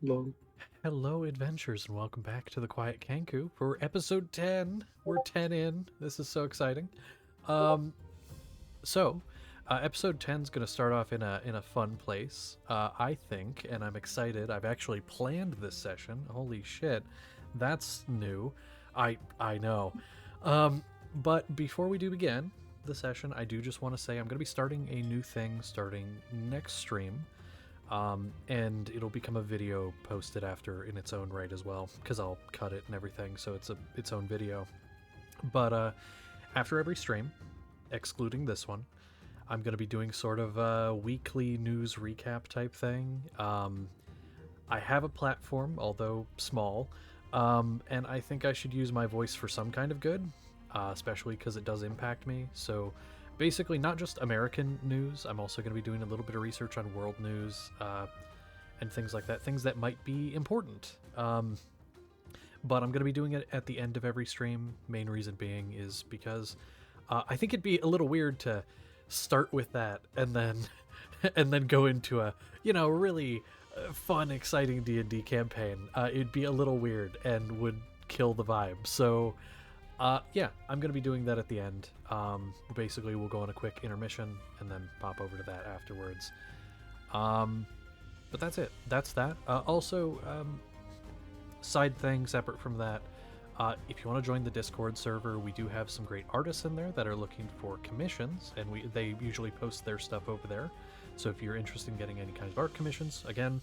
Lol. Hello, adventurers, and welcome back to the Quiet Kanku for episode 10. We're 10 in. This is so exciting. Um, so, episode 10 is going to start off in a fun place, I think, and I'm excited. I've actually planned this session. Holy shit, that's new. I know. But before we do begin the session, I do just want to say I'm going to be starting a new thing starting next stream. And it'll become a video posted after in its own right as well, because I'll cut it and everything, so it's its own video. But after every stream, excluding this one, I'm going to be doing sort of a weekly news recap type thing. I have a platform, although small, and I think I should use my voice for some kind of good, especially because it does impact me. So basically, not just American news, I'm also going to be doing a little bit of research on world news and things like that, things that might be important. But I'm going to be doing it at the end of every stream. Main reason being is because I think it'd be a little weird to start with that and then and then go into a really fun, exciting D&D campaign. It'd be a little weird and would kill the vibe. So yeah, I'm going to be doing that at the end. Basically, we'll go on a quick intermission and then pop over to that afterwards. But that's it. That's that. Also, side thing separate from that, if you want to join the Discord server, we do have some great artists in there that are looking for commissions, and they usually post their stuff over there. So if you're interested in getting any kind of art commissions, again,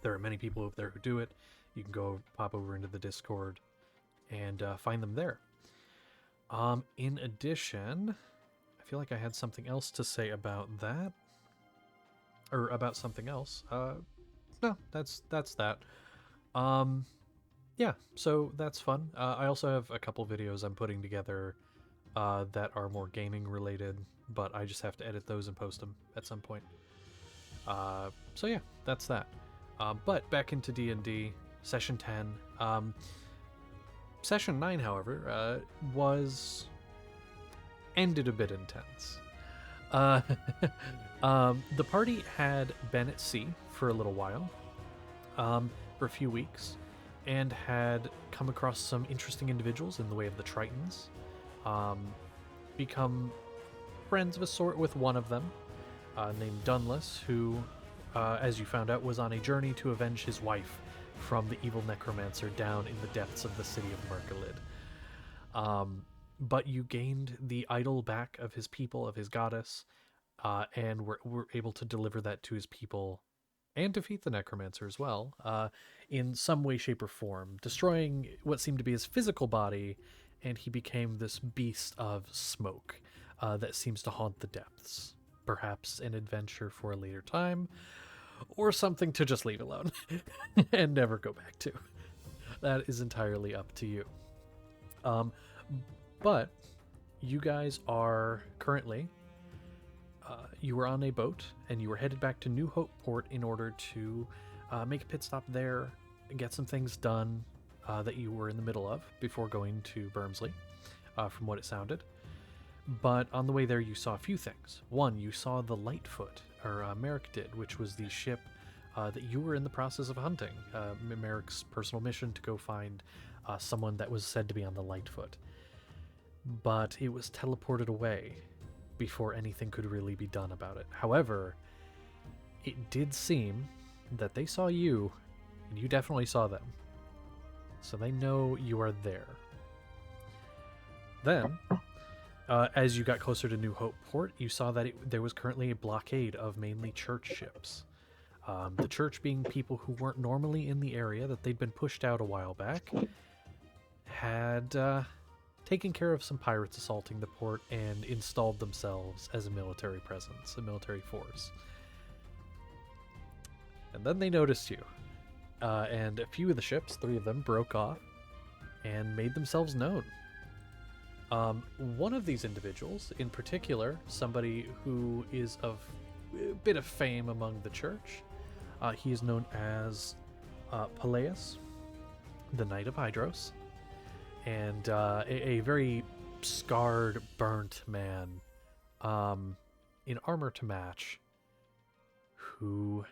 there are many people over there who do it. You can go pop over into the Discord and find them there. In addition, I feel like I had something else to say about that, or about something else. No, that's that. Yeah, so that's fun. I also have a couple videos I'm putting together that are more gaming related, but I just have to edit those and post them at some point. So yeah, that's that. But back into D&D, session 10. Session 9, however, was ended a bit intense. Uh, the party had been at sea for a little while, for a few weeks, and had come across some interesting individuals in the way of the Tritons, become friends of a sort with one of them, named Dunless, who, as you found out, was on a journey to avenge his wife from the evil necromancer down in the depths of the city of Merkilid. But you gained the idol back of his people, of his goddess, and were able to deliver that to his people and defeat the necromancer as well, in some way, shape, or form, destroying what seemed to be his physical body, and he became this beast of smoke that seems to haunt the depths. Perhaps an adventure for a later time, or something to just leave alone and never go back to. That is entirely up to you. But you guys are currently, you were on a boat and you were headed back to New Hope Port in order to make a pit stop there and get some things done that you were in the middle of before going to Bermsley, from what it sounded. But on the way there, you saw a few things. One, you saw the Lightfoot, or Merrick did, which was the ship that you were in the process of hunting. Merrick's personal mission to go find someone that was said to be on the Lightfoot. But it was teleported away before anything could really be done about it. However, it did seem that they saw you, and you definitely saw them. So they know you are there. Then, as you got closer to New Hope Port, you saw that there was currently a blockade of mainly church ships. The church, being people who weren't normally in the area, that they'd been pushed out a while back, had taken care of some pirates assaulting the port and installed themselves as a military presence, a military force. And then they noticed you. And a few of the ships, 3 of them, broke off and made themselves known. One of these individuals, in particular, somebody who is of a bit of fame among the church, he is known as Peleus, the Knight of Hydros, and a very scarred, burnt man, in armor to match, who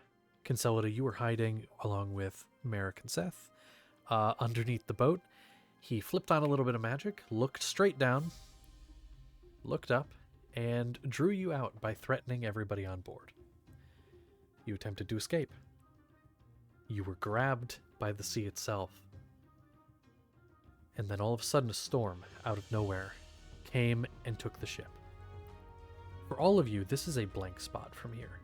Consolida, you were hiding along with Merrick and Seth underneath the boat. He flipped on a little bit of magic, looked straight down, looked up, and drew you out by threatening everybody on board. You attempted to escape. You were grabbed by the sea itself. And then all of a sudden a storm, out of nowhere, came and took the ship. For all of you, this is a blank spot from here.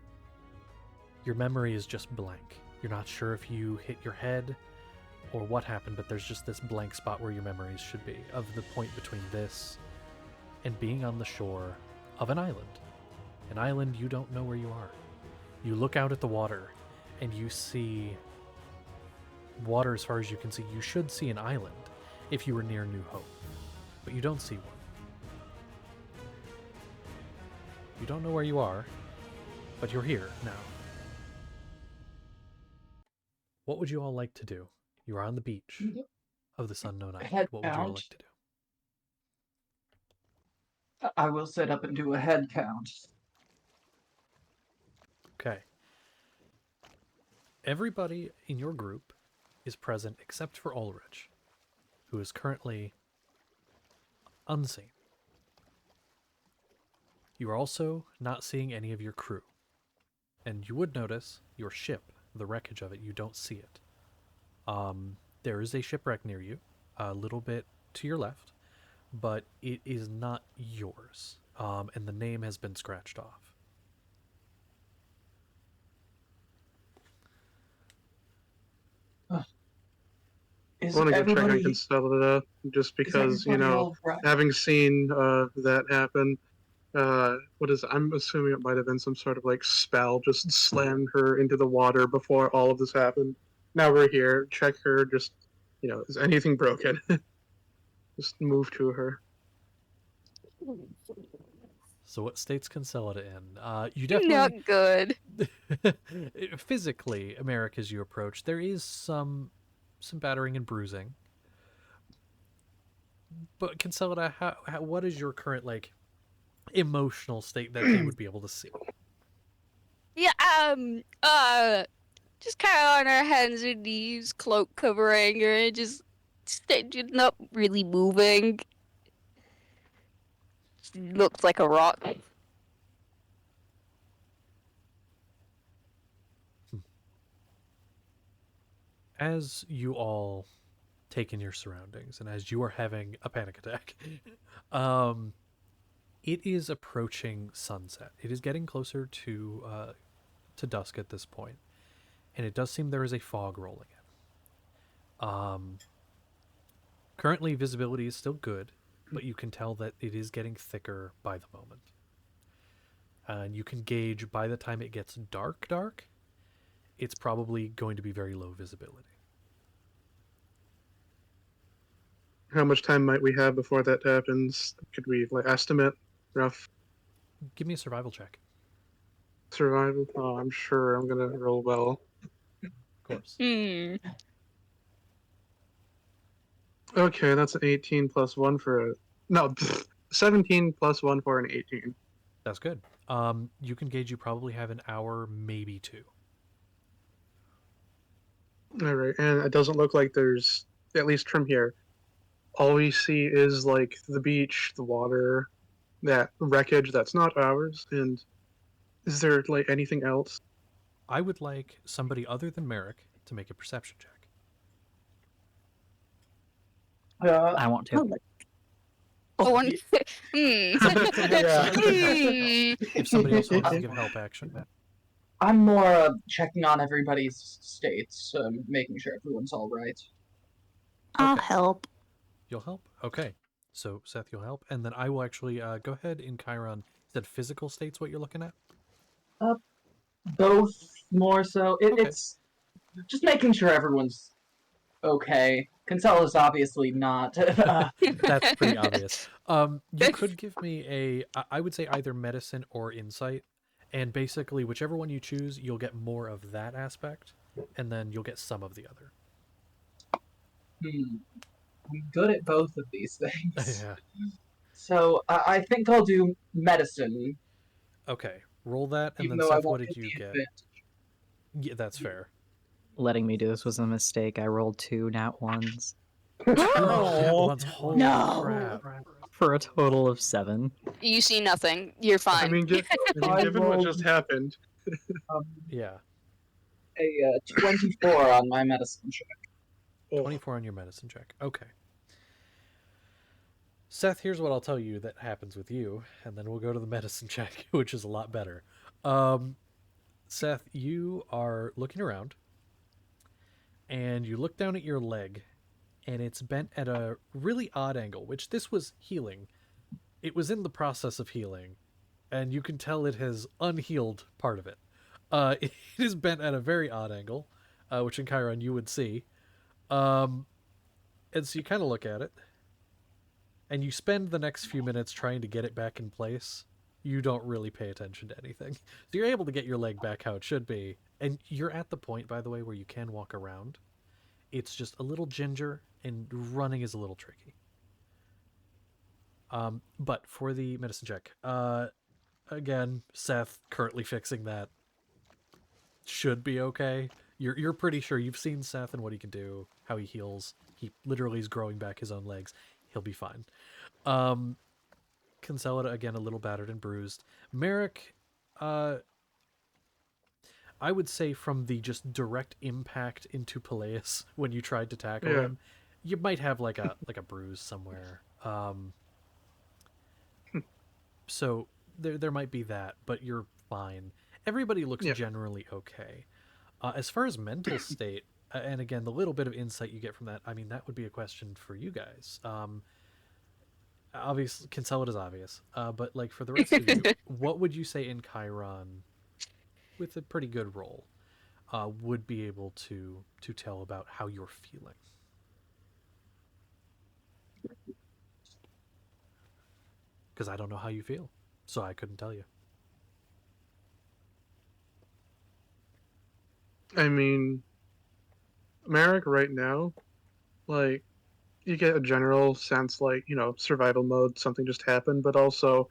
Your memory is just blank. You're not sure if you hit your head or what happened, but there's just this blank spot where your memories should be, of the point between this and being on the shore of an island. An island you don't know where you are. You look out at the water and you see water as far as you can see. You should see an island if you were near New Hope, but you don't see one. You don't know where you are, but you're here now. What would you all like to do? You are on the beach of this unknown island. What would you all like to do? I will set up and do a head count. Okay. Everybody in your group is present except for Ulrich, who is currently unseen. You are also not seeing any of your crew. And you would notice your ship, the wreckage of it, you don't see it. There is a shipwreck near you, a little bit to your left, but it is not yours. And the name has been scratched off. I want to go check on Consolida just because, having seen that happen, I'm assuming it might have been some sort of like spell, just slammed her into the water before all of this happened. Now we're here, check her, just, is anything broken? Just move to her. So what state's Consolida in? You definitely... Not good. Physically, America, as you approach, there is some battering and bruising. But Consolida, what is your current, emotional state that they would be able to see? Yeah, just kind of on our hands and knees, cloak covering her, just not really moving. She looks like a rock. As you all take in your surroundings, and as you are having a panic attack, it is approaching sunset. It is getting closer to dusk at this point, and it does seem there is a fog rolling in. Currently, visibility is still good, but you can tell that it is getting thicker by the moment. And you can gauge by the time it gets dark, it's probably going to be very low visibility. How much time might we have before that happens? Could we estimate rough? Give me a survival check. Survival? Oh, I'm sure I'm gonna roll well. Of course. Okay, that's an 18 plus 1 for a... No, 17 plus 1 for an 18. That's good. You can gauge you probably have an hour, maybe 2. Alright, and it doesn't look like there's, at least from here, all we see is the beach, the water, that wreckage that's not ours, and is there anything else? I would like somebody other than Merrick to make a perception check. I want to. If somebody else wants to give help action. I'm more checking on everybody's states, making sure everyone's all right. I'll help. You'll help? Okay. So, Seth, you'll help. And then I will actually go ahead in Chiron. Is that physical states what you're looking at? Both, more so. It's just making sure everyone's okay. Consola's obviously not. That's pretty obvious. You could give me I would say either medicine or insight. And basically, whichever one you choose, you'll get more of that aspect. And then you'll get some of the other. I'm good at both of these things. Yeah. So I think I'll do medicine. Okay. Roll that, and Even then though Seth, what did you get? Advantage. Yeah, that's fair. Letting me do this was a mistake. I rolled 2 nat ones. That one's holy No. crap. For a total of 7. You see nothing. You're fine. I mean, given what just happened. Yeah. A 24 on my medicine check. 24 on your medicine check. Okay. Seth, here's what I'll tell you that happens with you, and then we'll go to the medicine check, which is a lot better. Seth, you are looking around, and you look down at your leg, and it's bent at a really odd angle, which this was healing. It was in the process of healing, and you can tell it has unhealed part of it. It is bent at a very odd angle, which in Chiron you would see. And so you kind of look at it, and you spend the next few minutes trying to get it back in place. You don't really pay attention to anything. So you're able to get your leg back how it should be. And you're at the point, by the way, where you can walk around. It's just a little ginger, and running is a little tricky. But for the medicine check, again, Seth currently fixing that should be okay. You're pretty sure you've seen Seth and what he can do, how he heals. He literally is growing back his own legs. He'll be fine. Consolida, again, a little battered and bruised. Merrick, I would say from the just direct impact into Peleus when you tried to tackle him, you might have like a bruise somewhere. So there might be that, but you're fine. Everybody looks generally okay. As far as mental state, and again, the little bit of insight you get from that, I mean, that would be a question for you guys. Obviously, Consolida's obvious, but like for the rest of you, what would you say in Chiron, with a pretty good roll, would be able to tell about how you're feeling? Because I don't know how you feel, so I couldn't tell you. I mean, Merrick right now, like, you get a general sense, like, survival mode, something just happened, but also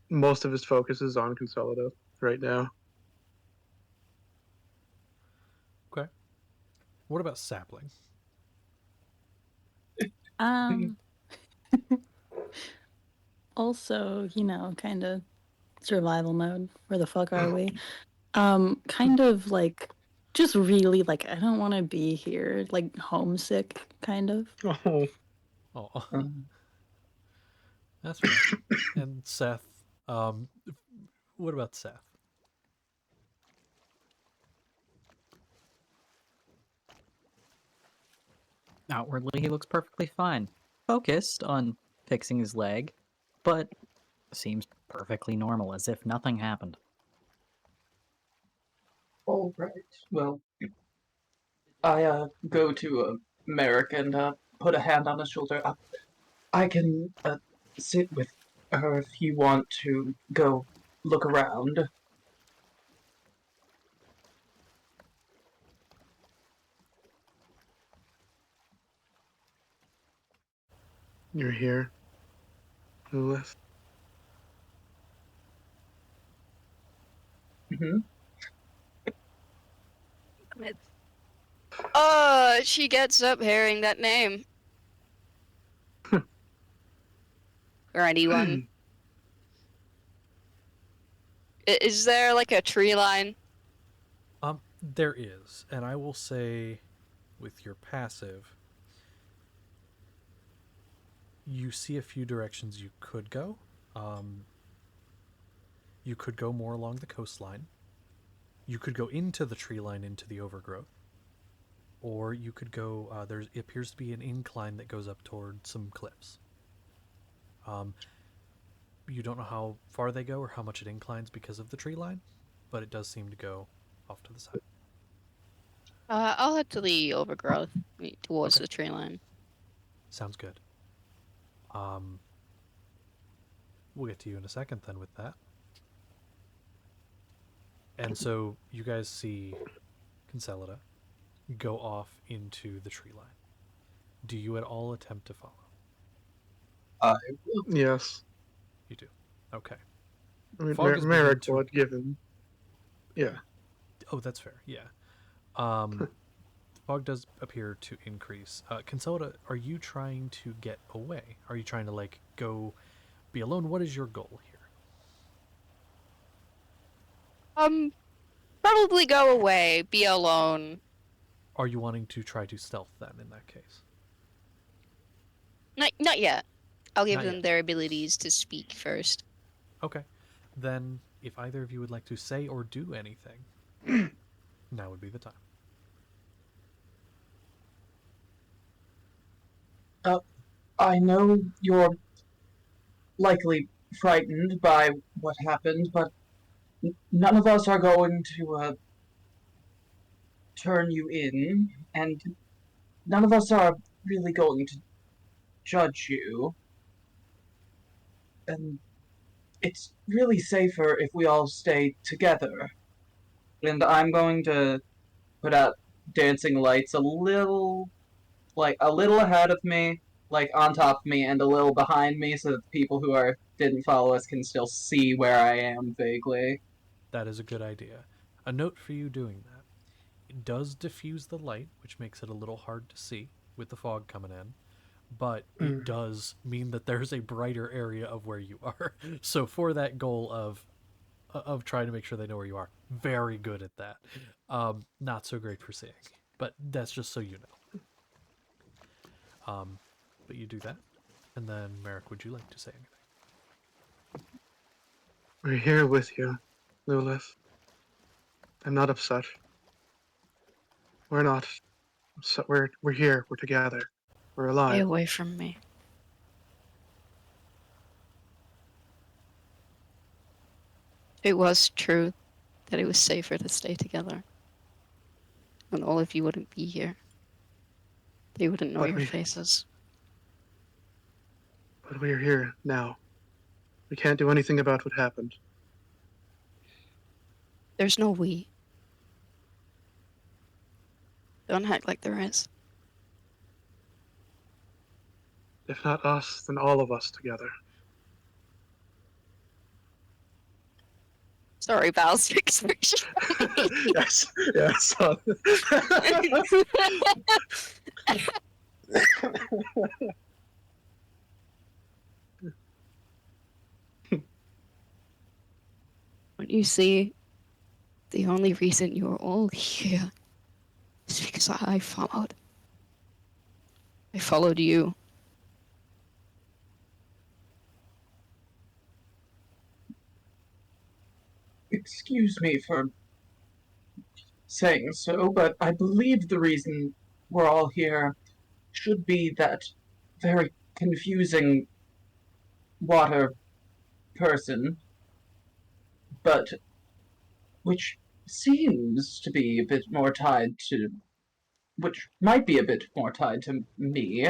most of his focus is on Consolida right now. Okay. What about Sapling? Also, kind of survival mode. Where the fuck are we? Kind of like, just really like, I don't want to be here. Like homesick, kind of. Oh, that's fair. And Seth, what about Seth? Outwardly, he looks perfectly fine. Focused on fixing his leg, but seems perfectly normal, as if nothing happened. All right. Well, I go to Merrick and put a hand on his shoulder. I can sit with her if you want to go look around. You're here. Lilith. Mm-hmm. She gets up hearing that name. Or anyone. Is there like a tree line? There is, and I will say, with your passive, you see a few directions you could go. You could go more along the coastline. You could go into the tree line, into the overgrowth. Or you could go, it appears to be an incline that goes up toward some cliffs. You don't know how far they go or how much it inclines because of the tree line, but it does seem to go off to the side. I'll head to the overgrowth, towards Okay. the tree line. Sounds good. We'll get to you in a second then with that. And so you guys see Consolida go off into the tree line. Do you at all attempt to follow? Yes. You do. Okay. I mean, Fog is Merrick beginning to- would, given. Yeah. Oh, that's fair. Yeah. Fog does appear to increase. Consolida, are you trying to get away? Are you trying to like go be alone? What is your goal here? Probably go away, be alone. Are you wanting to try to stealth them in that case? Not yet. I'll give Not them yet. their abilities to speak first. Okay. Then, if either of you would like to say or do anything, now would be the time. I know you're likely frightened by what happened, but none of us are going to turn you in, and none of us are really going to judge you. And it's really safer if we all stay together. And I'm going to put out dancing lights a little ahead of me, like on top of me, and a little behind me, so that the people who didn't follow us can still see where I am vaguely. That is a good idea. A note for you doing that. It does diffuse the light, which makes it a little hard to see with the fog coming in, but it does mean that there's a brighter area of where you are. So for that goal of trying to make sure they know where you are, very good at that. Not so great for seeing, but that's just so you know. But you do that, and then Merrick, would you like to say anything? We're here with you, Lilith. I'm not upset. We're not. So we're here. We're together. We're Stay alive. away from me. It was true that it was safer to stay together. And all of you wouldn't be here. They wouldn't know But your we- faces. But we're here now. We can't do anything about what happened. There's no we. Don't act like there is. If not us, then all of us together. Sorry, Val's expression. Yes, yes. When you see, the only reason you're all here is because I followed. I followed you. Excuse me for saying so, but I believe the reason we're all here should be that very confusing water person, but which seems to be a bit more tied to, which might be a bit more tied to me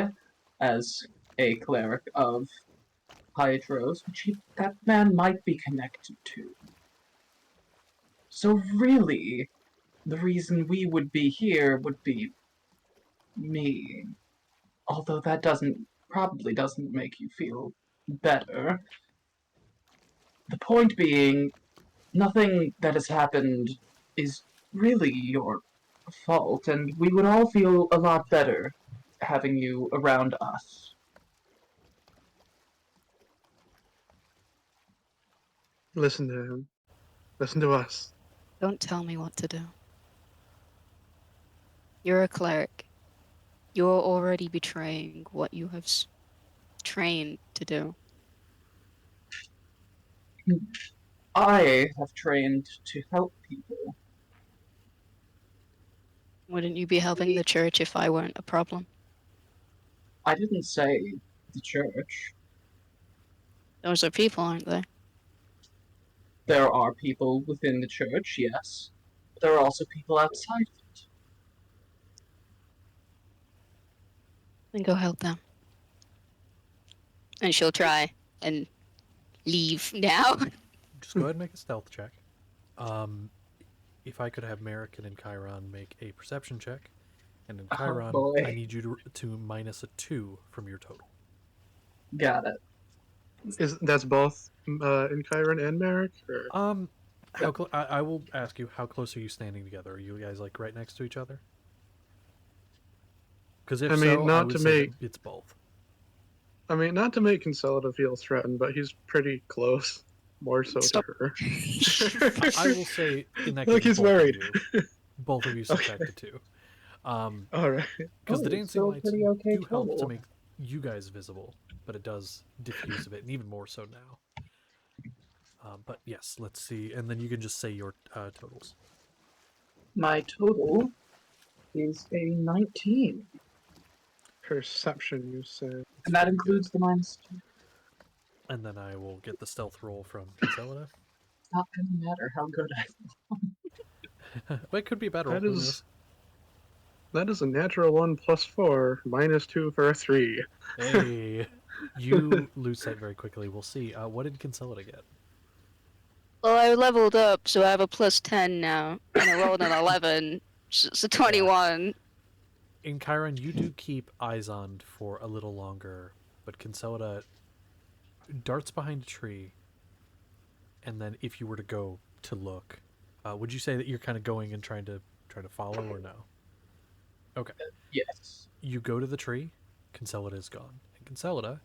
as a cleric of Hydros, which that man might be connected to. So really, the reason we would be here would be me. Although that probably doesn't make you feel better. The point being, nothing that has happened is really your fault, and we would all feel a lot better having you around us. Listen to him. Listen to us. Don't tell me what to do. You're a cleric. You're already betraying what you have trained to do. I have trained to help people. Wouldn't you be helping the church if I weren't a problem? I didn't say the church. Those are people, aren't they? There are people within the church, yes. But there are also people outside of it. Then go help them. And she'll try and leave now. Just go ahead and make a stealth check. If I could have Merrick and Chiron make a perception check, and in Chiron, boy. I need you to minus a 2 from your total. Got it. That's both in Chiron and Merrick? Or? I will ask you, how close are you standing together? Are you guys like right next to each other? Because if I mean, so, I not would to say that make it's both. I mean, not to make Consolida feel threatened, but he's pretty close, more so to Stop. her. I will say in that Look, case, he's worried. both of you Okay, subtract to 2. all right. Because the Oh, dancing so lights pretty okay do help to total. make you guys visible, but it does diffuse a bit, and even more so now. But yes, let's see, and then you can just say your totals. My total is a 19. Perception, you said. And that Very includes good. the -2. And then I will get the stealth roll from Consolida. It's not going to matter how good I Well, it could be a bad roll. That Who is knows? that is a natural 1 plus 4, -2 for a 3. Hey, you lose sight very quickly. We'll see. What did Consolida get? Well, I leveled up, so I have a +10 now, and I rolled an 11, so 21. In Chiron, you do keep eyes on for a little longer, but Consolida darts behind a tree, and then if you were to go to look, would you say that you're kind of going and trying to follow, or no? Okay. Yes. You go to the tree, Consolida is gone. And Consolida,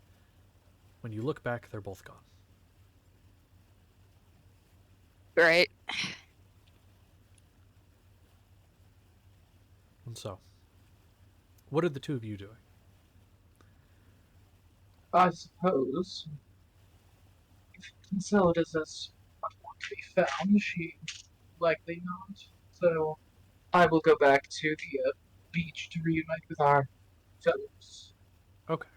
when you look back, they're both gone. Right. And so, what are the two of you doing? I suppose if Consolida's as not want to be found, she likely not. So I will go back to the beach to reunite with our fellows. Okay.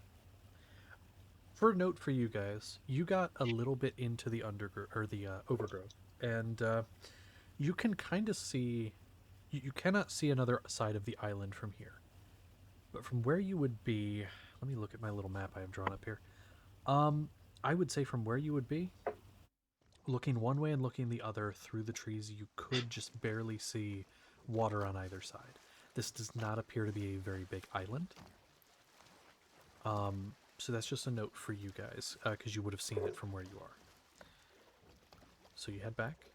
For a note for you guys, you got a little bit into the undergrowth or the overgrowth, and you can kind of see. You cannot see another side of the island from here, but from where you would be, let me look at my little map I have drawn up here. I would say from where you would be, looking one way and looking the other through the trees, you could just barely see water on either side. This does not appear to be a very big island. So that's just a note for you guys, because you would have seen it from where you are. So you head back.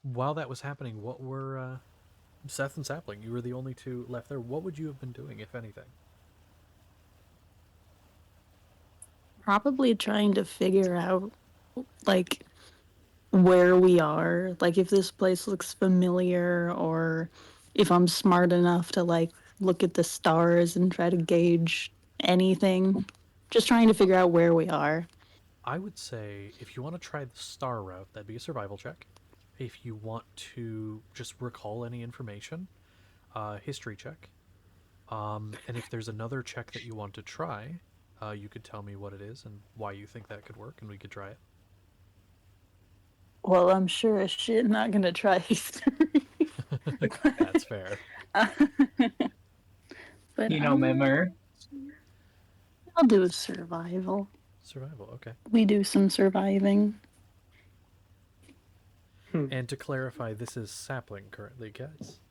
While that was happening, what were Seth and Sapling? You were the only two left there. What would you have been doing, if anything? Probably trying to figure out, like, where we are. Like, if this place looks familiar, or if I'm smart enough to, like, look at the stars and try to gauge anything. Just trying to figure out where we are. I would say if you want to try the star route, that'd be a survival check. If you want to just recall any information, history check. And if there's another check that you want to try, you could tell me what it is and why you think that could work, and we could try it. Well, I'm sure as shit not gonna try history. That's fair. But Memmer. I'll do a survival. Survival, okay. We do some surviving. And to clarify, this is Sapling currently, guys.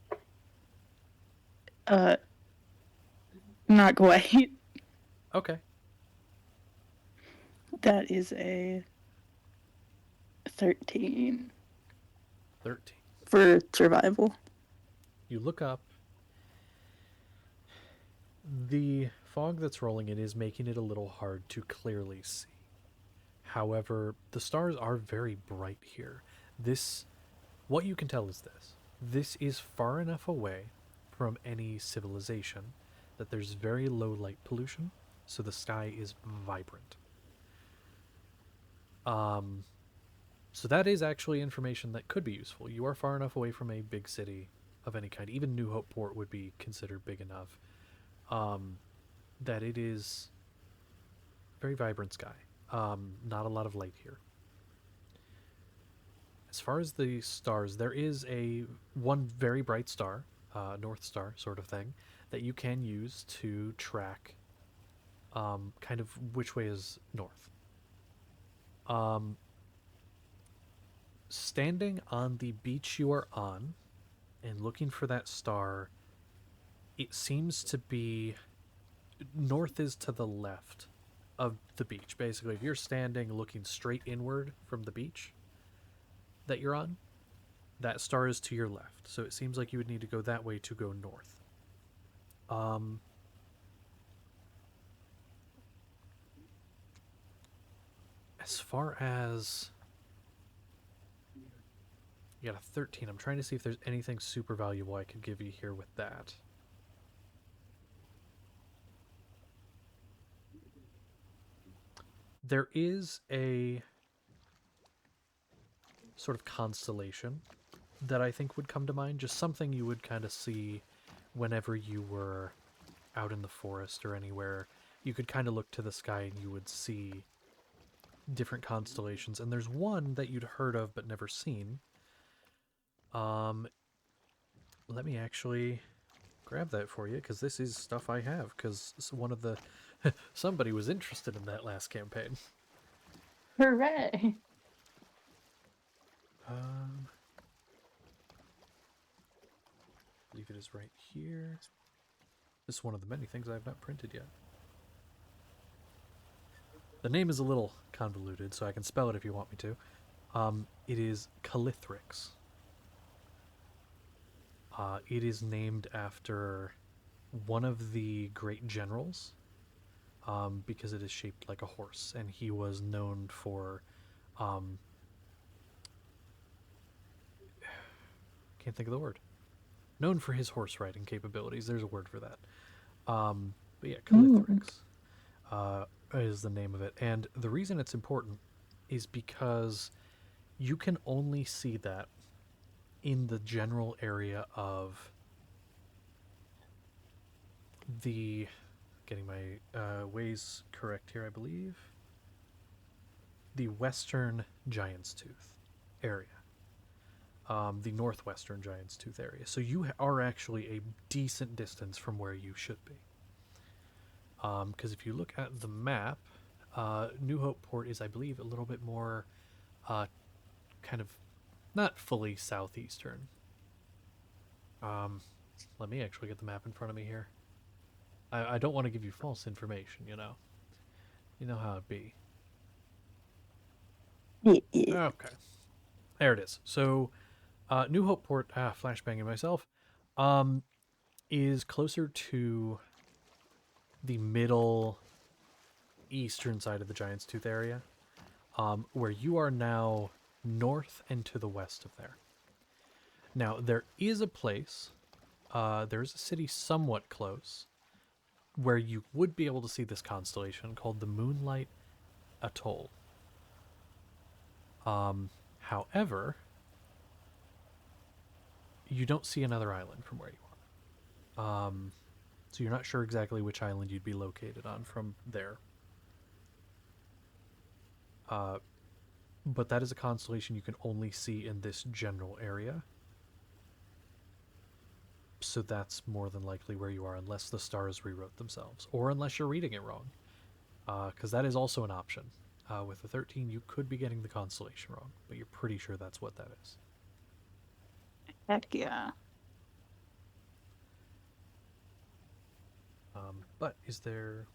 Not quite. Okay. That is a 13 13. for survival. You look up. The fog that's rolling in is making it a little hard to clearly see. However, the stars are very bright here. What you can tell is this. This is far enough away from any civilization that there's very low light pollution, so the sky is vibrant. So that is actually information that could be useful. You are far enough away from a big city of any kind. Even New Hope Port would be considered big enough. That it is very vibrant sky. Not a lot of light here. As far as the stars, there is one very bright star, North Star sort of thing, that you can use to track kind of which way is north. Standing on the beach you are on and looking for that star, it seems to be north is to the left of the beach. Basically, if you're standing looking straight inward from the beach, that you're on, that star is to your left. So it seems like you would need to go that way to go north. As far as you got a 13, I'm trying to see if there's anything super valuable I could give you here with that. There is a sort of constellation that I think would come to mind, just something you would kind of see whenever you were out in the forest or anywhere. You could kind of look to the sky and you would see different constellations, and there's one that you'd heard of but never seen. Let me actually grab that for you, because this is stuff I have, because one of the somebody was interested in that last campaign. Hooray! I believe it is right here. This is one of the many things I have not printed yet. The name is a little convoluted, so I can spell it if you want me to. It is Calithrix. It is named after one of the great generals, because it is shaped like a horse, and he was known for, can't think of the word. Known for his horse riding capabilities. There's a word for that. But yeah, Calithrix is the name of it. And the reason it's important is because you can only see that in the general area of the, getting my ways correct here, I believe, the western Giant's Tooth area. The northwestern Giant's Tooth area. So you are actually a decent distance from where you should be. Because if you look at the map, New Hope Port is, I believe, a little bit more kind of not fully southeastern. Let me actually get the map in front of me here. I don't want to give you false information, you know. You know how it be. Okay. There it is. So, New Hope Port, flashbanging myself, is closer to the middle eastern side of the Giant's Tooth area, where you are now north and to the west of there. Now, there is a place, there's a city somewhat close, where you would be able to see this constellation called the Moonlight Atoll. However, you don't see another island from where you are. So you're not sure exactly which island you'd be located on from there. But that is a constellation you can only see in this general area. So that's more than likely where you are, unless the stars rewrote themselves, or unless you're reading it wrong. Because that is also an option. With the 13, you could be getting the constellation wrong, but you're pretty sure that's what that is. Heck yeah. But is there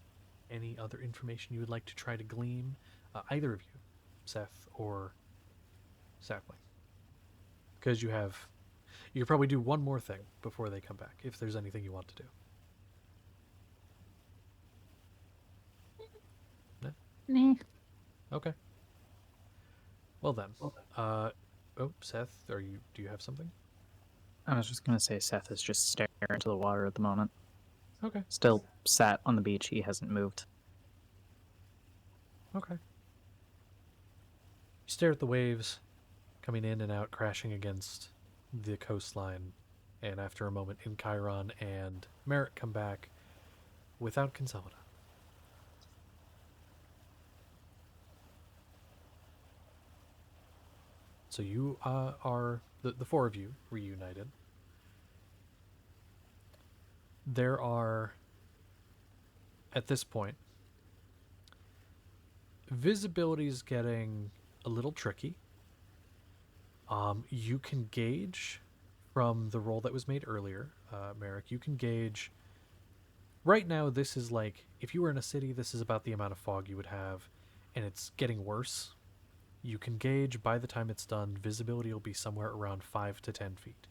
any other information you would like to try to glean? Either of you, Seth or Sapling. Because you could probably do one more thing before they come back, if there's anything you want to do. No? Nah. Okay. Well then. Oh, Seth, do you have something? I was just gonna say Seth is just staring into the water at the moment. Okay. Still sat on the beach. He hasn't moved. Okay. You stare at the waves coming in and out, crashing against the coastline, and after a moment, Chiron and Merrick come back without Consolida. So you are, the four of you, reunited. There are, at this point, visibility is getting a little tricky. You can gauge from the roll that was made earlier, Merrick, you can gauge, right now this is like, if you were in a city, this is about the amount of fog you would have, and it's getting worse You can gauge by the time it's done, visibility will be somewhere around 5 to 10 feet.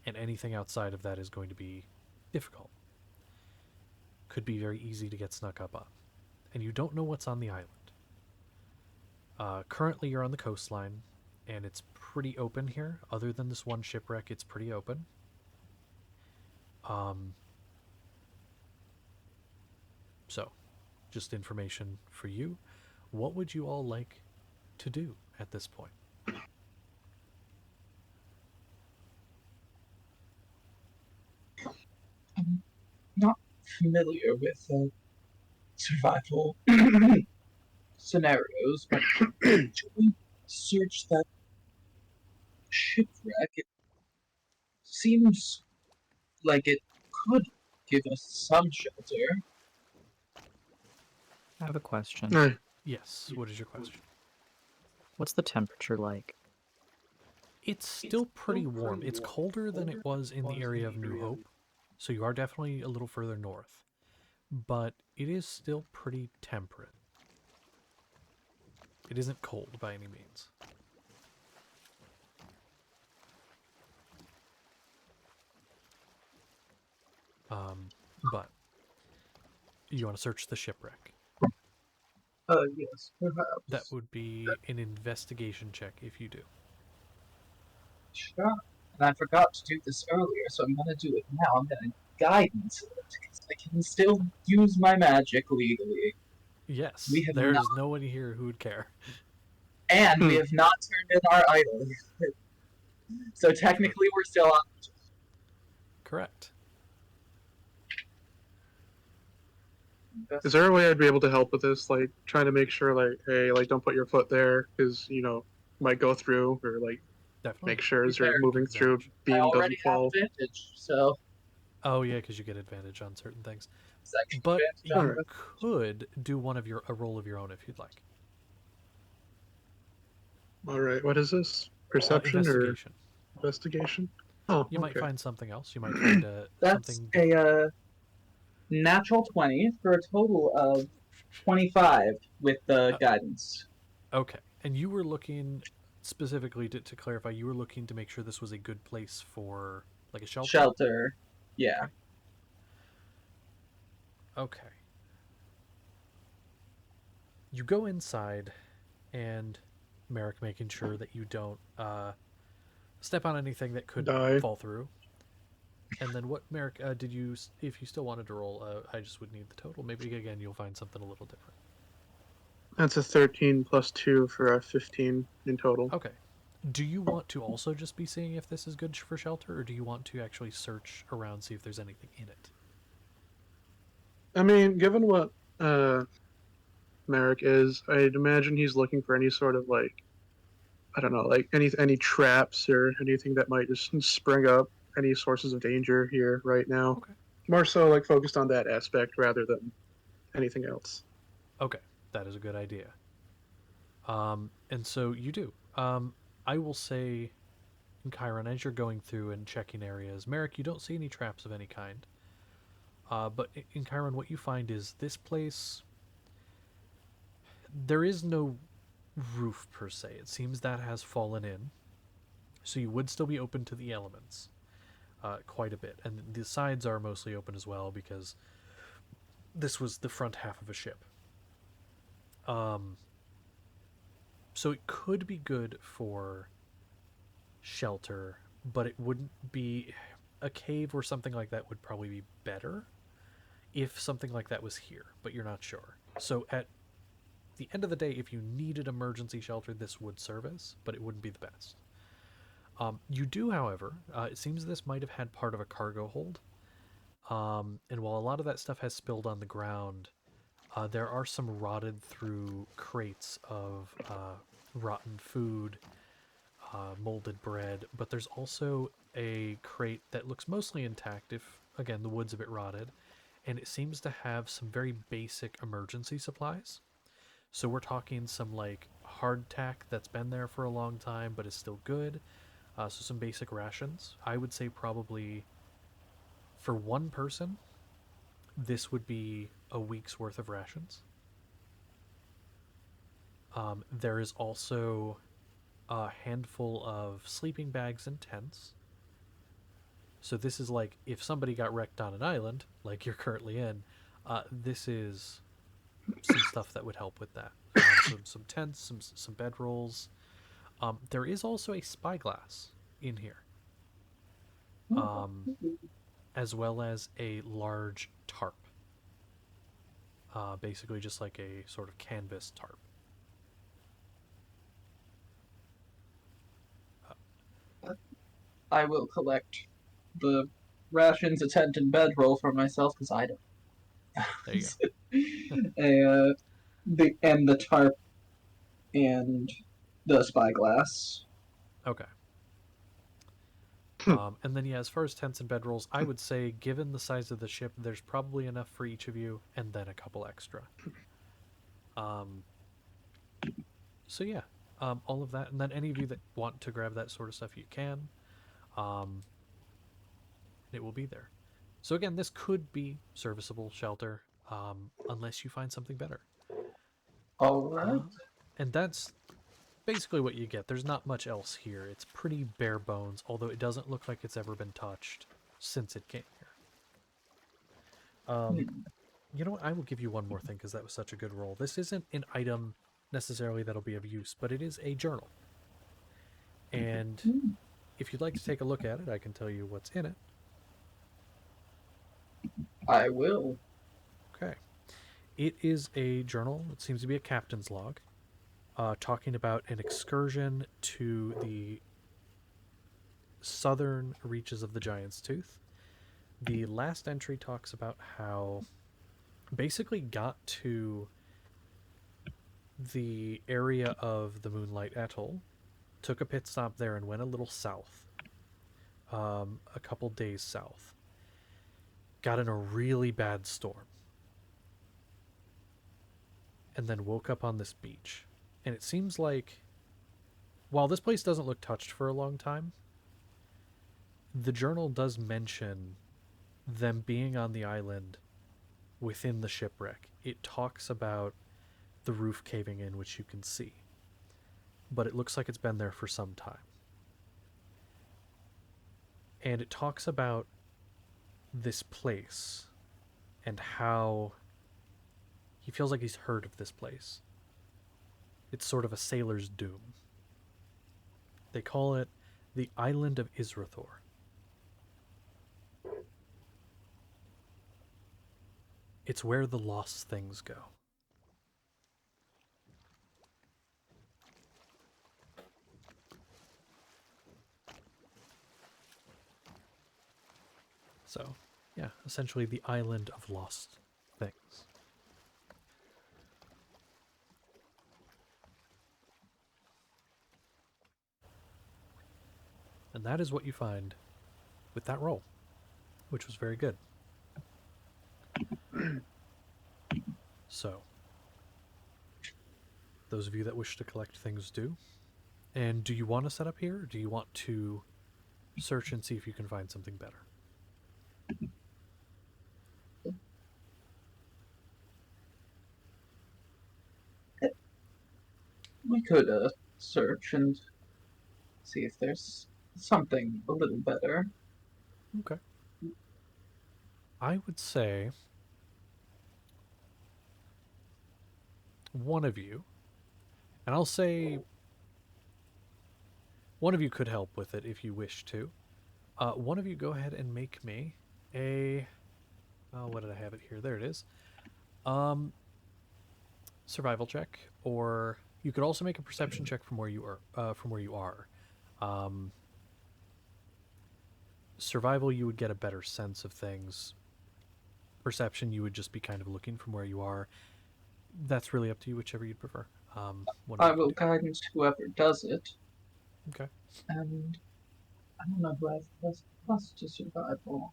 And anything outside of that is going to be difficult. Could be very easy to get snuck up on. And you don't know what's on the island. Currently, you're on the coastline, and it's pretty open here. Other than this one shipwreck, it's pretty open. So, just information for you. What would you all like to do at this point? I'm not familiar with survival scenarios, but should we search that shipwreck? It seems like it could give us some shelter. I have a question. Yes, what is your question? What's the temperature like? It's still pretty warm. It's colder than it was in the area of New Hope, so you are definitely a little further north. But it is still pretty temperate. It isn't cold by any means. But you want to search the shipwreck. Yes, perhaps. That would be an investigation check if you do. Sure. And I forgot to do this earlier, so I'm gonna do it now. I'm gonna guidance it, because I can still use my magic legally. Yes, We have there not. is no one here who would care. And we have not turned in our idol. So technically we're still on. Correct. Is there a way I'd be able to help with this? Like, trying to make sure, like, hey, like, don't put your foot there, because, you know, might go through, or, like, Definitely. make sure as you're Fair. moving through, Advantage. I beam already doesn't fall. have advantage, so Oh yeah, because you get advantage on certain things. second But advantage you on Alright. could do a roll of your own if you'd like. Alright, what is this? Perception or Investigation. investigation? Oh, You might okay. find something else. You might find That's something. a natural 20 for a total of 25 with the guidance. Okay, and you were looking specifically to clarify. You were looking to make sure this was a good place for like a shelter. Shelter. Yeah. Okay. You go inside, and Merrick making sure that you don't step on anything that could Die. fall through. And then what, Merrick, did you, if you still wanted to roll, I just would need the total. Maybe, again, you'll find something a little different. That's a 13 plus 2 for a 15 in total. Okay. Do you want to also just be seeing if this is good for shelter, or do you want to actually search around, see if there's anything in it? I mean, given what Merrick is, I'd imagine he's looking for any sort of, like, I don't know, like any traps or anything that might just spring up, any sources of danger here right now. Okay. More so like focused on that aspect rather than anything else. Okay, that is a good idea. And so you do. I will say, in Chiron, as you're going through and checking areas, Merrick, you don't see any traps of any kind. But in Chiron, what you find is this place, there is no roof per se. It seems that has fallen in. So you would still be open to the elements quite a bit. And the sides are mostly open as well because this was the front half of a ship. So it could be good for shelter, but it wouldn't be a cave or something like that would probably be better if something like that was here, but you're not sure. So at the end of the day, if you needed emergency shelter, this would service, but it wouldn't be the best. You do, however, it seems this might have had part of a cargo hold. And while a lot of that stuff has spilled on the ground, there are some rotted through crates of rotten food, molded bread, but there's also a crate that looks mostly intact if, again, the wood's a bit rotted, and it seems to have some very basic emergency supplies. So we're talking some like hardtack that's been there for a long time but is still good. So some basic rations. I would say probably for one person, this would be a week's worth of rations. There is also a handful of sleeping bags and tents. So this is like if somebody got wrecked on an island, like you're currently in, this is some stuff that would help with that. Some tents, some bedrolls. There is also a spyglass in here, as well as a large tarp. Basically, just like a sort of canvas tarp. I will collect the rations, a tent, and bedroll for myself because I don't. There you The tarp and the spyglass. go. Okay. And then, yeah, as far as tents and bedrolls, I would say, given the size of the ship, there's probably enough for each of you, and then a couple extra. So yeah, all of that, and then any of you that want to grab that sort of stuff, you can. It will be there. So again, this could be serviceable shelter, unless you find something better. All right. And that's basically what you get. There's not much else here. It's pretty bare bones, although it doesn't look like it's ever been touched since it came here. You know what? I will give you one more thing because that was such a good roll. This isn't an item necessarily that'll be of use, but it is a journal. And if you'd like to take a look at it, I can tell you what's in it. I will. Okay. It is a journal. It seems to be a captain's log, talking about an excursion to the southern reaches of the Giant's Tooth. The last entry talks about how basically got to the area of the Moonlight Atoll, took a pit stop there and went a little south, a couple days south. Got in a really bad storm. And then woke up on this beach. And it seems like, while this place doesn't look touched for a long time, the journal does mention them being on the island within the shipwreck. It talks about the roof caving in, which you can see. But it looks like it's been there for some time. And it talks about this place and how he feels like he's heard of this place. It's sort of a sailor's doom. They call it the Island of Israthor. It's where the lost things go. So, yeah, essentially the island of lost things. And that is what you find with that roll, which was very good. So, those of you that wish to collect things do. And do you want to set up here, or do you want to search and see if you can find something better? We could search and see if there's something a little better. Okay. I would say one of you, and I'll say one of you could help with it if you wish to. One of you go ahead and make me a... what did I have it here? There it is. Survival check, or you could also make a perception check from where you are. Survival, you would get a better sense of things. Perception, you would just be kind of looking from where you are. That's really up to you, whichever you'd prefer. I will guidance whoever does it. Okay. And I don't know who has the best plus to survival.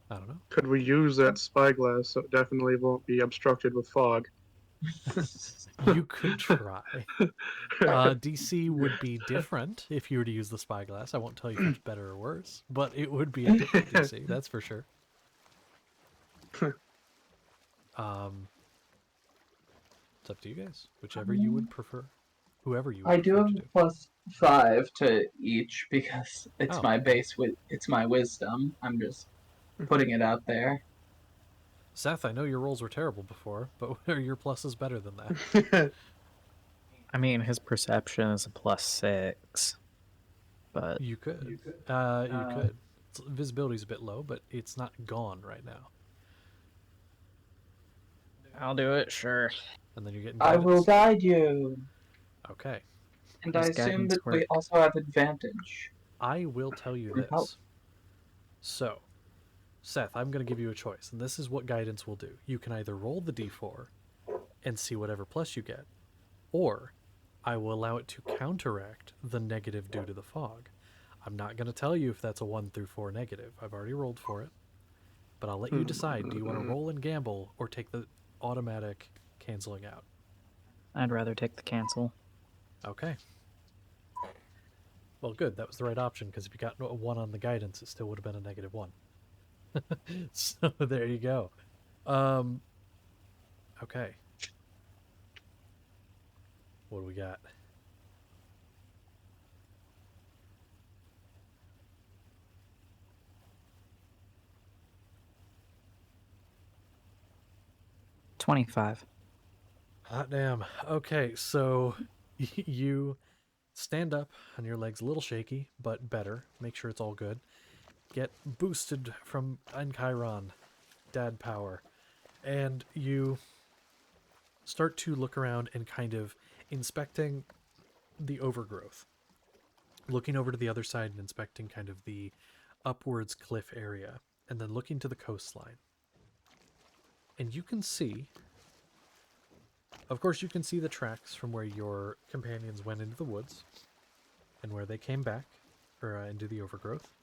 I don't know. Could we use that spyglass so it definitely won't be obstructed with fog? You could try. DC would be different if you were to use the spyglass. I won't tell you if it's better or worse, but it would be a different DC, that's for sure. It's up to you guys. Whichever you would prefer. Whoever you would I do prefer have to do. +5 to each because it's Oh, my okay. base with it's my wisdom. I'm just putting it out there. Seth, I know your rolls were terrible before, but are your pluses better than that? I mean, his perception is a +6, but You could. You could. Visibility's a bit low, but it's not gone right now. I'll do it, sure. And then you're getting I will guidance. guide you. Okay. And How I does assume guidance that we work? also have advantage. I will tell you From help. this. So, Seth, I'm going to give you a choice, and this is what guidance will do. You can either roll the d4 and see whatever plus you get, or I will allow it to counteract the negative due to the fog. I'm not going to tell you if that's a 1 through 4 negative. I've already rolled for it. But I'll let you decide. Do you want to roll and gamble or take the automatic canceling out? I'd rather take the cancel. Okay. Well, good. That was the right option, because if you got a 1 on the guidance, it still would have been a -1. So there you go. Okay. What do we got? $25. Hot damn. Okay, so you stand up on your legs, a little shaky, but better. Make sure it's all good. Get boosted from Encheiron, dad power. And you start to look around and kind of inspecting the overgrowth. Looking over to the other side and inspecting kind of the upwards cliff area. And then looking to the coastline. And you can see, of course, you can see the tracks from where your companions went into the woods and where they came back, or into the overgrowth.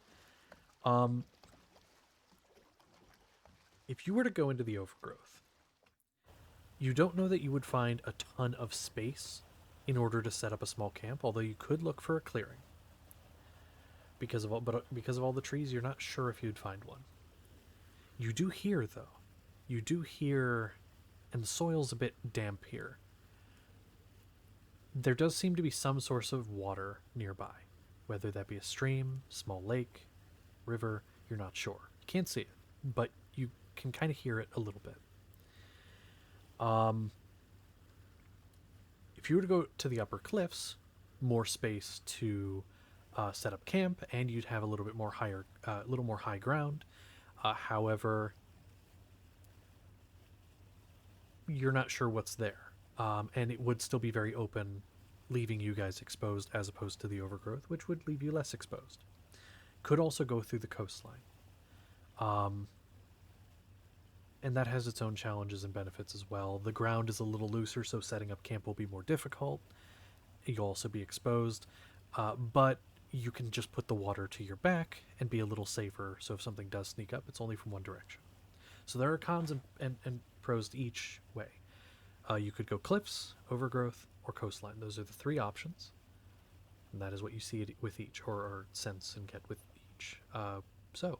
If you were to go into the overgrowth, you don't know that you would find a ton of space in order to set up a small camp, although you could look for a clearing. Because of all the trees, you're not sure if you'd find one. You do hear, though. You do hear, and the soil's a bit damp here. There does seem to be some source of water nearby, whether that be a stream, small lake, river, you're not sure. You can't see it, but you can kind of hear it a little bit. If you were to go to the upper cliffs, more space to set up camp, and you'd have a little bit more high ground. However, you're not sure what's there, and it would still be very open, leaving you guys exposed as opposed to the overgrowth, which would leave you less exposed. Could also go through the coastline. And that has its own challenges and benefits as well. The ground is a little looser, so setting up camp will be more difficult. You'll also be exposed, but you can just put the water to your back and be a little safer, so if something does sneak up, it's only from one direction. So there are cons and pros to each way. You could go cliffs, overgrowth, or coastline. Those are the 3 options, and that is what you see with each, or sense and get with each. So,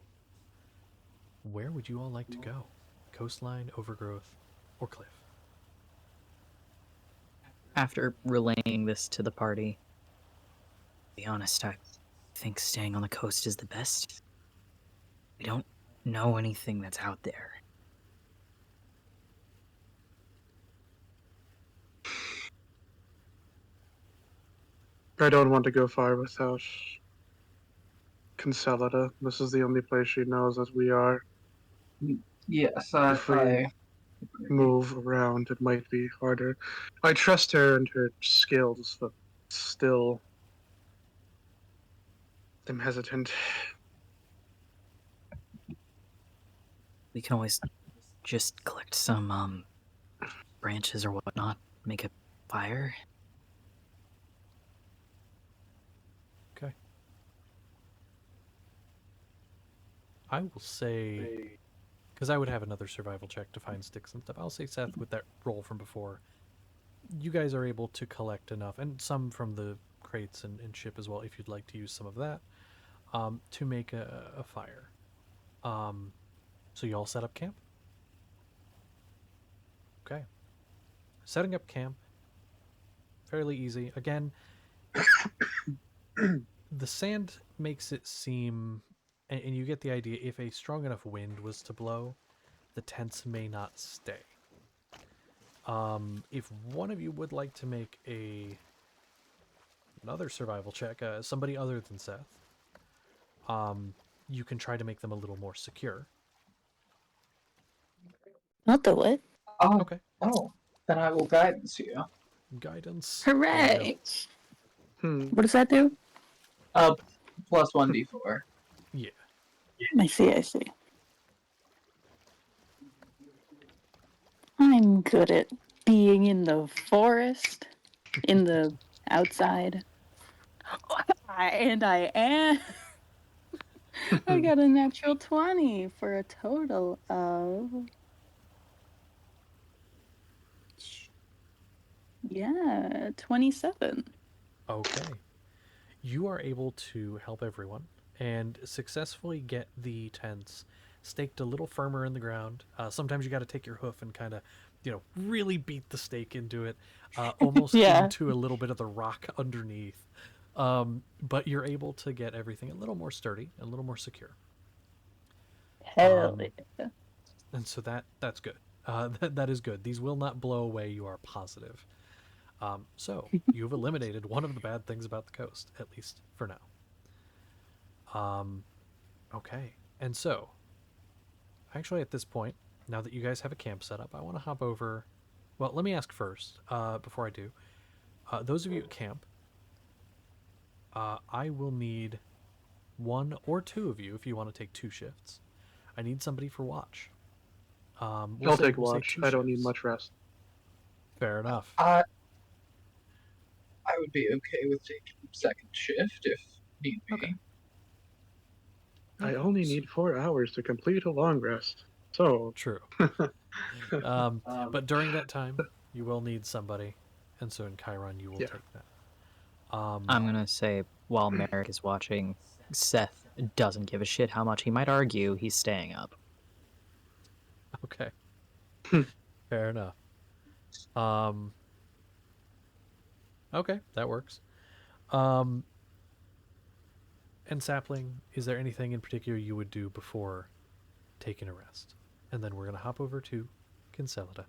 where would you all like to go? Coastline, overgrowth, or cliff? After relaying this to the party, to be honest, I think staying on the coast is the best. We don't know anything that's out there. I don't want to go far without Consolida. This is the only place she knows as we are. Yes, If we move around, it might be harder. I trust her and her skills, but still, I'm hesitant. We can always just collect some branches or whatnot, make a fire. Okay. I will say, because I would have another survival check to find sticks and stuff, I'll say, Seth, with that roll from before, you guys are able to collect enough, and some from the crates and ship as well, if you'd like to use some of that, to make a fire. So you all set up camp? Okay. setting up camp, fairly easy. Again, the sand makes it seem, and you get the idea, if a strong enough wind was to blow, the tents may not stay. If one of you would like to make another survival check, somebody other than Seth, you can try to make them a little more secure. Not the what? Oh, Okay. oh, then I will guidance you. Guidance. There you go. Hooray! Hmm. What does that do? Plus 1d4. Yeah. I see, I see. I'm good at being in the forest, in the outside. And I am. I got a natural 20 for a total of. Yeah, 27. Okay. You are able to help everyone and successfully get the tents staked a little firmer in the ground. Sometimes you got to take your hoof and kind of, really beat the stake into it, almost Yeah. into a little bit of the rock underneath. But you're able to get everything a little more sturdy, a little more secure. Hell yeah. And so that's good. That is good. These will not blow away. You are positive. So you've eliminated one of the bad things about the coast, at least for now. Okay. And so, actually, at this point, now that you guys have a camp set up, I want to hop over. Well, let me ask first, before I do. Those of you at camp, I will need one or two of you if you want to take 2 shifts. I need somebody for watch. I'll We'll take say watch. 2 I don't need shifts. much rest. Fair enough. I would be okay with taking second shift if need be. Okay. I only need 4 hours to complete a long rest. So True. But during that time, you will need somebody, and so in Chiron, you will yeah. take that. I'm gonna say while Merrick is watching, Seth doesn't give a shit how much he might argue. He's staying up. Okay. Fair enough. Okay, that works. And Sapling, is there anything in particular you would do before taking a rest? And then we're gonna hop over to Kinselida.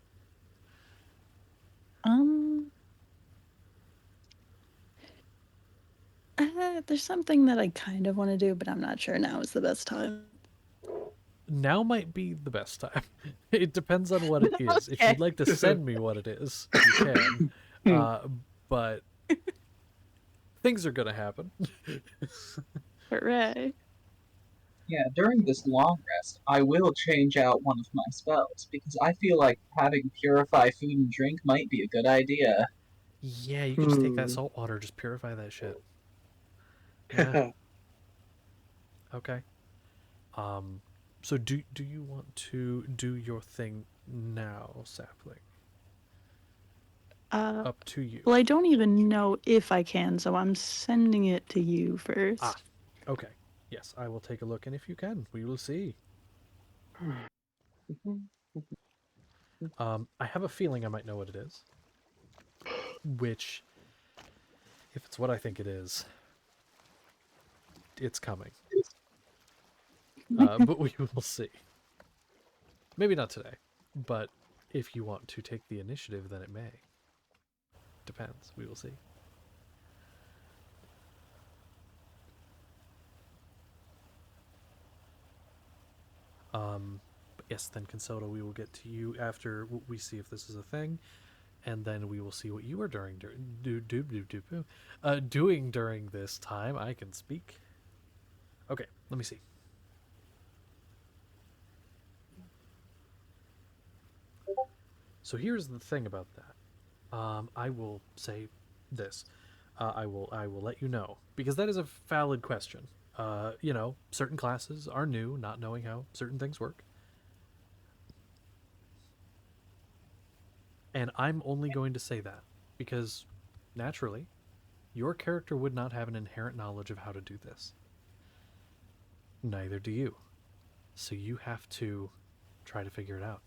There's something that I kind of want to do, but I'm not sure now is the best time. Now might be the best time. It depends on what it is. If you'd like to send me what it is, you can. But things are gonna happen. Hooray. Yeah, during this long rest, I will change out one of my spells because I feel like having purify food and drink might be a good idea. Yeah, you can just take that salt water, just purify that shit. Yeah. Okay. So do you want to do your thing now, Sapling? Up to you. Well, I don't even know if I can, so I'm sending it to you first. Ah, okay. Yes, I will take a look, and if you can, we will see. I have a feeling I might know what it is. Which, if it's what I think it is, it's coming. But we will see. Maybe not today, but if you want to take the initiative, then it may. Depends. We will see. But yes, then Consola, we will get to you after we see if this is a thing, and then we will see what you are doing during this time. I can speak. Okay, let me see. So here's the thing about that. I will say this. I will let you know because that is a valid question. Certain classes are new, not knowing how certain things work. And I'm only going to say that because, naturally, your character would not have an inherent knowledge of how to do this. Neither do you. So you have to try to figure it out.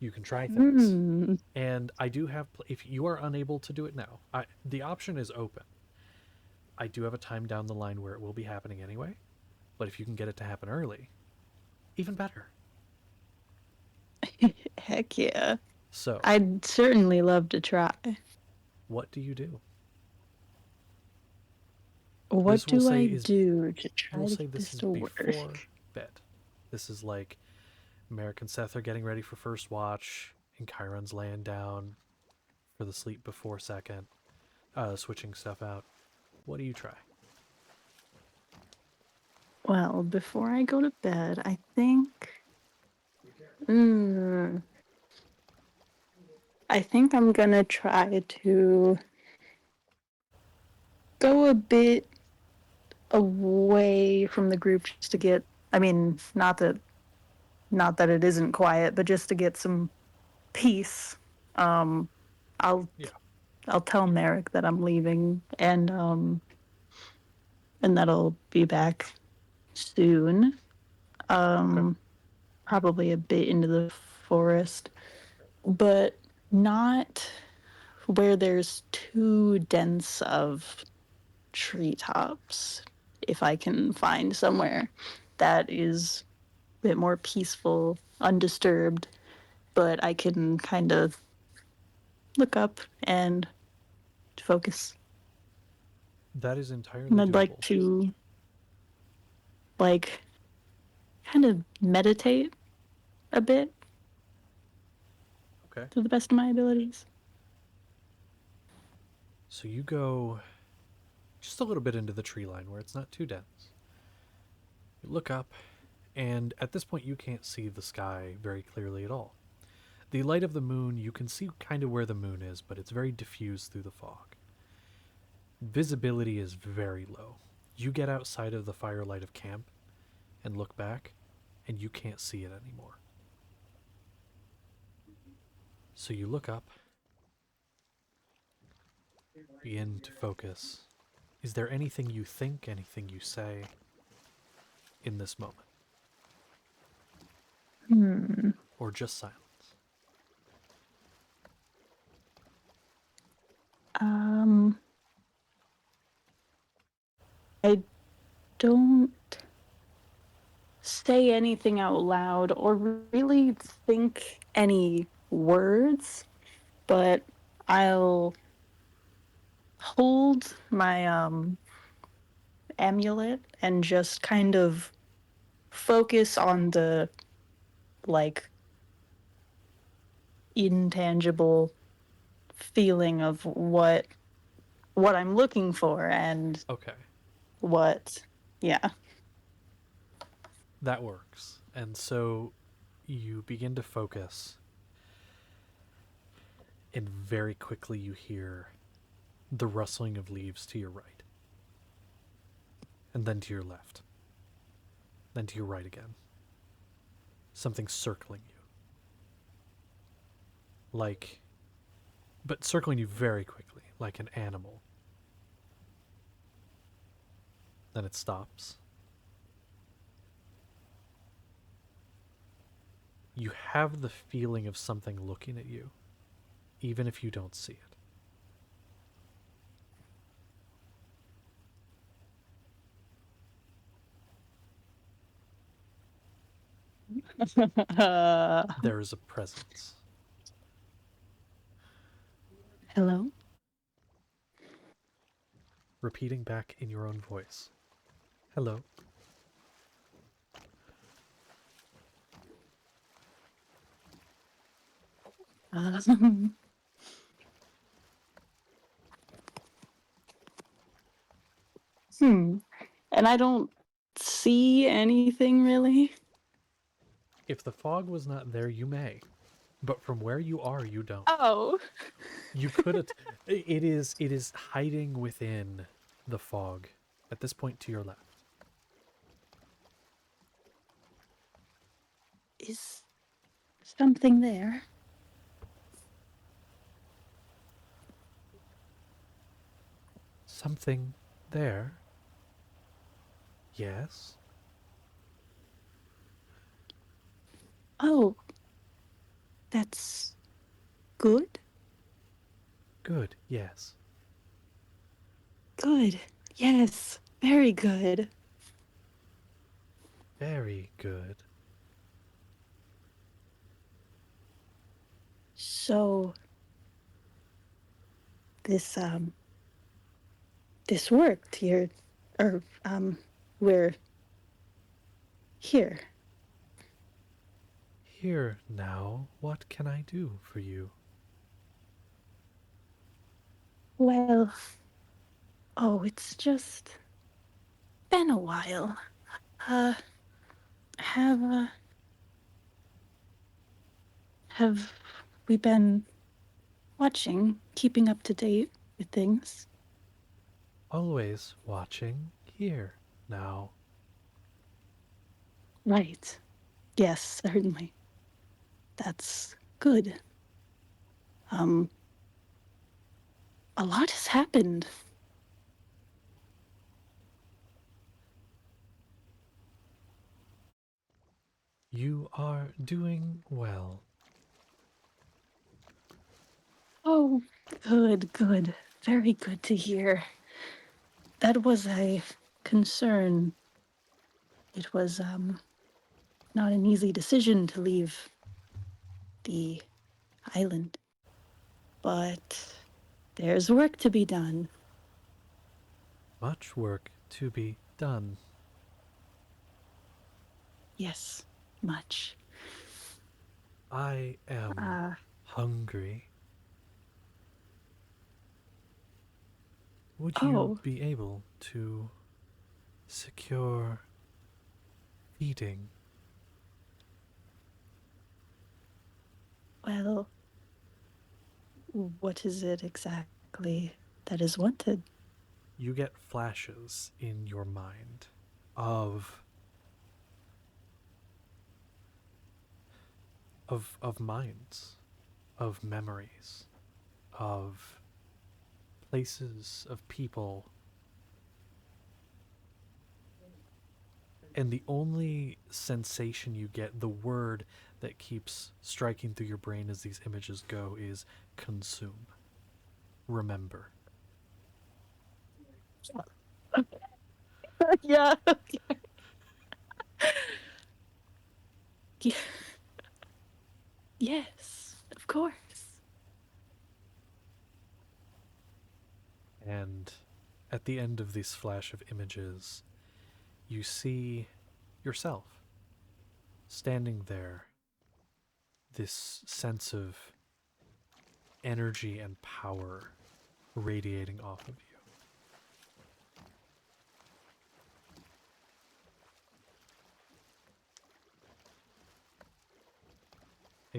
You can try things. Hmm. And I do have, if you are unable to do it now, the option is open. I do have a time down the line where it will be happening anyway, but if you can get it to happen early, even better. Heck yeah. So, I'd certainly love to try. what do you do? What This we'll do say I is, do to try we'll to say get this this is to work? before bed. This is like Merrick and Seth are getting ready for first watch, and Chiron's laying down for the sleep before second, switching stuff out. What do you try? Well, before I go to bed, I think. Mm, I think I'm gonna try to go a bit away from the group just to get. I mean, not that it isn't quiet, but just to get some peace. Um, I'll Yeah. I'll tell Merrick that I'm leaving, and that I'll be back soon. Okay. Probably a bit into the forest, but not where there's too dense of treetops. If I can find somewhere that is a bit more peaceful, undisturbed, but I can kind of look up and focus. That is And entirely I'd like doable. to like kind of meditate a bit Okay. to the best of my abilities. So you go just a little bit into the tree line where it's not too dense. You look up, and at this point, you can't see the sky very clearly at all. The light of the moon, you can see kind of where the moon is, but it's very diffused through the fog. Visibility is very low. You get outside of the firelight of camp and look back, and you can't see it anymore. So you look up, begin to focus. Is there anything you think, anything you say in this moment? Hmm. Or just silence? Um, I don't say anything out loud or really think any words, but I'll hold my amulet and just kind of focus on the like intangible feeling of what I'm looking for and Okay, what yeah. that works. And so you begin to focus, and very quickly you hear the rustling of leaves to your right, and then to your left, then to your right again. Something circling you. Like, but circling you very quickly, like an animal. Then it stops. You have the feeling of something looking at you, even if you don't see it. There is a presence. Hello? Repeating back in your own voice. Hello. Um, hmm. And I don't see anything really. If the fog was not there, you may. But from where you are, you don't. Oh. You could it is hiding within the fog at this point to your left. Is something there? Something there. Yes. Oh. That's good? Good, yes. Good. Yes. Very good. Very good. So this this worked here, or we're here. Here now, what can I do for you? Well, oh, it's just been a while. Uh, have have we been watching, keeping up to date with things? Always watching here now. Right. Yes, certainly. That's good. Um, a lot has happened. You are doing well. Oh, good, good. Very good to hear. That was a concern. It was not an easy decision to leave the island, but there's work to be done. Much work to be done. Yes, much. I am Uh, hungry. Would you oh, be able to secure feeding? well, what is it exactly that is wanted? You get flashes in your mind of minds, of memories, of places, of people. And the only sensation you get, the word that keeps striking through your brain as these images go, is consume. Remember. Yeah. Yes, of course. And at the end of this flash of images, you see yourself standing there, this sense of energy and power radiating off of you.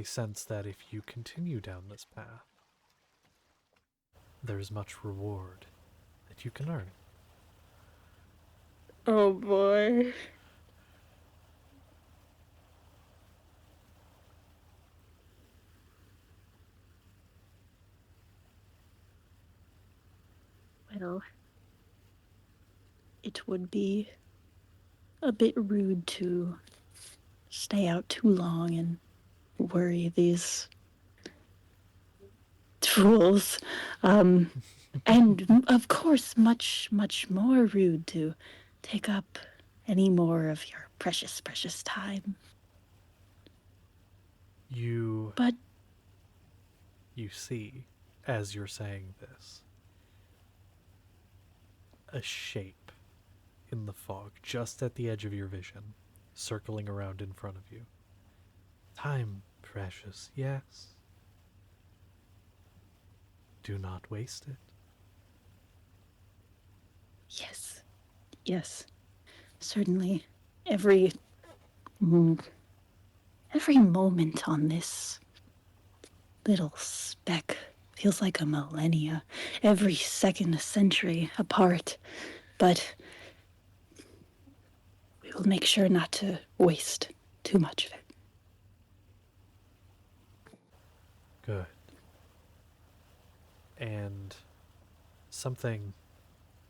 A sense that if you continue down this path, there is much reward that you can earn. Oh boy. Well, it would be a bit rude to stay out too long and worry these tools. And of course, much, much more rude to take up any more of your precious, precious time. You But you see, as you're saying this, a shape in the fog just at the edge of your vision, circling around in front of you. Time precious, yes. Do not waste it. yes, yes, certainly every mm, every moment on this little speck feels like a millennia, every second a century apart. But we will make sure not to waste too much of it. Good. And something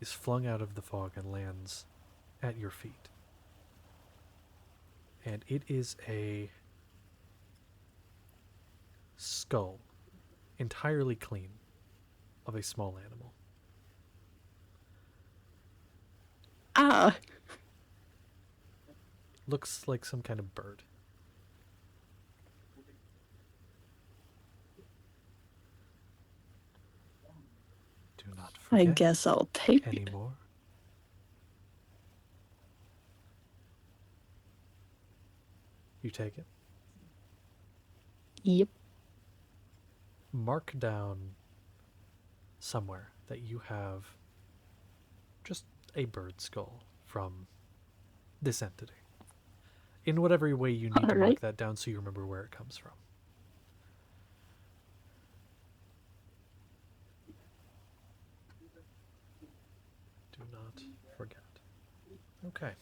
is flung out of the fog and lands at your feet. And it is a skull, entirely clean, of a small animal. Ah, Looks like some kind of bird. Do not I forget guess I'll take it. anymore. You take it. Yep. Mark down somewhere that you have just a bird skull from this entity. In whatever way you need to Alright. mark that down so you remember where it comes from. Do not forget. Okay.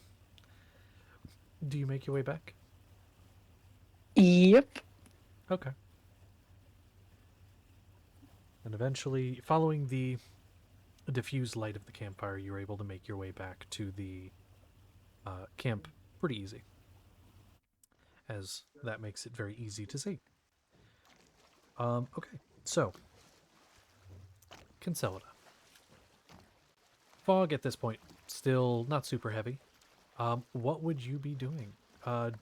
Do you make your way back? Yep. Okay. And eventually, following the diffused light of the campfire, you're able to make your way back to the camp pretty easy, as that makes it very easy to see. Okay, so Concelida. Fog at this point still not super heavy. What would you be doing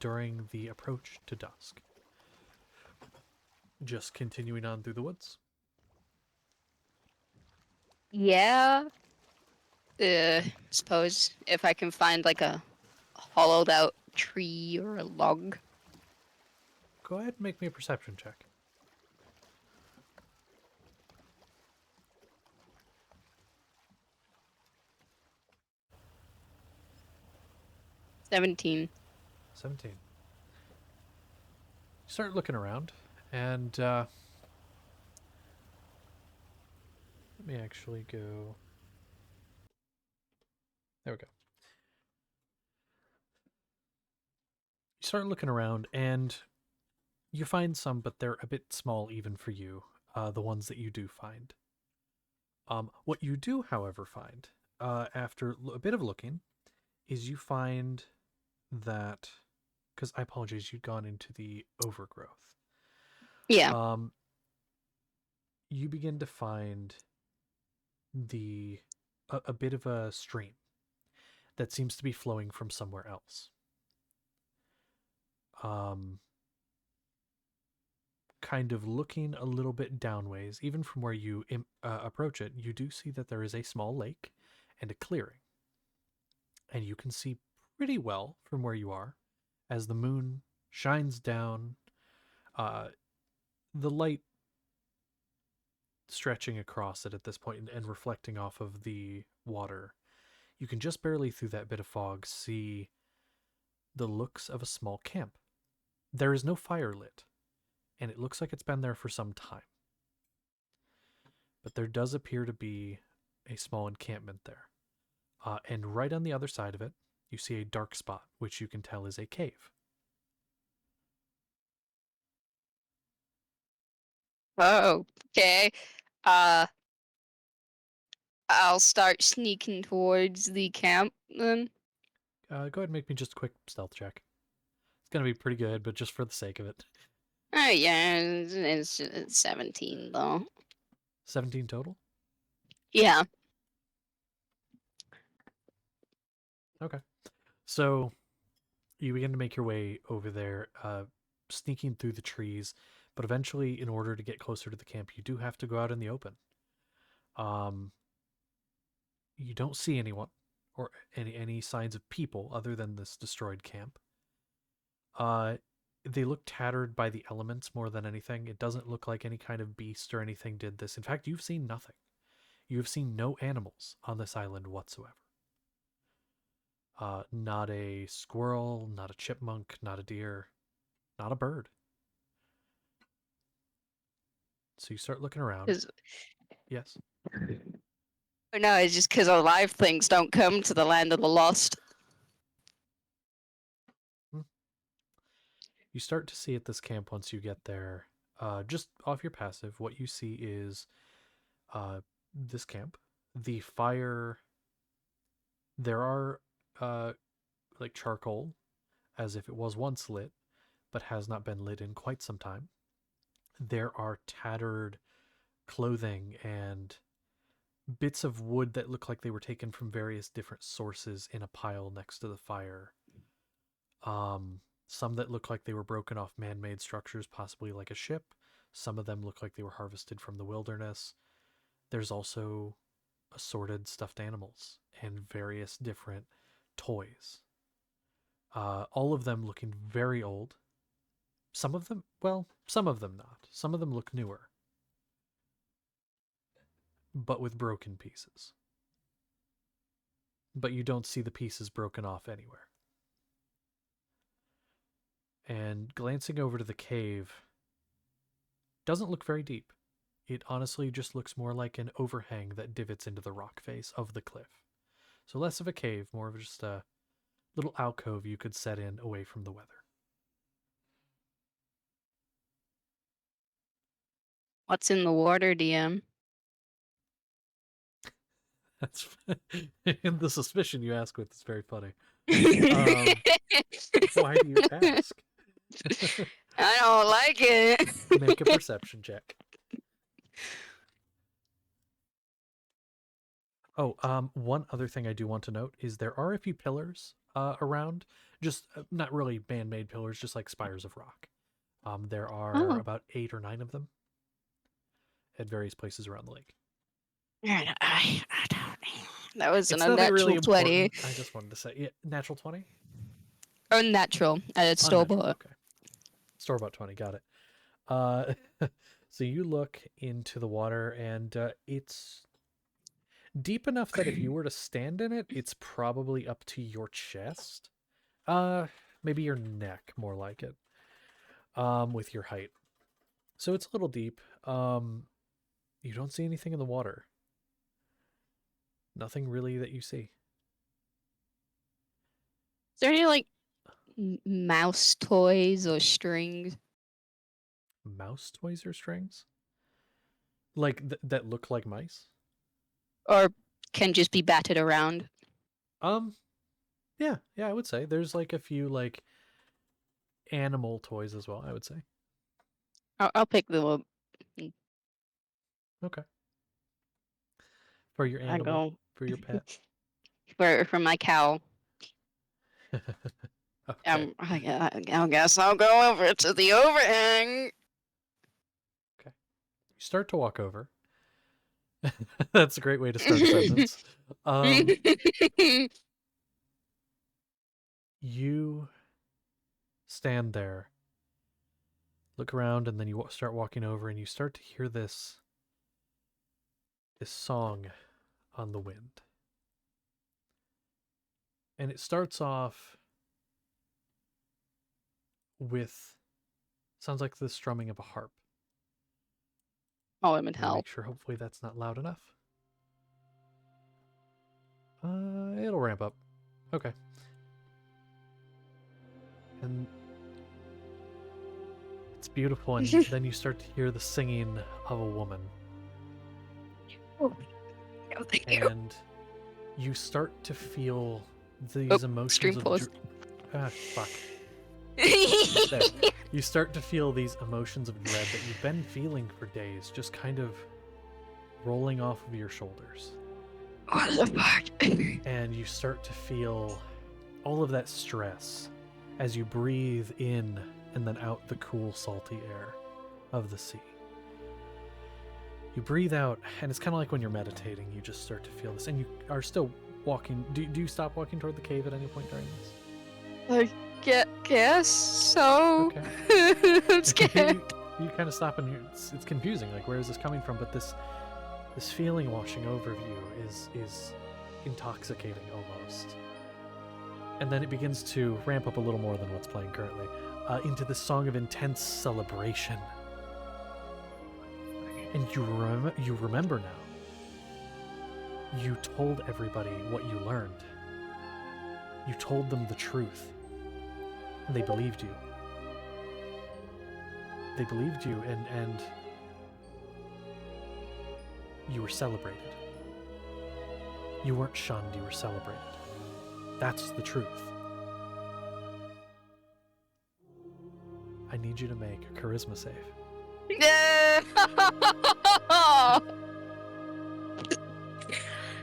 during the approach to dusk? Just continuing on through the woods? Yeah. Suppose if I can find like a hollowed out tree or a log. Go ahead and make me a perception check. $17. 17. You start looking around, and let me actually go. There we go. You start looking around, and you find some, but they're a bit small even for you, the ones that you do find. What you do, however, find, after a bit of looking, is you find that, because I apologize, you'd gone into the overgrowth. Yeah. You begin to find a bit of a stream that seems to be flowing from somewhere else. Kind of looking a little bit downways, even from where you approach it, you do see that there is a small lake and a clearing. And you can see pretty well from where you are as the moon shines down, the light stretching across it at this point and reflecting off of the water. You can just barely through that bit of fog see the looks of a small camp. There is no fire lit, and it looks like it's been there for some time. But there does appear to be a small encampment there. And right on the other side of it, you see a dark spot, which you can tell is a cave. Oh, okay. Uh, I'll start sneaking towards the camp then. Go ahead and make me just a quick stealth check. It's going to be pretty good, but just for the sake of it. Oh yeah, it's 17 though. 17 total? Yeah. Okay. So you begin to make your way over there, sneaking through the trees, but eventually, in order to get closer to the camp, you do have to go out in the open. You don't see anyone or any signs of people other than this destroyed camp. They look tattered by the elements more than anything. It doesn't look like any kind of beast or anything did this. In fact, you've seen nothing. You have seen no animals on this island whatsoever. Not a squirrel, not a chipmunk, not a deer, not a bird. So you start looking around. Yes. No, it's just because alive things don't come to the land of the lost. You start to see at this camp once you get there, just off your passive, what you see is this camp. The fire, there are like charcoal, as if it was once lit, but has not been lit in quite some time. there are tattered clothing and bits of wood that look like they were taken from various different sources in a pile next to the fire. Some that look like they were broken off man-made structures, possibly like a ship. Some of them look like they were harvested from the wilderness. There's also assorted stuffed animals and various different toys. All of them looking very old. Some of them, well, some of them not. Some of them look newer, but with broken pieces. But you don't see the pieces broken off anywhere. And glancing over to the cave, doesn't look very deep. It honestly just looks more like an overhang that divots into the rock face of the cliff. So less of a cave, more of just a little alcove you could set in away from the weather. What's in the water, DM? That's and the suspicion you ask with is very funny. Why do you ask? I don't like it. Make a perception check. Oh, one other thing I do want to note is there are a few pillars around, just not really man-made pillars, just like spires of rock. There are about 8 or 9 of them at various places around the lake. That was It's an unnatural really 20. important. I just wanted to say, yeah, natural 20? Unnatural. It's store-bought. Okay. Store-bought 20, got it. So you look into the water, and it's deep enough that if you were to stand in it, it's probably up to your chest. Maybe your neck, more like it, with your height. So it's a little deep. You don't see anything in the water. Nothing really that you see. Is there any, like, mouse toys or strings? Mouse toys or strings? Like, that look like mice? Or can just be batted around? Yeah, I would say. There's, like, a few, like, animal toys as well, I would say. I'll pick them up. Okay. For your animal, for your pet. For my cow. Okay. I guess I'll go over to the overhang. Okay. You start to walk over. That's a great way to start a sentence. You stand there, look around, and then you start walking over, and you start to hear this song on the wind. And it starts off with, sounds like the strumming of a harp. Oh, I'm in Make hell. sure hopefully that's not loud enough. It'll ramp up. Okay. And it's beautiful, and then you start to hear the singing of a woman. Oh, thank you. And you start to feel these emotions of fuck. There. You start to feel these emotions of dread that you've been feeling for days, just kind of rolling off of your shoulders. What the fuck? And you start to feel all of that stress as you breathe in and then out the cool, salty air of the sea. You breathe out, and it's kind of like when you're meditating, you just start to feel this, and you are still walking. Do you stop walking toward the cave at any point during this? I guess so. Okay. I'm scared. You kind of stop, and it's confusing. Like, where is this coming from? But this feeling washing over you is intoxicating almost. And then it begins to ramp up a little more than what's playing currently, into this song of intense celebration. And you remember now. You told everybody what you learned. You told them the truth. And they believed you. They believed you, and you were celebrated. You weren't shunned, you were celebrated. That's the truth. I need you to make a charisma save.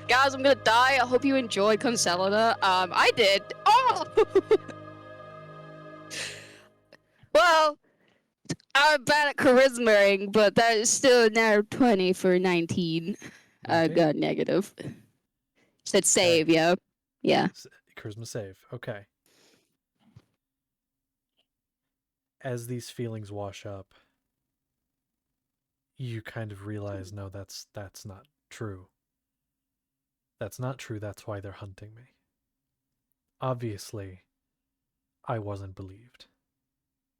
Guys, I'm gonna die. I hope you enjoyed Concelida. I did. Oh! Well, I'm bad at charismaing, but that is still now 20 for 19. I got negative. Said save, yeah. Yeah. Charisma save. Okay. As these feelings wash up, you kind of realize, no, that's not true. That's not true. That's why they're hunting me. Obviously, I wasn't believed.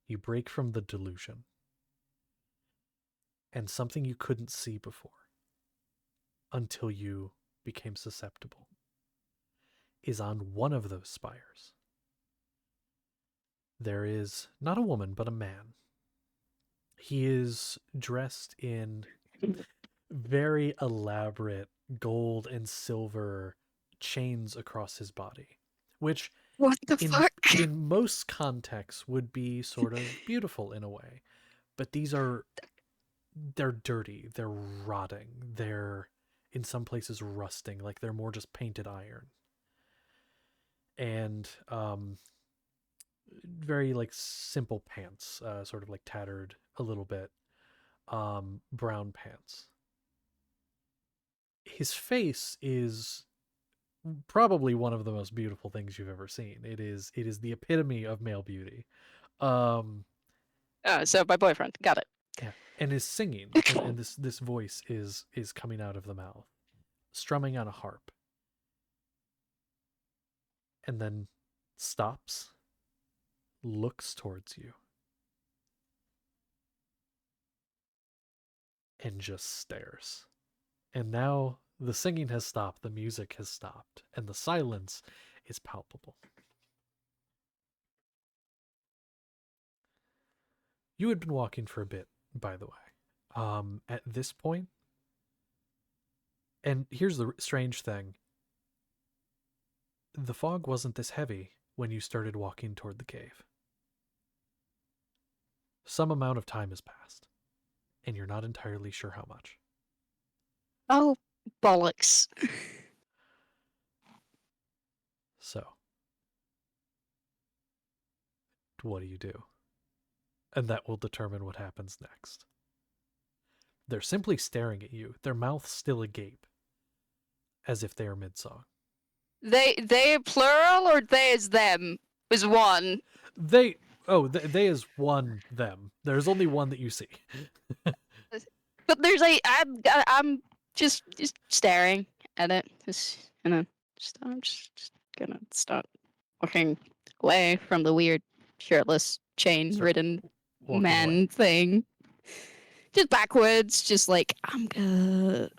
You break from the delusion. And something you couldn't see before, until you became susceptible, is on one of those spires. There is not a woman, but a man. He is dressed in very elaborate gold and silver chains across his body, which What the fuck? in most contexts would be sort of beautiful in a way. But they're dirty, they're rotting, they're in some places rusting, like they're more just painted iron. And very like simple pants, sort of like tattered a little bit, brown pants. His face is probably one of the most beautiful things you've ever seen. It is the epitome of male beauty. So my boyfriend. Got it. Yeah, and is singing, and this voice is coming out of the mouth, strumming on a harp, and then stops, looks towards you, and just stares. And now the singing has stopped, the music has stopped, and the silence is palpable. You had been walking for a bit, by the way. At this point, and here's the strange thing. The fog wasn't this heavy when you started walking toward the cave. Some amount of time has passed, and you're not entirely sure how much. Oh, bollocks. So, what do you do? And that will determine what happens next. They're simply staring at you, their mouths still agape, as if they are mid-song. They plural or they is them? Is one. They they is one them. There's only one that you see. But there's I'm just staring at it. I'm just gonna start walking away from the weird shirtless chain-ridden man thing. Just backwards, just like I'm good.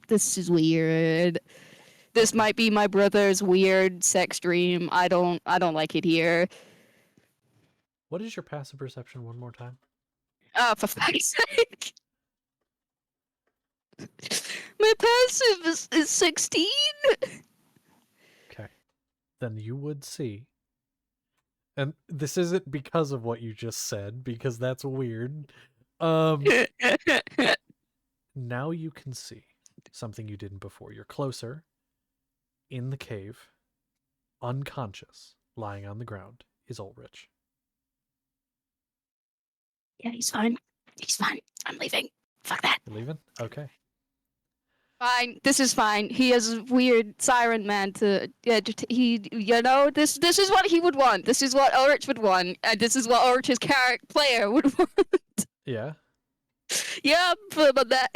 This is weird. This might be my brother's weird sex dream. I don't like it here. What is your passive perception one more time? For fuck's sake. My passive is 16. Okay. Then you would see. And this isn't because of what you just said, because that's weird. Now you can see something you didn't before. You're closer, in the cave, unconscious, lying on the ground, is Ulrich. Yeah, he's fine. He's fine. I'm leaving. Fuck that. You're leaving? Okay. Fine. This is fine. He has a weird siren man to. This is what he would want. This is what Ulrich would want, and this is what Ulrich's player would want. Yeah. Yeah, but that.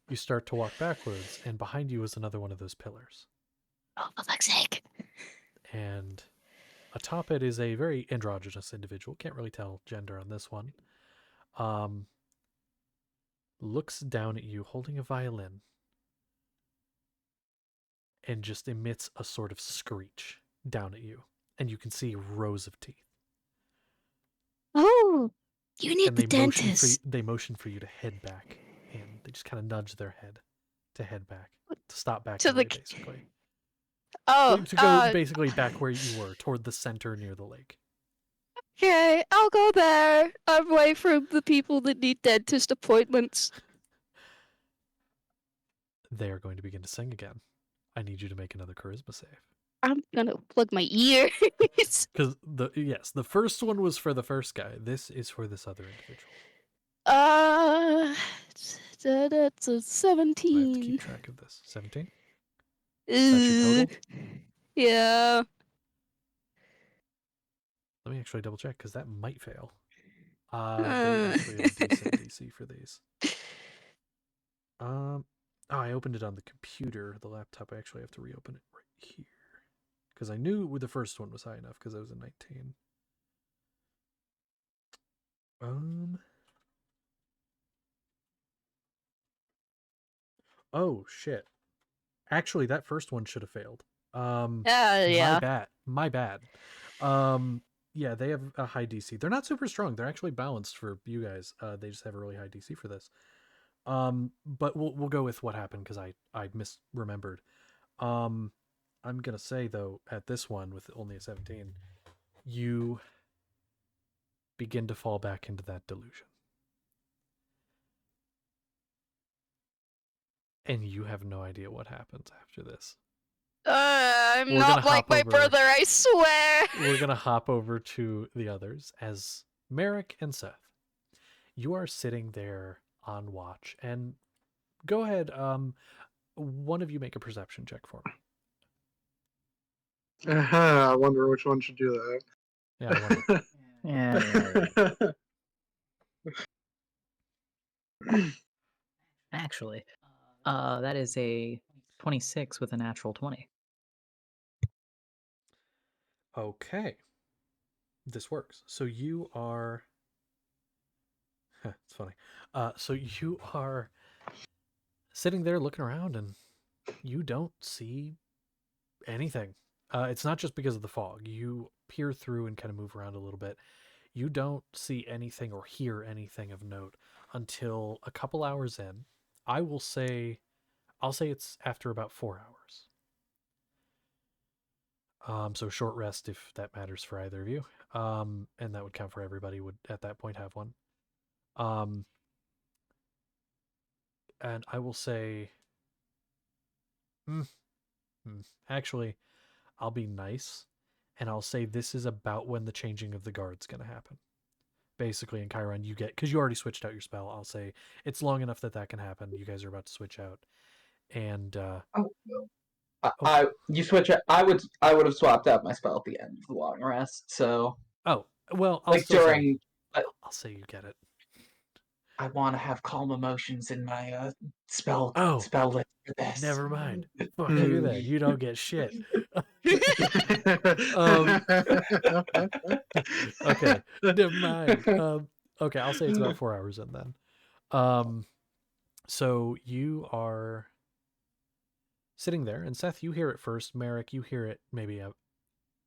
You start to walk backwards, and behind you is another one of those pillars. Oh, for fuck's sake. And atop it is a very androgynous individual. Can't really tell gender on this one. Looks down at you holding a violin and just emits a sort of screech down at you. And you can see rows of teeth. Oh, you need and the dentist. They motion for you to head back. And they just kind of nudge their head to head back. To stop back to away, the... basically. Oh, to go basically back where you were, toward the center near the lake. Okay, I'll go there. Away from the people that need dentist appointments. They are going to begin to sing again. I need you to make another charisma save. I'm gonna plug my ears. Because the first one was for the first guy. This is for this other individual. That's a So I have to 17. keep track of this. 17? That's your total? Yeah. Let me actually double check because that might fail. They actually have a decent DC for these. Oh, I opened it on the computer. The laptop, I actually have to reopen it right here. Because I knew the first one was high enough because I was a 19. Oh, shit. Actually, that first one should have failed. Yeah. My bad. Yeah, they have a high DC. They're not super strong. They're actually balanced for you guys. They just have a really high DC for this. But we'll go with what happened because I misremembered. I'm gonna say though, at this one with only a 17, you begin to fall back into that delusion. And you have no idea what happens after this. I'm We're not gonna like hop my over- brother, I swear. We're gonna hop over to the others as Merrick and Seth. You are sitting there on watch, and go ahead. One of you make a perception check for me. I wonder which one should do that. Yeah, I wonder. Actually, that is a 26 with a natural 20. Okay. This works. So you are. It's funny. So you are sitting there looking around, and you don't see anything. It's not just because of the fog. You peer through and kind of move around a little bit. You don't see anything or hear anything of note until a couple hours in. I'll say it's after about 4 hours. So short rest if that matters for either of you. And that would count for everybody would at that point have one. And I will say, actually, I'll be nice, and I'll say this is about when the changing of the guard's going to happen. Basically, in Chiron, you get, because you already switched out your spell, I'll say it's long enough that can happen. You guys are about to switch out, and you switch it. I would have swapped out my spell at the end of the long rest. So well, I'll like still during, I'll say you get it. I want to have calm emotions in my spell Oh, list for this. Never mind. Fuck you then. You don't get shit. Okay, never mind. Okay, I'll say it's about 4 hours in then. So you are sitting there, and Seth, you hear it first. Merrick, you hear it maybe a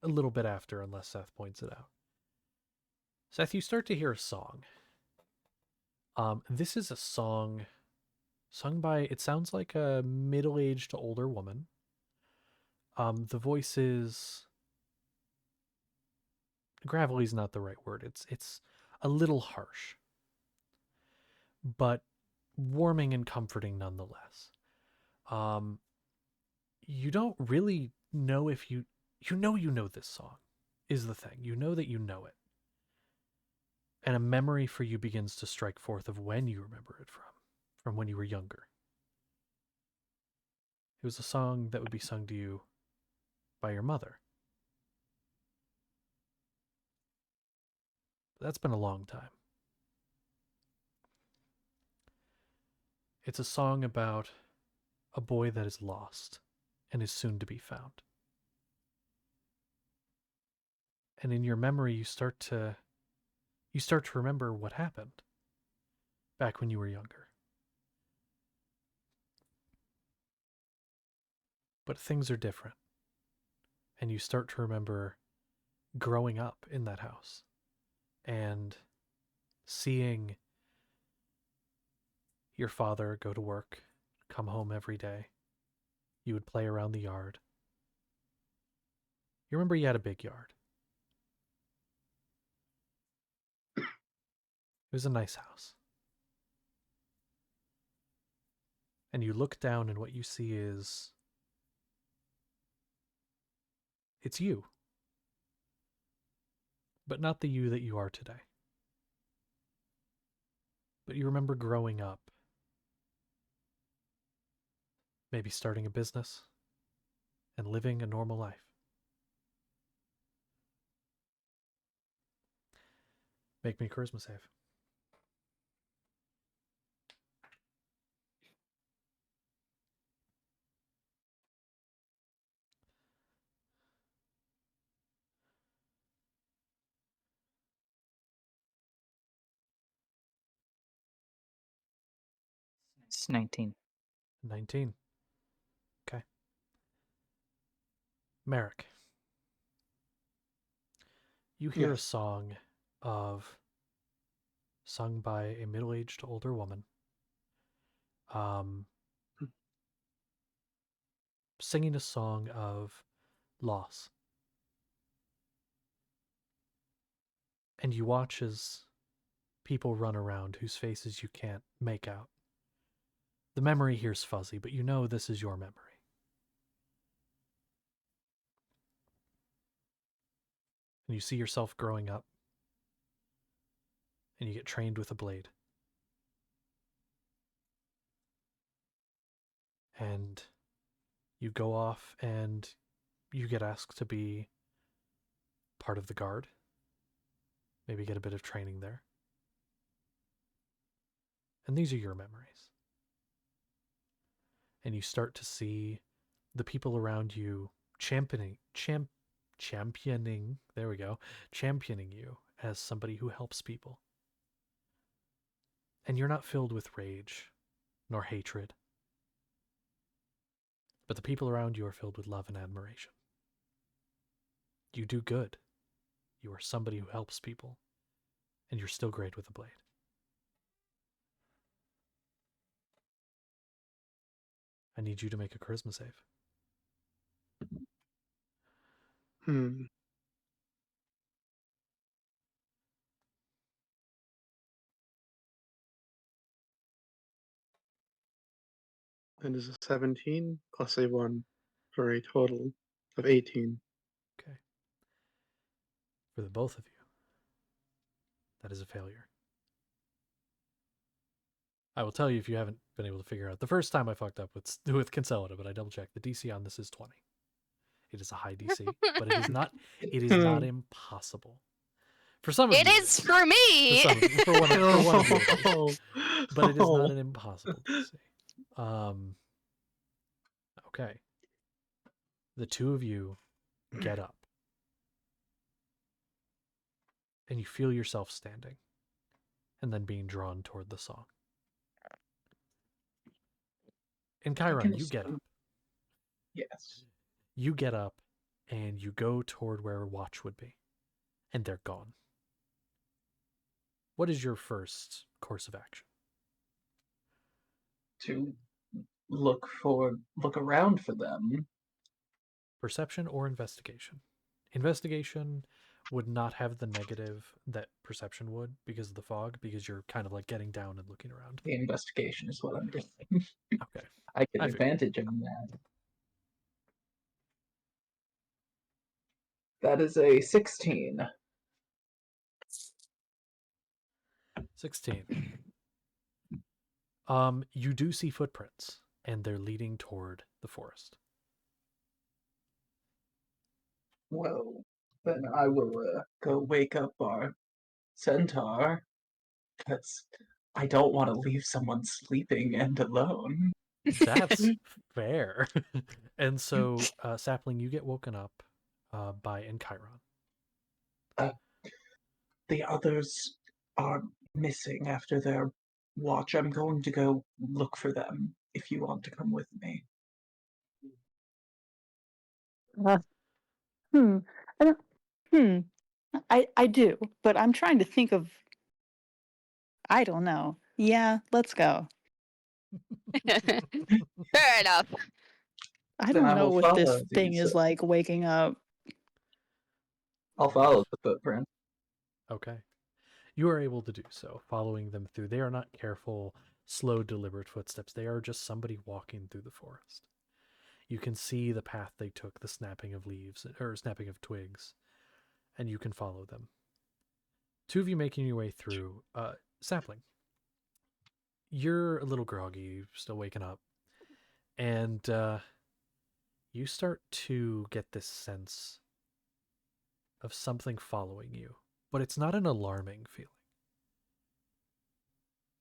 little bit after, unless Seth points it out. Seth, you start to hear a song. This is a song sung by, it sounds like a middle-aged to older woman. The voice is, gravelly is not the right word. It's a little harsh, but warming and comforting nonetheless. You don't really know if you know this song is the thing. You know that you know it. And a memory for you begins to strike forth of when you remember it from when you were younger. It was a song that would be sung to you by your mother. But that's been a long time. It's a song about a boy that is lost and is soon to be found. And in your memory, you start to remember what happened back when you were younger. But things are different. And you start to remember growing up in that house and seeing your father go to work, come home every day. You would play around the yard. You remember you had a big yard. It was a nice house. And you look down and what you see is... it's you. But not the you that you are today. But you remember growing up. Maybe starting a business. And living a normal life. Make me a charisma save. It's 19. 19. Okay. Merrick. You hear a Yes. song sung by a middle-aged older woman. Singing a song of loss. And you watch as people run around whose faces you can't make out. The memory here's fuzzy, but you know this is your memory. And you see yourself growing up. And you get trained with a blade. And you go off and you get asked to be part of the guard. Maybe get a bit of training there. And these are your memories. And you start to see the people around you championing, there we go, championing you as somebody who helps people. And you're not filled with rage nor hatred. But the people around you are filled with love and admiration. You do good. You are somebody who helps people. And you're still great with a blade. I need you to make a charisma save. That is a 17 plus a 1 for a total of 18. Okay. For the both of you, that is a failure. I will tell you if you haven't been able to figure out. The first time I fucked up with Cancelita, but I double checked. The DC on this is 20. It is a high DC, but it is not impossible. For some of you, it is for me. For some of you, for one of you, but it is not an impossible DC. Okay. The two of you get up. And you feel yourself standing. And then being drawn toward the song. And Chiron, you get up. Yes. You get up and you go toward where Watch would be. And they're gone. What is your first course of action? To look around for them. Perception or investigation? Investigation would not have the negative that perception would because of the fog, because you're kind of like getting down and looking around. The investigation is what I'm doing. Okay. I get advantage on that. That is a 16. 16. You do see footprints, and they're leading toward the forest. Well, then I will go wake up our centaur, because I don't want to leave someone sleeping and alone. That's fair. And so, Sapling, you get woken up by Encheiron. The others are missing after their watch. I'm going to go look for them if you want to come with me. I don't. I do, but I'm trying to think of. I don't know. Yeah, let's go. Fair enough. I Then don't I know will what this follow thing these, is like waking up. I'll follow the footprint. Okay. You are able to do so, following them through. They are not careful, slow, deliberate footsteps. They are just somebody walking through the forest. You can see the path they took, the snapping of leaves, or snapping of twigs, and you can follow them. Two of you making your way through. Sapling, you're a little groggy, still waking up, and you start to get this sense of something following you, but it's not an alarming feeling.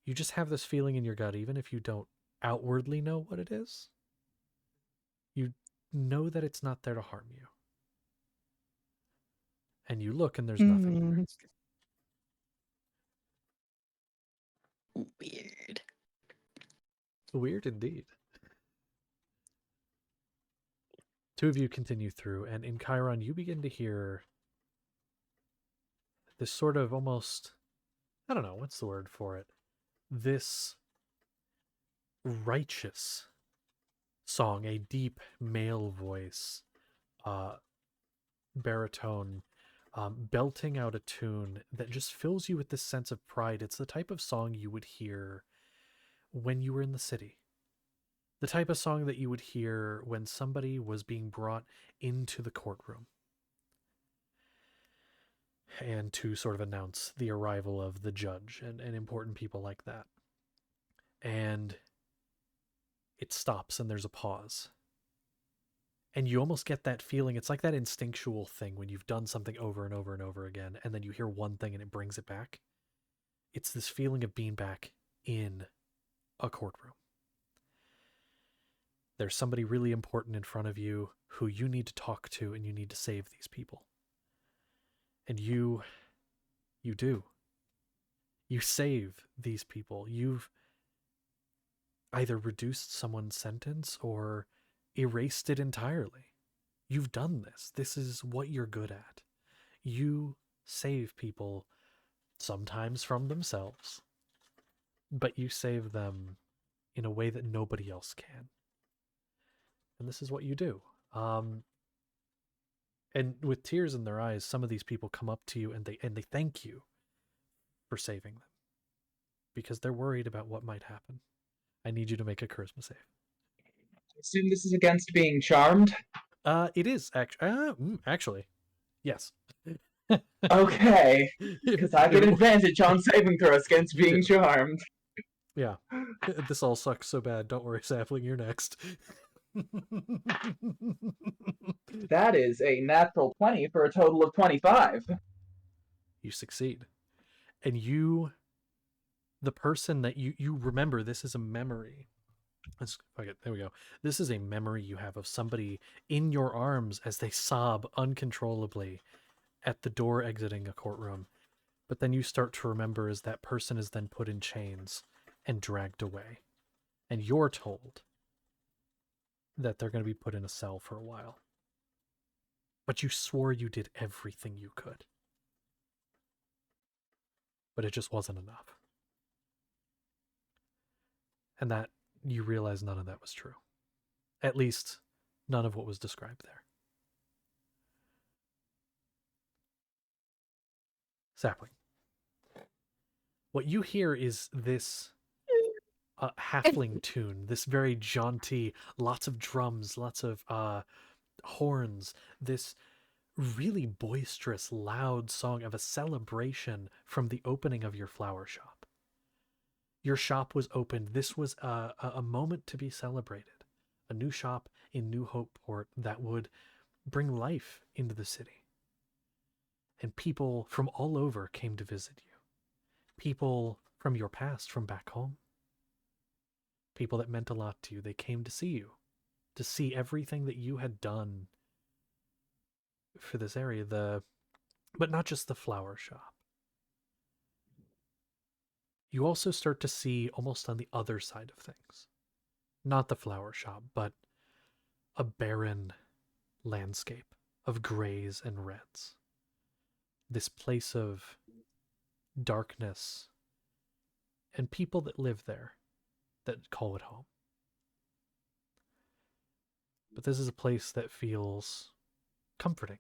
You just have this feeling in your gut, even if you don't outwardly know what it is. You know that it's not there to harm you. And you look and there's nothing there. Weird. Weird indeed. Two of you continue through, and in Chiron, you begin to hear this sort of almost, I don't know, what's the word for it? This righteous song, a deep male voice, baritone, belting out a tune that just fills you with this sense of pride. It's the type of song you would hear when you were in the city. The type of song that you would hear when somebody was being brought into the courtroom and to sort of announce the arrival of the judge and important people like that. And it stops and there's a pause. And you almost get that feeling. It's like that instinctual thing when you've done something over and over and over again, and then you hear one thing and it brings it back. It's this feeling of being back in a courtroom. There's somebody really important in front of you who you need to talk to, and you need to save these people. And you do. You save these people. You've either reduced someone's sentence or erased it entirely. You've done this. This is what you're good at. You save people, sometimes from themselves, but you save them in a way that nobody else can. And this is what you do. And with tears in their eyes, some of these people come up to you and they thank you for saving them, because they're worried about what might happen. I need you to make a charisma save. I assume this is against being charmed? It is actually. Yes. Okay. Because I get advantage on saving throws against being charmed. Yeah. This all sucks so bad. Don't worry, Sapling, you're next. That is a natural 20 for a total of 25. You succeed. And the person that you remember, this is a memory. There we go. This is a memory you have of somebody in your arms as they sob uncontrollably at the door exiting a courtroom. But then you start to remember as that person is then put in chains and dragged away. And you're told that they're going to be put in a cell for a while. But you swore you did everything you could. But it just wasn't enough. And that you realize none of that was true. At least, none of what was described there. Sapling. What you hear is this halfling tune, this very jaunty, lots of drums, lots of horns, this really boisterous, loud song of a celebration from the opening of your flower shop. Your shop was opened. This was a moment to be celebrated. A new shop in New Hopeport that would bring life into the city. And people from all over came to visit you. People from your past, from back home. People that meant a lot to you. They came to see you, to see everything that you had done for this area. But not just the flower shop. You also start to see almost on the other side of things. Not the flower shop, but a barren landscape of grays and reds. This place of darkness and people that live there that call it home. But this is a place that feels comforting.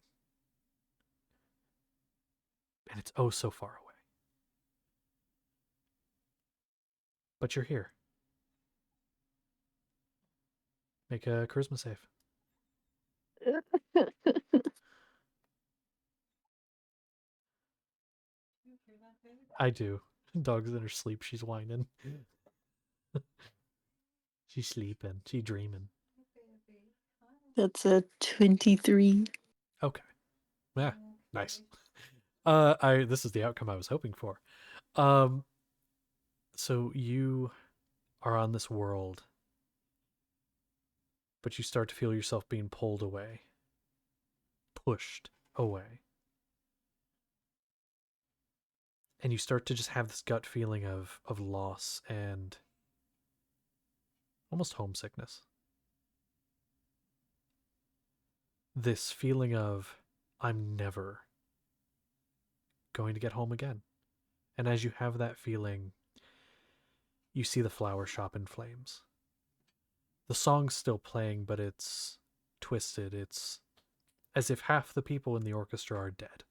And it's oh so far away. But you're here. Make a charisma save. I do. Dog's in her sleep. She's whining. She's sleeping. She's dreaming. That's a 23. Okay. Yeah. Nice. This is the outcome I was hoping for. So you are on this world, but you start to feel yourself being pulled away. Pushed away. And you start to just have this gut feeling of loss and almost homesickness. This feeling of, I'm never going to get home again. And as you have that feeling, you see the flower shop in flames. The song's still playing, but it's twisted. It's as if half the people in the orchestra are dead.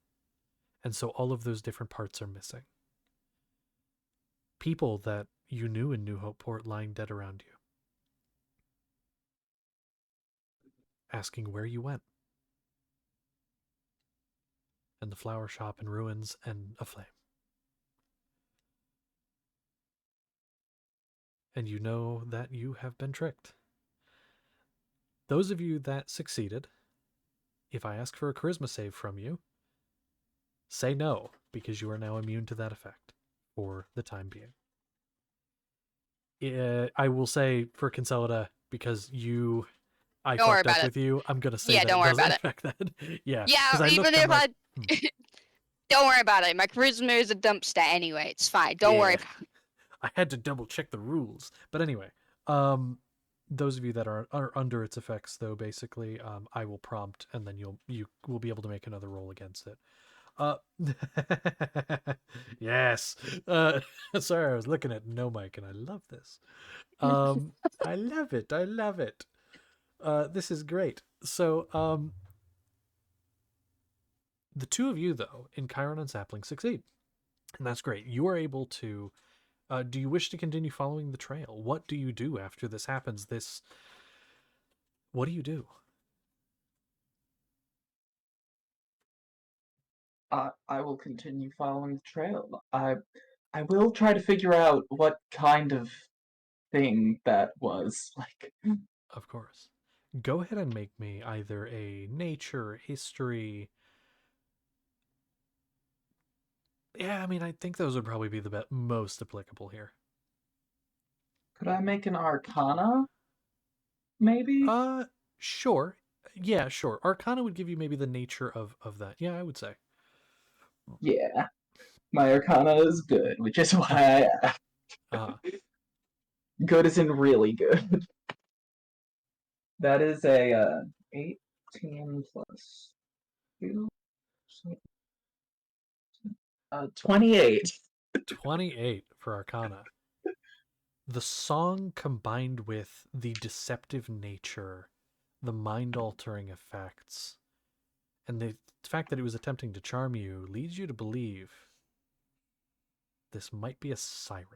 And so all of those different parts are missing. People that you knew in New Hopeport lying dead around you. Asking where you went. And the flower shop in ruins and aflame. And you know that you have been tricked. Those of you that succeeded, if I ask for a charisma save from you, say no, because you are now immune to that effect for the time being. I will say for Consolida, because I Don't worry fucked up about with you, I'm going to say Yeah, that don't worry doesn't about it. affect that. Yeah. Yeah, I even looked, I'm if like, I don't worry about it. My charisma is a dumpster anyway. It's fine. Don't worry. Yeah. I had to double check the rules. But anyway, those of you that are under its effects, though, basically, I will prompt, and then you will be able to make another roll against it. Yes. Sorry, I was looking at no mic, and I love this. I love it. I love it. This is great. So, the two of you, though, in Chiron and Sapling succeed, and that's great. You are able to. Do you wish to continue following the trail? What do you do after this happens? What do you do? I will continue following the trail. I will try to figure out what kind of thing that was. Like, Of course. Go ahead and make me either a nature, history. Yeah, I mean, I think those would probably be the most applicable here. could I make an Arcana? Maybe? Sure. Yeah, sure. Arcana would give you maybe the nature of that. Yeah, I would say. Yeah. My Arcana is good, which is why I good as in really good. That is a 18 plus 2. 28. 28 for Arcana. The song combined with the deceptive nature, the mind-altering effects, and the fact that it was attempting to charm you leads you to believe this might be a siren.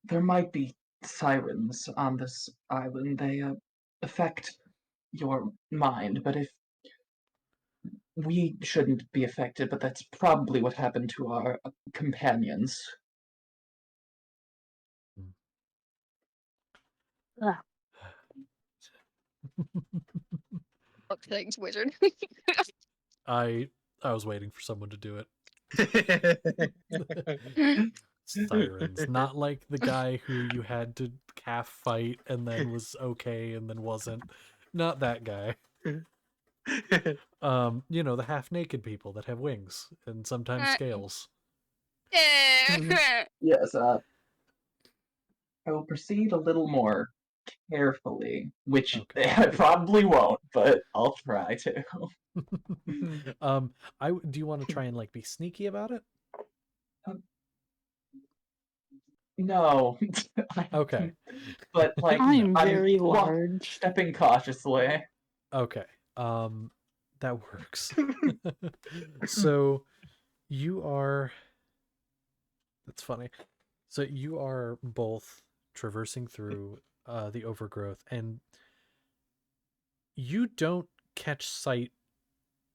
There might be sirens on this island. They affect your mind, but if we shouldn't be affected, but that's probably what happened to our companions. Fuck things, wizard. I was waiting for someone to do it. Sirens, not like the guy who you had to calf fight and then was okay and then wasn't. Not that guy. The half naked people that have wings and sometimes scales. Yes, I will proceed a little more carefully, which Okay. I probably won't, but I'll try to. Do you want to try and be sneaky about it? No. Okay. But I'm very large. stepping cautiously. Okay. that works. So you are. That's funny. So you are both traversing through the overgrowth, and you don't catch sight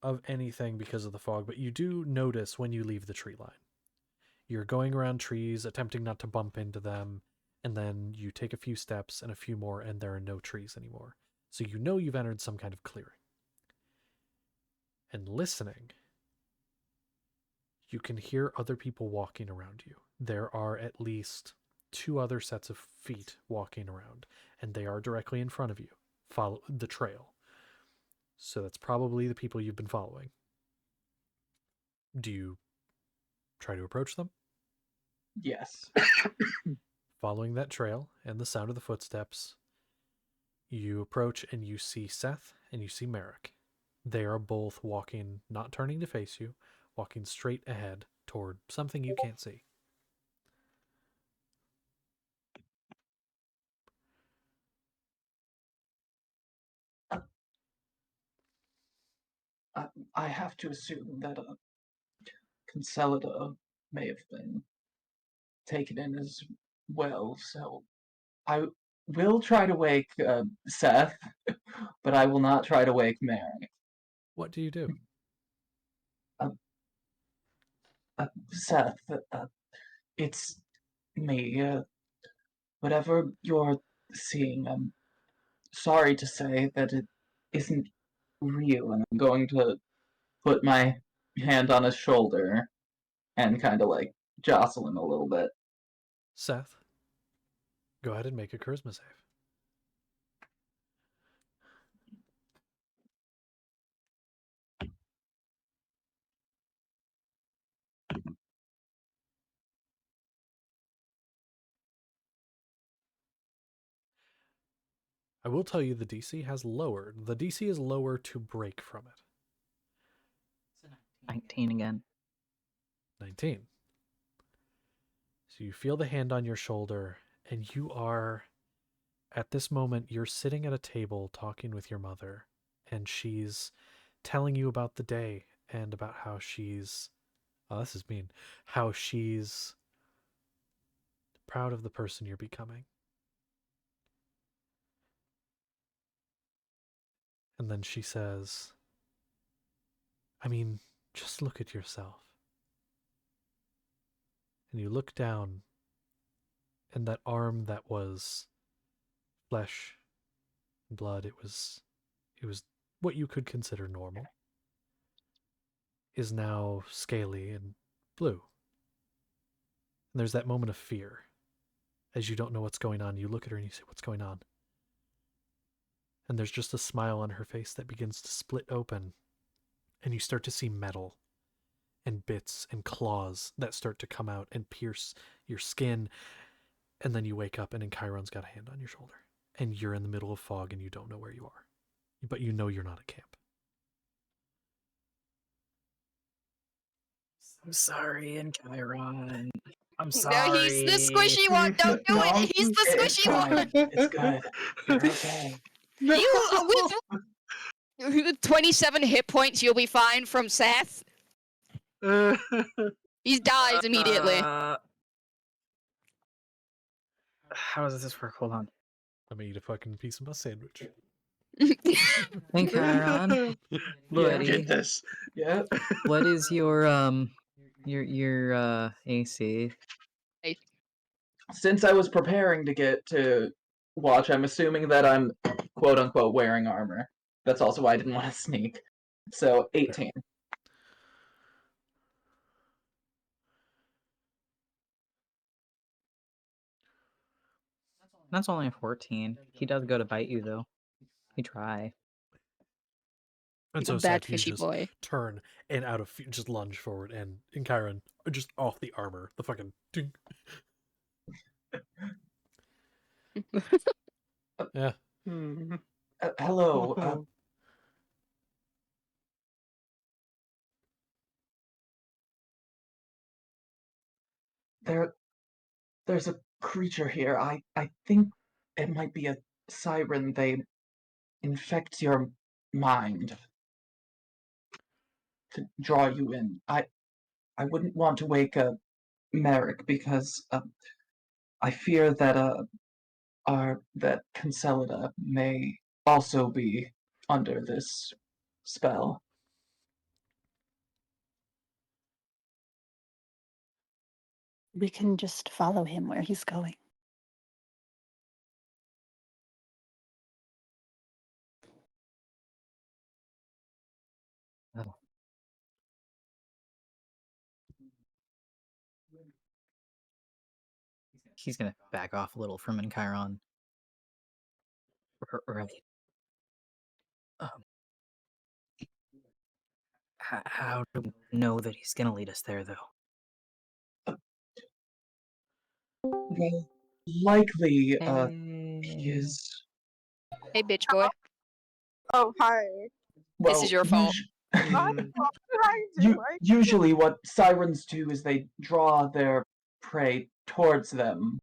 of anything because of the fog, but you do notice when you leave the tree line. You're going around trees, attempting not to bump into them, and then you take a few steps and a few more, and there are no trees anymore. So you know you've entered some kind of clearing. And listening, you can hear other people walking around you. There are at least 2 other sets of feet walking around, and they are directly in front of you. Follow the trail. So that's probably the people you've been following. Do you try to approach them? Yes. Following that trail and the sound of the footsteps, you approach and you see Seth and you see Merrick. They are both walking, not turning to face you, walking straight ahead toward something you can't see. I have to assume that Consolida may have been taken in as well, so I will try to wake Seth, but I will not try to wake Merrick. What do you do? Seth, it's me. Whatever you're seeing, I'm sorry to say that it isn't real, and I'm going to put my hand on his shoulder and kind of like jostle him a little bit. Seth, go ahead and make a charisma save. I will tell you the DC has lowered. The DC is lower to break from it. 19 again. 19. So you feel the hand on your shoulder, and you are, at this moment, you're sitting at a table talking with your mother, and she's telling you about the day and about how she's, oh, this is mean, how she's proud of the person you're becoming. And then she says, I mean, just look at yourself. And you look down, and that arm that was flesh and blood, it was what you could consider normal, is now scaly and blue. And there's that moment of fear. As you don't know what's going on, you look at her and you say, what's going on? And there's just a smile on her face that begins to split open, and you start to see metal and bits and claws that start to come out and pierce your skin. And then you wake up, and Chiron's got a hand on your shoulder, and you're in the middle of fog and you don't know where you are, but you know you're not at camp. I'm sorry, and Chiron. I'm No, sorry. he's the squishy one. Don't do it. He's the It's squishy one. fine. It's good. It's okay. You with 27 hit points, you'll be fine from Seth. He dies immediately. How does this work? Hold on. I'm gonna eat a fucking piece of my sandwich. And Chiron, buddy, Get this. Yeah. what is your AC? Since I was preparing to get to watch, I'm assuming that I'm quote unquote wearing armor. That's also why I didn't want to sneak. So 18. That's only a 14. He does go to bite you though. He try. And You so bad Seth, you fishy just boy. turn and out of just lunge forward, and Chiron just off the armor, the fucking ding. Yeah. Hello. There's a creature here. I think it might be a siren. They infect your mind. to draw you in. I wouldn't want to wake Merrick because I fear that that Concelida may also be under this spell. We can just follow him where he's going. Oh. He's gonna back off a little from Encheiron. Right. How do we know that he's gonna lead us there, though? Well, likely, he Hey. is. Hey, bitch boy. Oh, hi. Well, This is your fault. Hi, usually, what sirens do is they draw their prey towards them.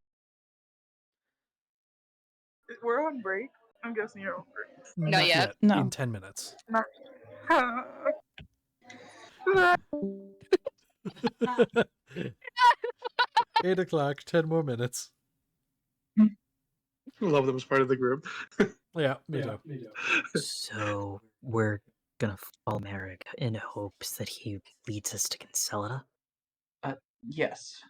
We're on break. I'm guessing you're on break. Not yet. No. In 10 minutes. Not... 8 o'clock, 10 more minutes. I love them as part of the group. Yeah, me too. So we're gonna follow Merrick in hopes that he leads us to Concelida? Yes.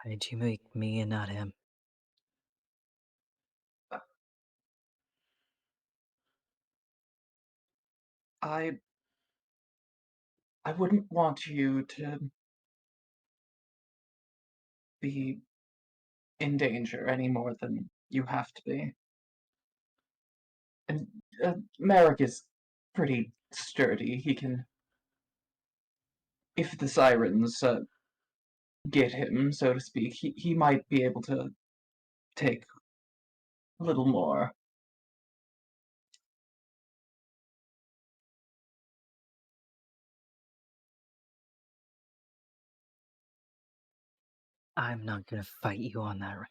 Why'd you make me and not him? I wouldn't want you to be in danger any more than you have to be. And Merrick is pretty sturdy. He can, if the sirens get him, so to speak, he might be able to take a little more. I'm not gonna fight you on that, right?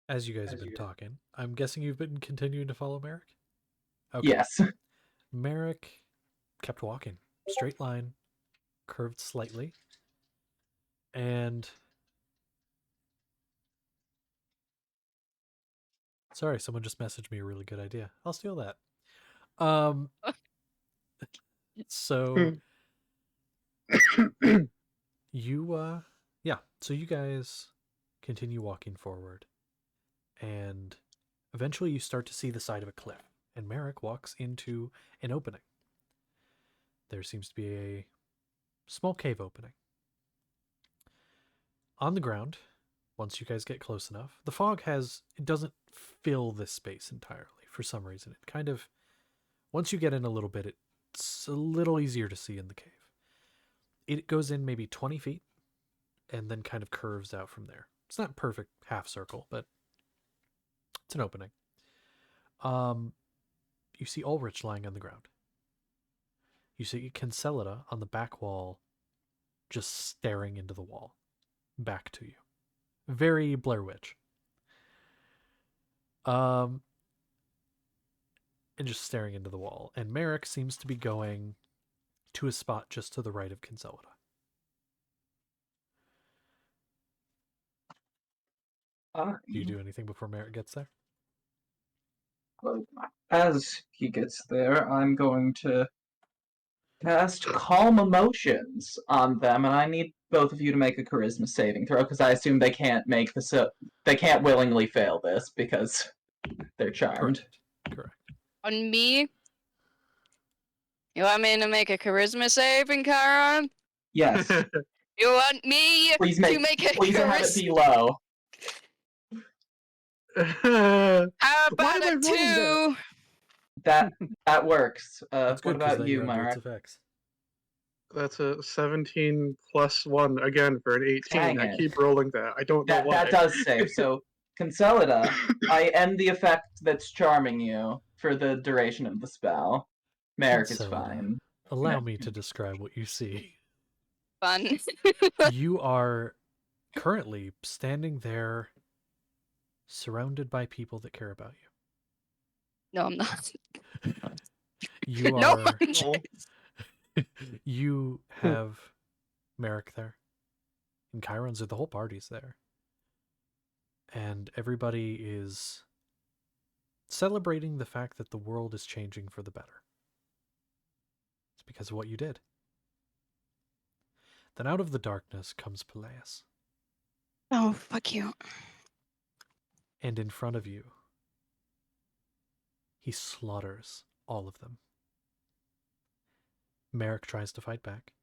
As you guys have been talking, I'm guessing you've been continuing to follow Merrick? Okay. Yes. Merrick kept walking. Straight line, curved slightly. And... Sorry, someone just messaged me a really good idea. I'll steal that. So... so you guys continue walking forward. And eventually you start to see the side of a cliff. And Merrick walks into an opening. There seems to be a small cave opening. On the ground, once you guys get close enough, the fog it doesn't fill this space entirely for some reason. It kind of, once you get in a little bit, it's a little easier to see in the cave. It goes in maybe 20 feet and then kind of curves out from there. It's not perfect half circle, but it's an opening. You see Ulrich lying on the ground. You see Concelida on the back wall, just staring into the wall, back to you. Very Blair Witch. And just staring into the wall. And Merrick seems to be going to a spot just to the right of Concelida. Do you do anything before Merrick gets there? Well, as he gets there, I'm going to cast Calm Emotions on them, and I need both of you to make a Charisma saving throw because I assume they can't they can't willingly fail this because they're charmed. Correct. On me? You want me to make a charisma save, Chiron? Yes. You want me Please to make a please have it charisma? be low. How Why about am I a rolling 2? That works. That's good, What 'cause about then you, you're under Myra? its effects. That's a 17 plus 1 again for an 18. Dang I it. keep rolling that. I don't know why. That does save. So, Concelida, I end the effect that's charming you for the duration of the spell. Merrick is Consola, fine. allow me to describe what you see. Fun. You are currently standing there surrounded by people that care about No, I'm not. you. You No, are I'm just- you have Merrick there. And Chiron's there, the whole party's there. And everybody is celebrating the fact that the world is changing for the better. It's because of what you did. Then out of the darkness comes Peleus. Oh, fuck you. And in front of you, he slaughters all of them. Merrick tries to fight back.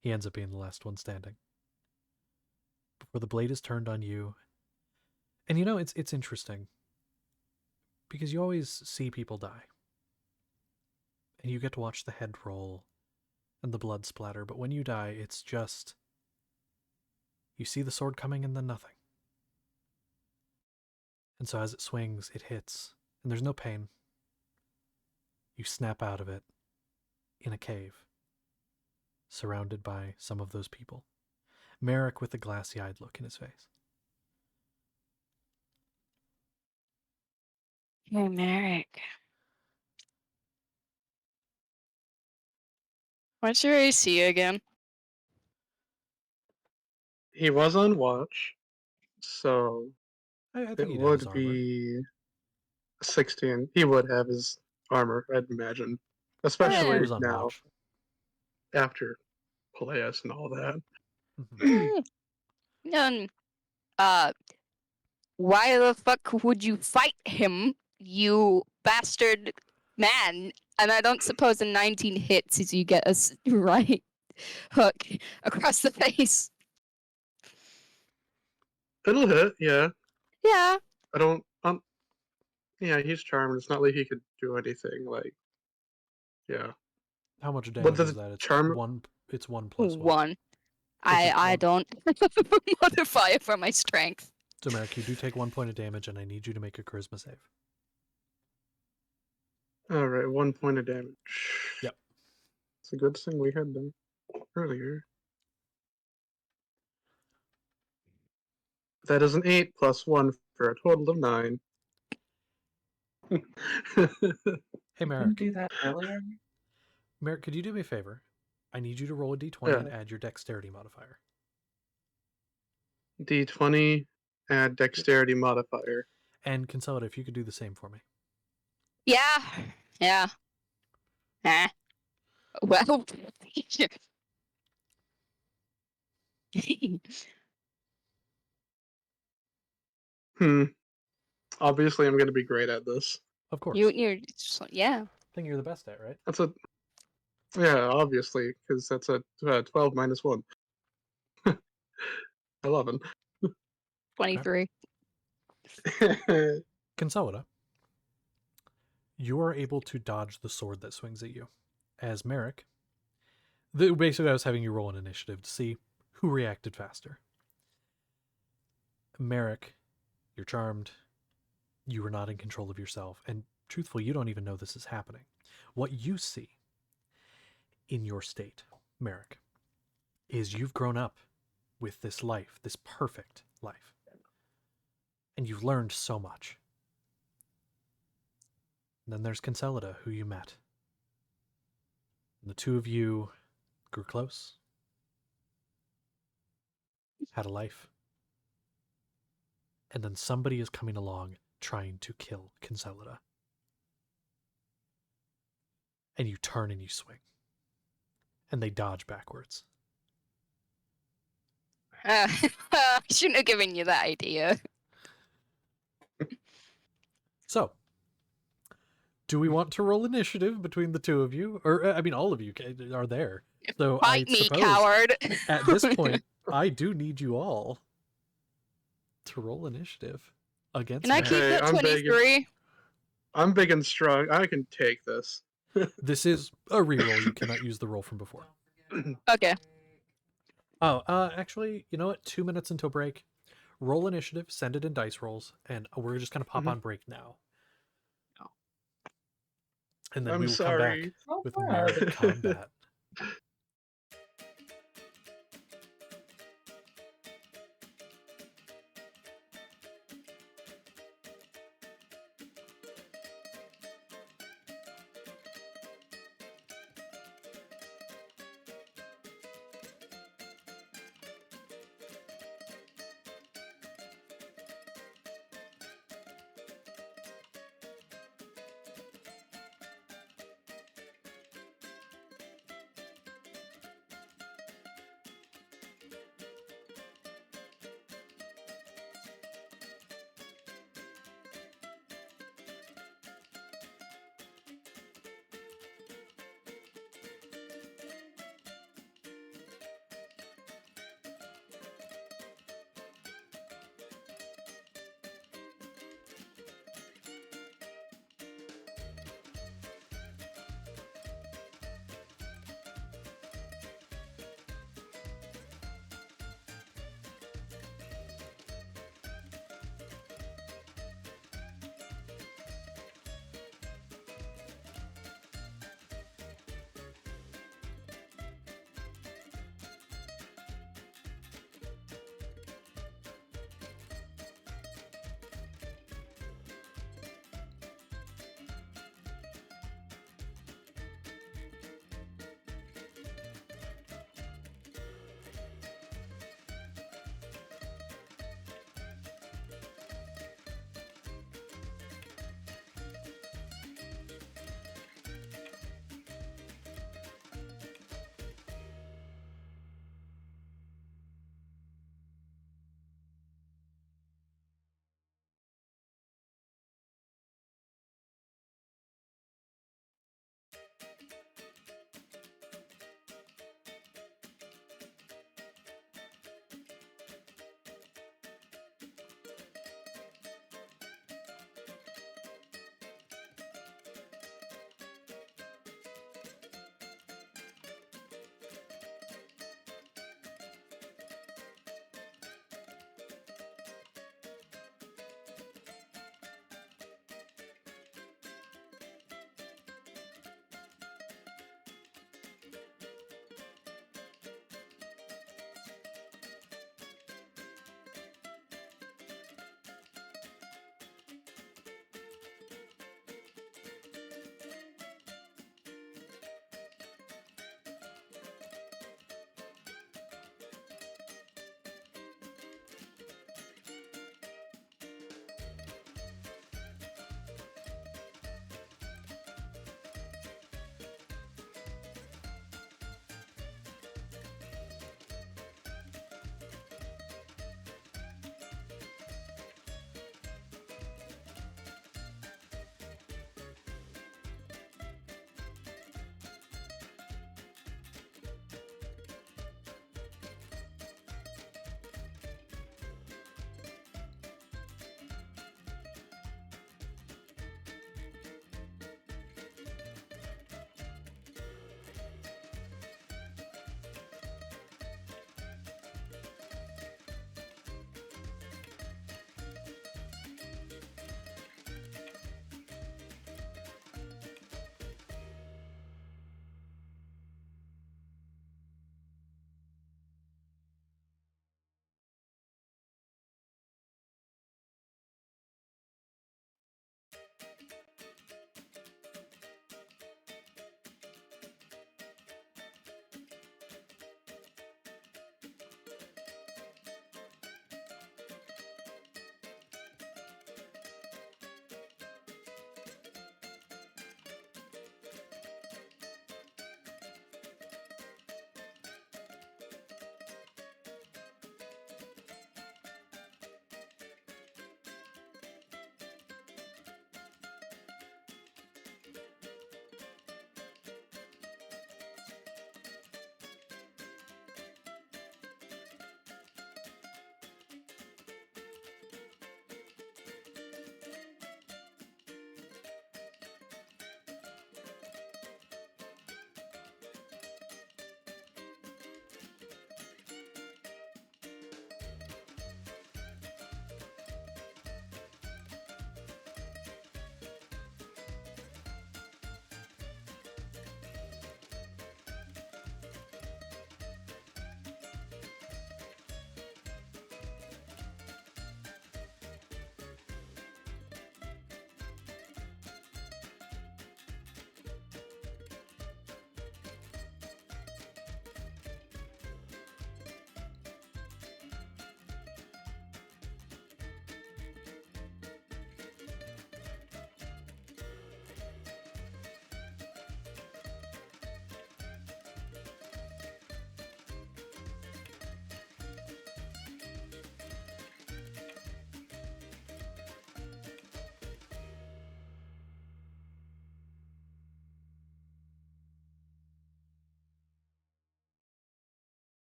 He ends up being the last one standing. Before the blade is turned on you. And you know, it's interesting. Because you always see people die. And you get to watch the head roll and the blood splatter. But when you die, it's just... you see the sword coming and then nothing. And so as it swings, it hits. And there's no pain. You snap out of it in a cave, surrounded by some of those people. Merrick with a glassy-eyed look in his face. Hey, Merrick. What's your AC again? He was on watch, so I think it he'd have his would armor. be 16. He would have his armor, I'd imagine. He Especially was on now, watch. after Peleus and all that. Mhm. None. Why the fuck would you fight him, you bastard man? And I don't suppose a 19 hits as you get a right hook across the face. It'll hit, yeah. Yeah. I don't. Yeah, he's charmed. It's not like he could do anything. Like, yeah. How much What damage does is that? It's charm? one. It's 1 plus 1. One. It's I one. don't modify it for my strength. So, Merrick, you do take 1 point of damage, and I need you to make a charisma save. All right, 1 point of damage. Yep. It's a good thing we had them earlier. That is an 8 plus 1 for a total of 9. Hey, Didn't Merrick. do that earlier. Merrick, could you do me a favor? I need you to roll a d20 Yeah. and add your dexterity modifier. D20, add dexterity modifier. And Consolida, if you could do the same for me. Yeah. Yeah. Eh. Well. Obviously, I'm going to be great at this. Of course. you're just, yeah. I think you're the best at, right? That's a. Yeah, obviously, because that's a 12 minus 1. 11. 23. Consolida, you are able to dodge the sword that swings at you. As Merrick, basically I was having you roll an initiative to see who reacted faster. Merrick, you're charmed. You are not in control of yourself. And truthfully, you don't even know this is happening. What you see in your state, Merrick, is you've grown up with this life, this perfect life. And you've learned so much. And then there's Consolida, who you met. And the two of you grew close, had a life. And then somebody is coming along trying to kill Consolida. And you turn and you swing. And they dodge backwards. I shouldn't have given you that idea. So, do we want to roll initiative between the two of you? Or, I mean, all of you are there. So Fight I me, suppose coward. at this point, I do need you all to roll initiative against Can I Merrick. keep Okay, it I'm big. 23? I'm big and strong. I can take this. This is a reroll. You cannot use the roll from before. Okay. Oh, actually, you know what? 2 minutes until break. Roll initiative, send it in dice rolls, and we're just going to pop on break now. and then I'm we will sorry. come back with Oh, merit God. combat.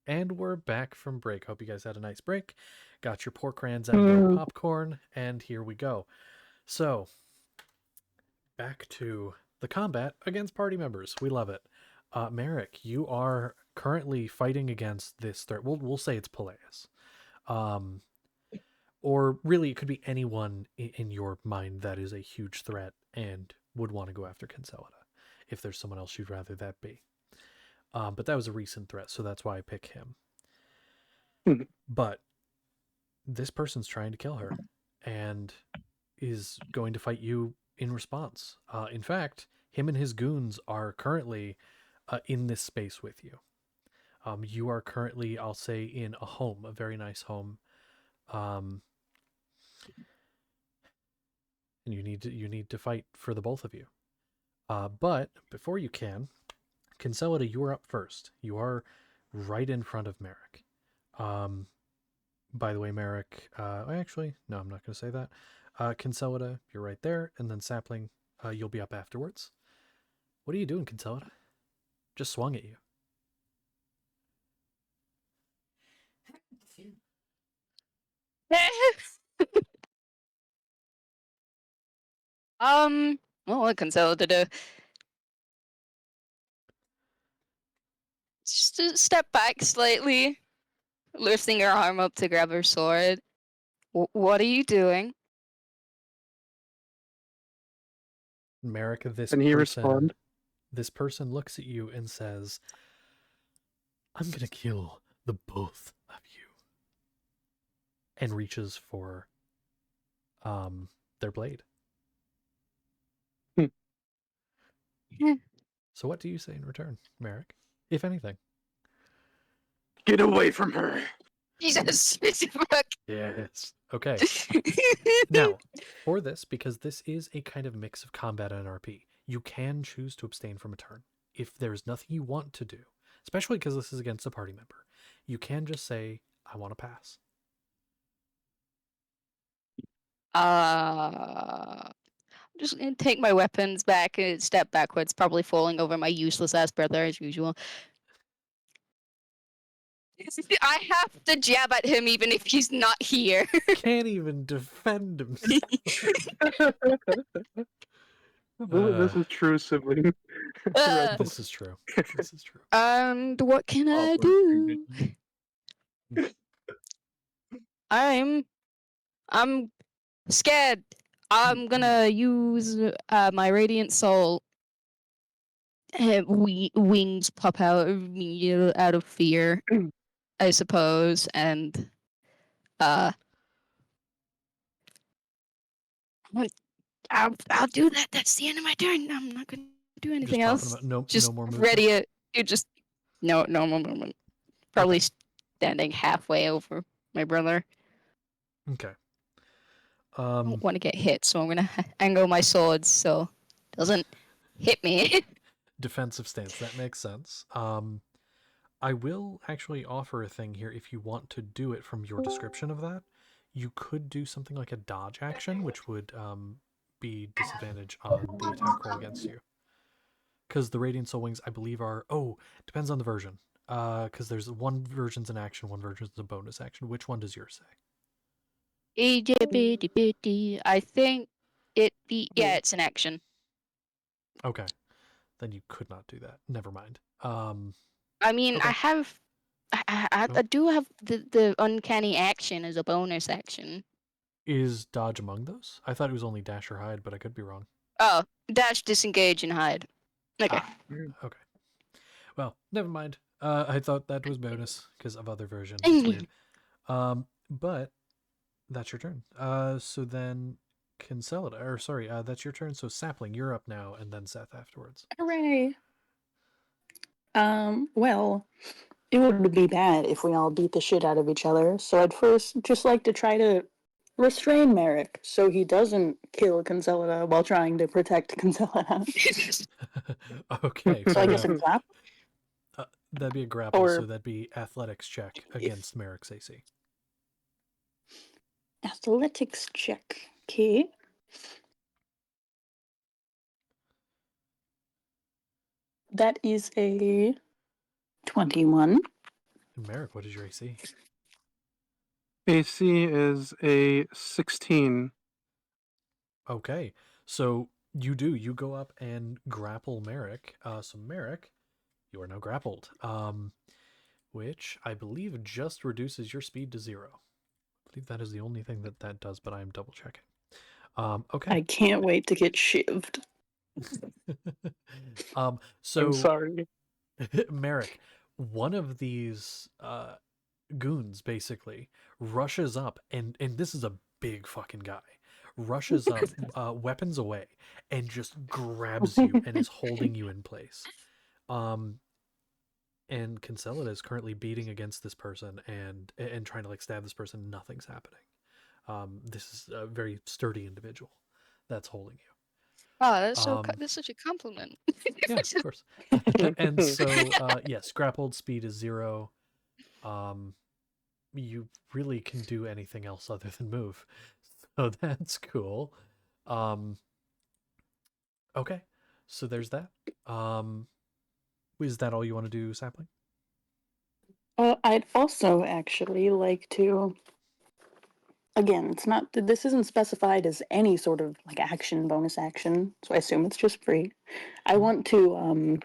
And we're back from break. Hope you guys had a nice break. Got your pork rinds and your popcorn, and here we go. So, back to the combat against party members. We love it. Merrick, you are currently fighting against this threat. We'll say it's Peleus. Or really, it could be anyone in your mind that is a huge threat and would want to go after Consolida, if there's someone else you'd rather that be. But that was a recent threat, so that's why I pick him. But this person's trying to kill her and is going to fight you in response. In fact, him and his goons are currently in this space with you. You are currently, I'll say, in a home, a very nice home. And you need to fight for the both of you. But before you can, Consolida, you are up first. You are right in front of Merrick. By the way, Merrick, actually, no, I'm not going to say that. Consolida, you're right there, and then Sapling, you'll be up afterwards. What are you doing, Consolida? Just swung at you. What Consolida do? Just step back slightly, lifting her arm up to grab her sword. What are you doing? Merrick, this person looks at you and says, I'm going to kill the both of you. And reaches for their blade. So what do you say in return, Merrick? If anything. Get away from her. Jesus. Yes. Okay. Now, for this, because this is a kind of mix of combat and RP, you can choose to abstain from a turn. If there's nothing you want to do, especially because this is against a party member, you can just say, I want to pass. Just gonna take my weapons back and step backwards, probably falling over my useless ass brother as usual. I have to jab at him even if he's not here. Can't even defend himself. This is true sibling. This is true. This is true. And what can I do? I'm scared. I'm gonna use my radiant soul. Wings pop out of me out of fear, I suppose, and I'll do that. That's the end of my turn. I'm not gonna do anything else. No more movement. Ready it. You just no more movement. Probably standing halfway over my brother. Okay. I don't want to get hit, so I'm gonna angle my sword so it doesn't hit me. Defensive stance. That makes sense. I will actually offer a thing here if you want to do it from your description of that. You could do something like a dodge action, which would be disadvantage on the attack roll against you. Because the Radiant Soul Wings, I believe, are... Oh, depends on the version. Because there's one version's an action, one version's a bonus action. Which one does yours say? I think it's an action. Okay. Then you could not do that. Never mind. I mean, okay. I do have the uncanny action as a bonus action. Is dodge among those? I thought it was only dash or hide, but I could be wrong. Oh, dash, disengage, and hide. Okay. Okay. Well, never mind. I thought that was bonus because of other versions. It's weird. But that's your turn. So then Consolida, or sorry, that's your turn. So Sapling, you're up now, and then Seth afterwards. Hooray! Well, it would be bad if we all beat the shit out of each other, so I'd first just like to try to restrain Merrick so he doesn't kill Consolida while trying to protect Consolida. Okay. So I guess a grapple? That'd be a grapple, so that'd be athletics check against Merrick's AC. Athletics check. Okay. That is a 21. Merrick, what is your AC? AC is a 16. Okay, so you go up and grapple Merrick. So Merrick, you are now grappled. Which I believe just reduces your speed to 0. I believe that is the only thing that does, but I am double checking. Okay. I can't wait to get shivved. So I'm sorry. Merrick, one of these goons basically rushes up, and this is a big fucking guy. Rushes up, weapons away, and just grabs you and is holding you in place. And Kinsella is currently beating against this person and trying to like stab this person. Nothing's happening. This is a very sturdy individual that's holding you. Oh, that's such a compliment. Yeah, of course. And so, yes, grappled speed is 0. You really can do anything else other than move, so that's cool. Okay, so there's that. Is that all you want to do, Sapling? I'd also actually like to. Again, it's not. This isn't specified as any sort of like action, bonus action, so I assume it's just free. I want to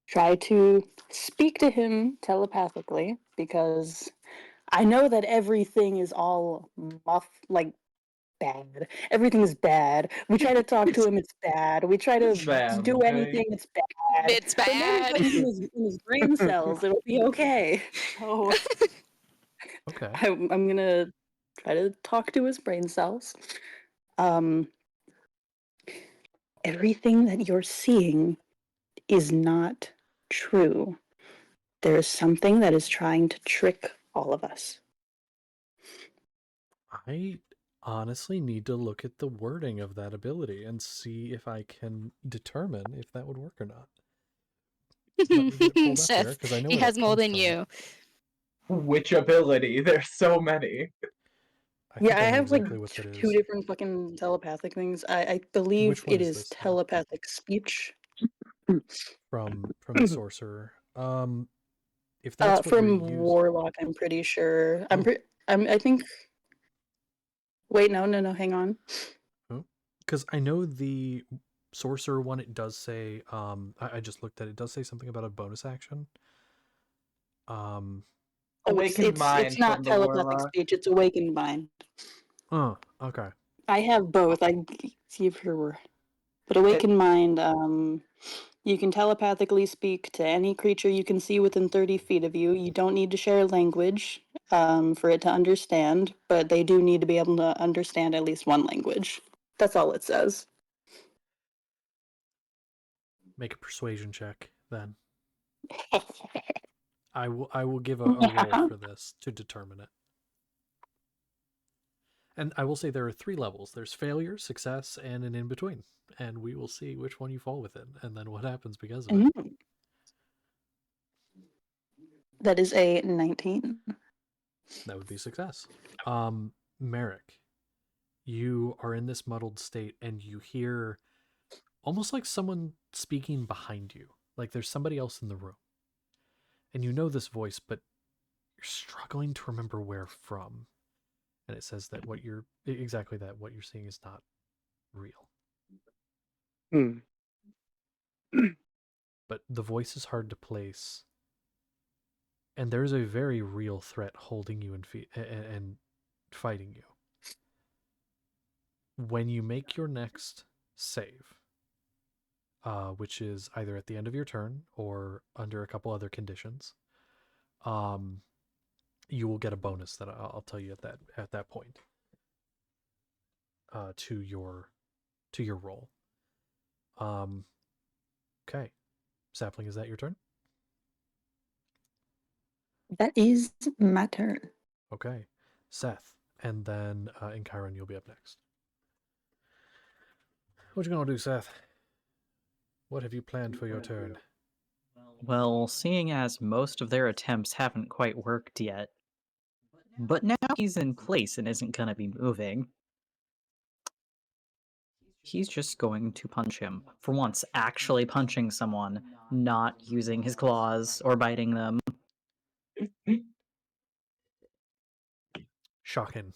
try to speak to him telepathically because I know that everything is all like bad. Everything is bad. We try to talk to him, it's bad. We try to It's bad, do okay? anything, it's bad. It's But maybe bad. if I use in his brain cells, it'll be okay. So Okay. I'm gonna try to talk to his brain cells. Everything that you're seeing is not true. There is something that is trying to trick all of us. I honestly need to look at the wording of that ability and see if I can determine if that would work or not. Let me get it pulled up here Seth, because I know he where has that more comes than from. you. Which ability? There's so many. I Yeah, think I I know have like exactly what that two is. different fucking telepathic things. I believe Which one it is is this, though? telepathic speech. From the sorcerer. If that's what you're From using, Warlock, I'm pretty sure. oh, I think. Wait, no, hang on. because I know the sorcerer one. It does say. I just looked at it. It does say something about a bonus action. Oh, Awakened Mind it's not from the telepathic Warlock. speech. It's awakened mind. Oh, okay. I have both. I see if you were, but awakened mind. You can telepathically speak to any creature you can see within 30 feet of you. You don't need to share language for it to understand, but they do need to be able to understand at least one language. That's all it says. Make a persuasion check then. I will give a roll for this to determine it. And I will say there are 3 levels. There's failure, success, and an in-between. And we will see which one you fall within, and then what happens because of it. That is a 19. That would be success. Merrick, you are in this muddled state, and you hear almost like someone speaking behind you. Like there's somebody else in the room. And you know this voice, but you're struggling to remember where from. And it says that what you're seeing is not real. But the voice is hard to place, and there's a very real threat holding you and fighting you. When you make your next save, which is either at the end of your turn or under a couple other conditions, you will get a bonus that I'll tell you at that point to your roll. Okay, Sapling, is that your turn? That is my turn. Okay, Seth, and then in Chiron you'll be up next. What you gonna do, Seth? What have you planned for your turn? Well, seeing as most of their attempts haven't quite worked yet, but now he's in place and isn't gonna be moving, he's just going to punch him. For once, actually punching someone, not using his claws or biting them. Shocking.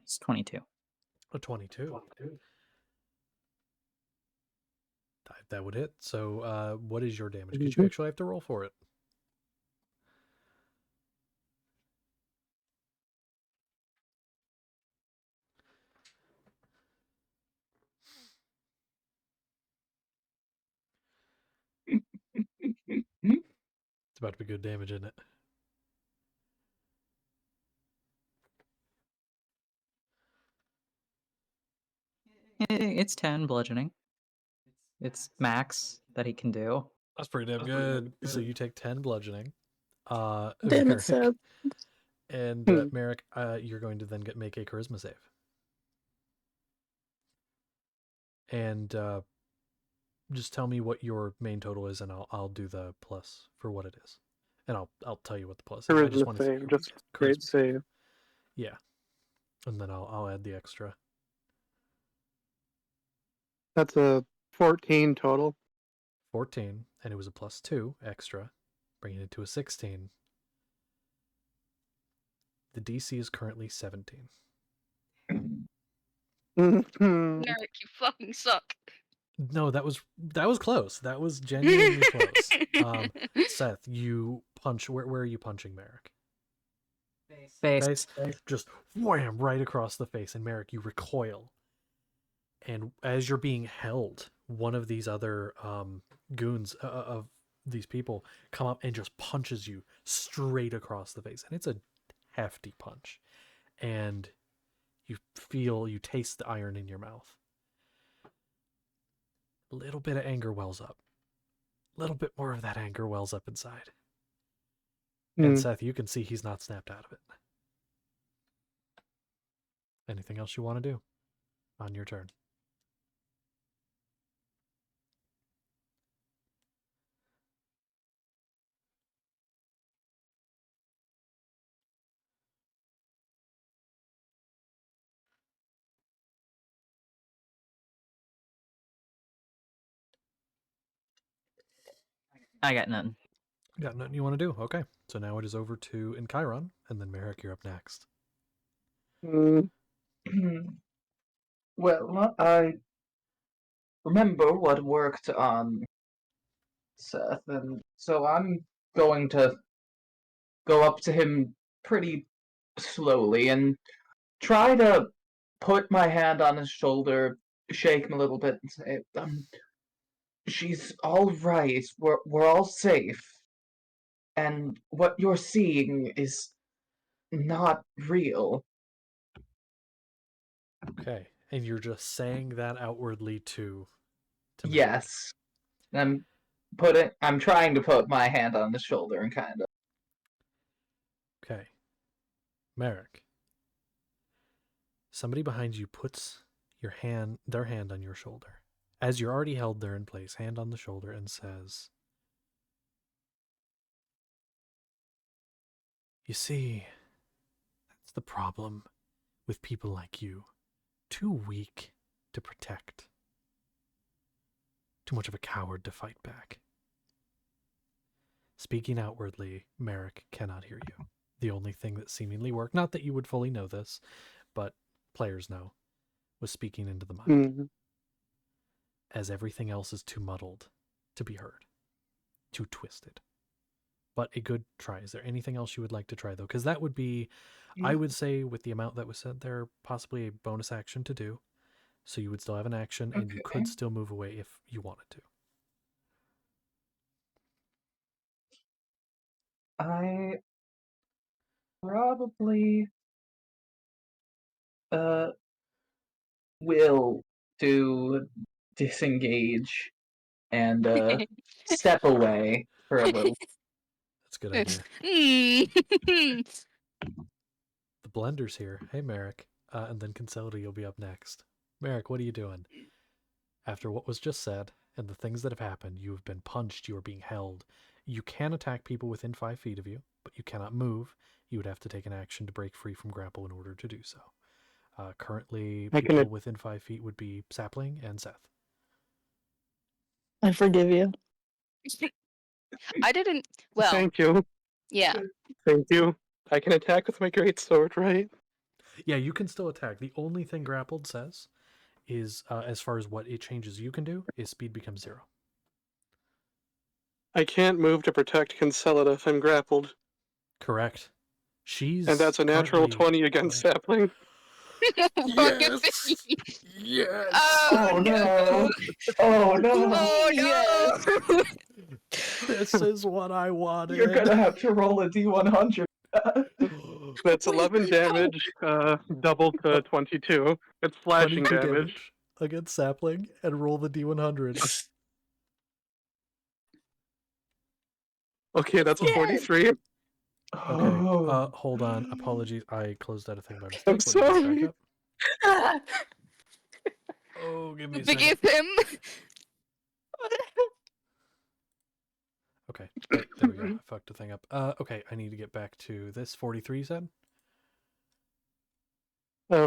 It's 22. A 22. That would hit. So what is your damage? Because you actually have to roll for it. It's about to be good damage, isn't it? It's 10 bludgeoning. It's max that he can do. That's pretty damn good. So you take 10 bludgeoning. Damn it, Merrick, Seth. and Merrick, you're going to then make a charisma save. And just tell me what your main total is, and I'll do the plus for what it is, and I'll tell you what the plus is. I just want to Save, just great save. Yeah, and then I'll add the extra. That's a 14 total. 14, and it was a +2 extra, bringing it to a 16. The DC is currently 17. Eric, you fucking suck. No, that was close. That was genuinely close. Seth, you punch. Where are you punching Merrick? Face. Just wham right across the face, and Merrick, you recoil. And as you're being held, one of these other goons of these people come up and just punches you straight across the face, and it's a hefty punch. And you taste the iron in your mouth. A little bit of anger wells up. A little bit more of that anger wells up inside. And Seth, you can see he's not snapped out of it. Anything else you want to do on your turn? I got nothing. Got nothing you want to do? Okay. So now it is over to Chiron, and then Merrick, you're up next. Well, I remember what worked on Seth, and so I'm going to go up to him pretty slowly and try to put my hand on his shoulder, shake him a little bit, and say, she's all right. We're all safe. And what you're seeing is not real. Okay. And you're just saying that outwardly to Merrick. Yes. I'm trying to put my hand on his shoulder and kind of. Okay. Merrick. Somebody behind you puts their hand on your shoulder. As you're already held there in place, hand on the shoulder, and says, "You see, that's the problem with people like you. Too weak to protect. Too much of a coward to fight back." Speaking outwardly, Merrick cannot hear you. The only thing that seemingly worked, not that you would fully know this, but players know, was speaking into the mind. As everything else is too muddled to be heard. Too twisted. But a good try. Is there anything else you would like to try, though? Because that would be, I would say, with the amount that was said there, possibly a bonus action to do. So you would still have an action, and you could still move away if you wanted to. I probably will do disengage and step away for a little. That's a good idea. The blender's here. Hey, Merrick. And then Concelity, you'll be up next. Merrick, what are you doing? After what was just said, and the things that have happened, you have been punched, you are being held. You can attack people within 5 feet of you, but you cannot move. You would have to take an action to break free from grapple in order to do so. Currently, I can people within 5 feet would be Sapling and Seth. I forgive you. I didn't. Well, Thank you. yeah. Thank you. I can attack with my great sword, right? Yeah, you can still attack. The only thing grappled says is, as far as what it changes you can do, is speed becomes 0. I can't move to protect Concelida if I'm grappled. Correct. She's And that's a natural currently 20 against away. Sapling. Yes! Yes! Oh no! Oh no! Oh no! This is what I wanted. You're gonna have to roll a D100. That's 11 damage, doubled to 22. It's slashing 22 damage. against Sapling, and roll the D100. Okay, that's a 43. Okay, Oh. hold on. Apologies. I closed out a thing by mistake. I'm Let me get sorry. back up. Oh, give me a second. Forgive him. Okay, there we go. I fucked the thing up. Okay, I need to get back to this. 43 said?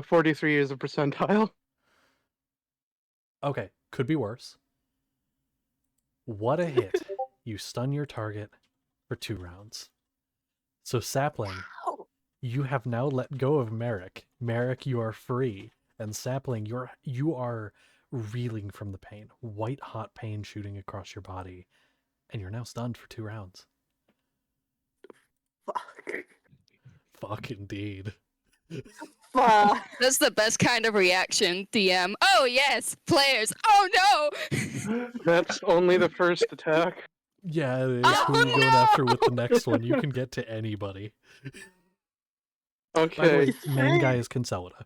43 is a percentile. Okay, could be worse. What a hit. You stun your target for 2 rounds. So Sapling, you have now let go of Merrick. Merrick, you are free. And Sapling, you are reeling from the pain. White hot pain shooting across your body. And you're now stunned for 2 rounds. Fuck. Fuck indeed. Fuck. That's the best kind of reaction, DM. Oh yes, players. Oh no! That's only the first attack. Yeah, it is. Oh, Who are you going no! after with the next one? You can get to anybody. By the Okay. way, main guy is Concelida.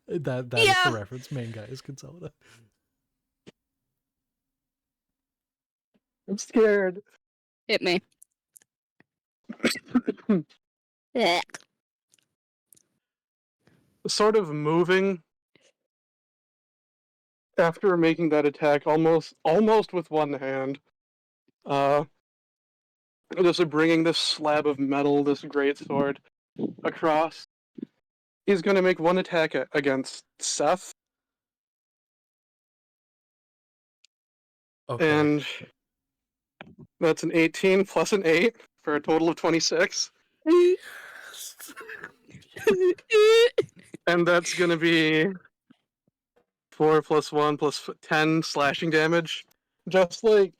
That is Yeah. the reference. Main guy is Concelida. I'm scared. Hit me. Blech. Sort of moving after making that attack almost with one hand. Just bringing this slab of metal, this great sword, across. He's going to make one attack against Seth. Okay. And that's an 18 plus an 8 for a total of 26. And that's going to be 4 plus 1 plus 10 slashing damage. Just like,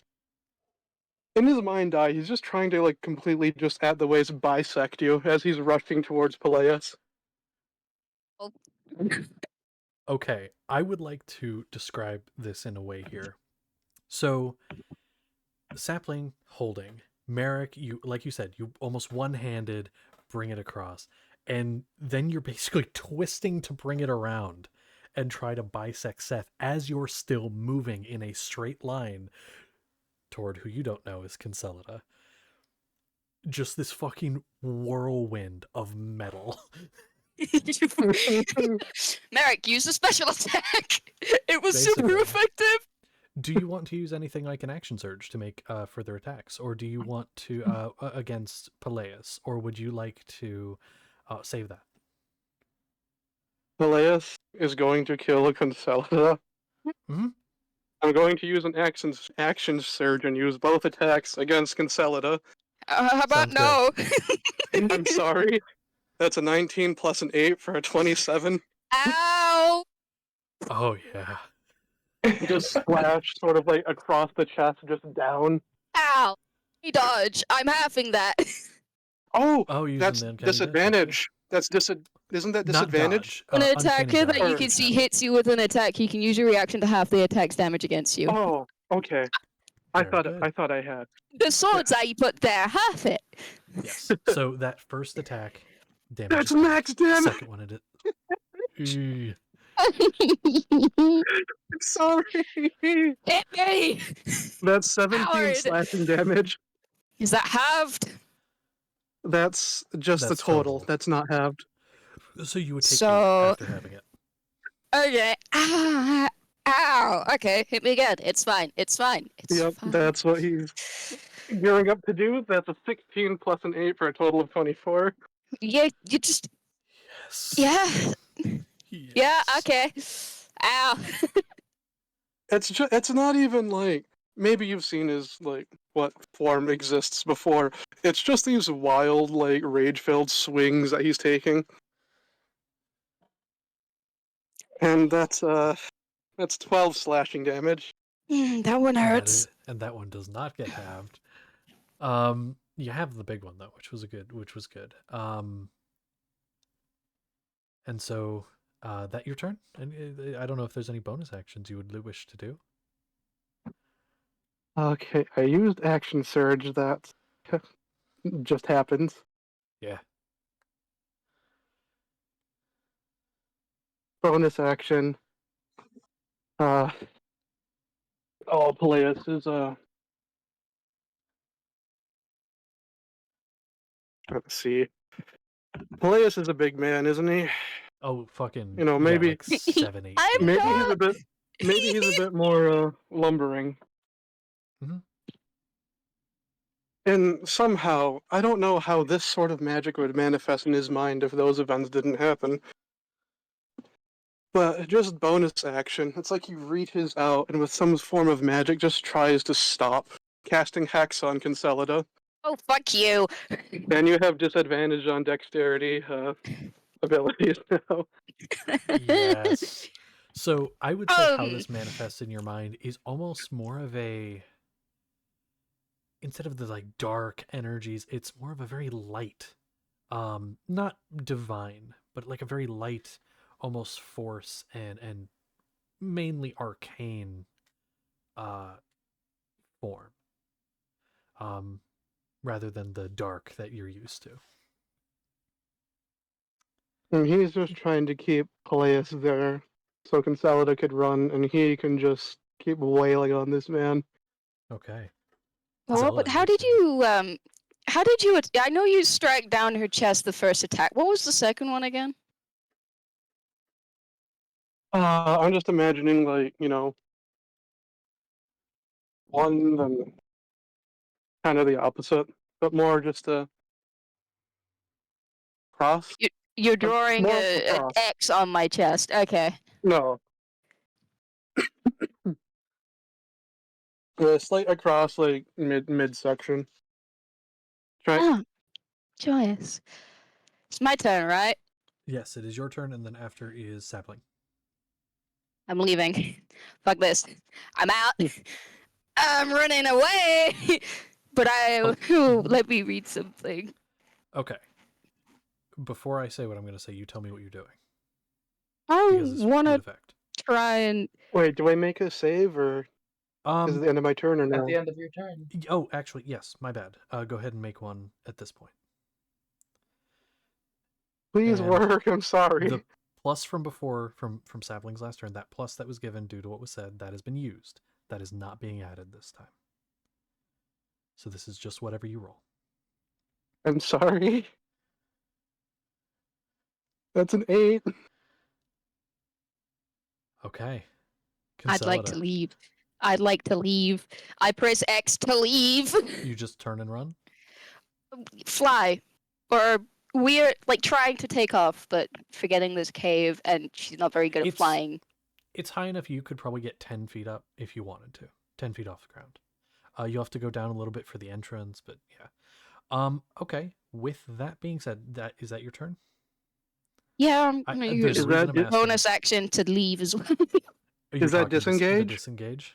in his mind's eye, he's just trying to like completely just at the waist bisect you as he's rushing towards Peleus. Okay, I would like to describe this in a way here. So, Sapling holding. Merrick, you like you said, you almost one-handed bring it across. And then you're basically twisting to bring it around and try to bisect Seth as you're still moving in a straight line toward who you don't know is Concelida. Just this fucking whirlwind of metal. Merrick, use a special attack. It was Basically. super effective. Do you want to use anything like an action surge to make further attacks? Or do you want to, against Peleus? Or would you like to save that? Peleus is going to kill Concelida. Mm-hmm. I'm going to use an action surge and use both attacks against Concelida. How about Sounds no? I'm sorry. That's a 19 plus an 8 for a 27. Ow! Oh, yeah. Just splash sort of like across the chest, just down. Ow! He dodge. I'm halving that. Oh, using that's the uncanny disadvantage. That's isn't that Not disadvantage? dodge, An uncanny attacker that you dodge. can see hits you with an attack, you can use your reaction to half the attack's damage against you. Oh, okay. I Very good. thought I had. The swords that you put there, half it. Yes. So that first attack damage. That's max damage. Second one it is. I'm sorry. Hit me! That's 17 Howard. slashing damage. Is that halved? That's just That's the total. total. That's not halved. So you would take 8 So- after having it. Okay. Ah, ow! Okay, hit me again. It's fine. It's fine. It's Yep, fine. that's what he's gearing up to do. That's a 16 plus an 8 for a total of 24. Yeah, you just... Yes. Yeah. Yeah, Yes. okay. Ow. It's not even like maybe you've seen his like what form exists before. It's just these wild like rage-filled swings that he's taking. And that's 12 slashing damage. That one hurts. And that one does not get halved. You have the big one though, which was good. And so that your turn. And I don't know if there's any bonus actions you would wish to do. Okay, I used action surge. That just happened. Yeah. Bonus action. Peleus is let's see. Peleus is a big man, isn't he? Oh, fucking You know, yeah, maybe like 7, 8 I'm feet. maybe Yeah. he's a bit maybe he's a bit more lumbering. Mhm. And somehow, I don't know how this sort of magic would manifest in his mind if those events didn't happen. But just bonus action. It's like you read his out and with some form of magic just tries to stop casting Hex on Concelida. Oh, fuck you. And you have disadvantage on dexterity abilities now. Yes. So I would say how Um, this manifests in your mind is almost more of a, instead of the like dark energies, it's more of a very light, not divine, but like a very light, almost force and mainly arcane uh form. Um Rather than the dark that you're used to. And he's just trying to keep Peleus there so Concelida could run and he can just keep wailing on this man. Okay. well, but Zella, your turn. how did you, I know you struck down her chest the first attack. What was the second one again? I'm just imagining, like, one and kind of the opposite, but more just a cross. You're drawing More of a an cross. X on my chest. Okay. No. A slight across, like, midsection. Try. Oh, joyous. It's my turn, right? Yes, it is your turn, and then after is Sapling. I'm leaving. Fuck this. I'm out. I'm running away. But let me read something. Okay. Before I say what I'm going to say, you tell me what you're doing. I Because this want would to affect. try and. Wait, do I make a save, or is it the end of my turn, or At no? the end of your turn. Oh, actually, yes. My bad. Go ahead and make one at this point. Please And work, I'm sorry. The plus from before, from Sapling's last turn, that plus that was given due to what was said, that has been used. That is not being added this time. So this is just whatever you roll. I'm sorry. That's an 8. Okay. I'd like to Concelida. leave. I'd like to leave. I press X to leave. You just turn and run? Fly. Or we're like trying to take off, but forgetting this cave, and she's not very good at flying. It's high enough you could probably get 10 feet up if you wanted to. 10 feet off the ground. You have to go down a little bit for the entrance, but yeah. Okay. With that being said, is that your turn? Yeah, I'm gonna There's use a reason I'm asking. bonus action to leave as well. Is that disengage? The disengage?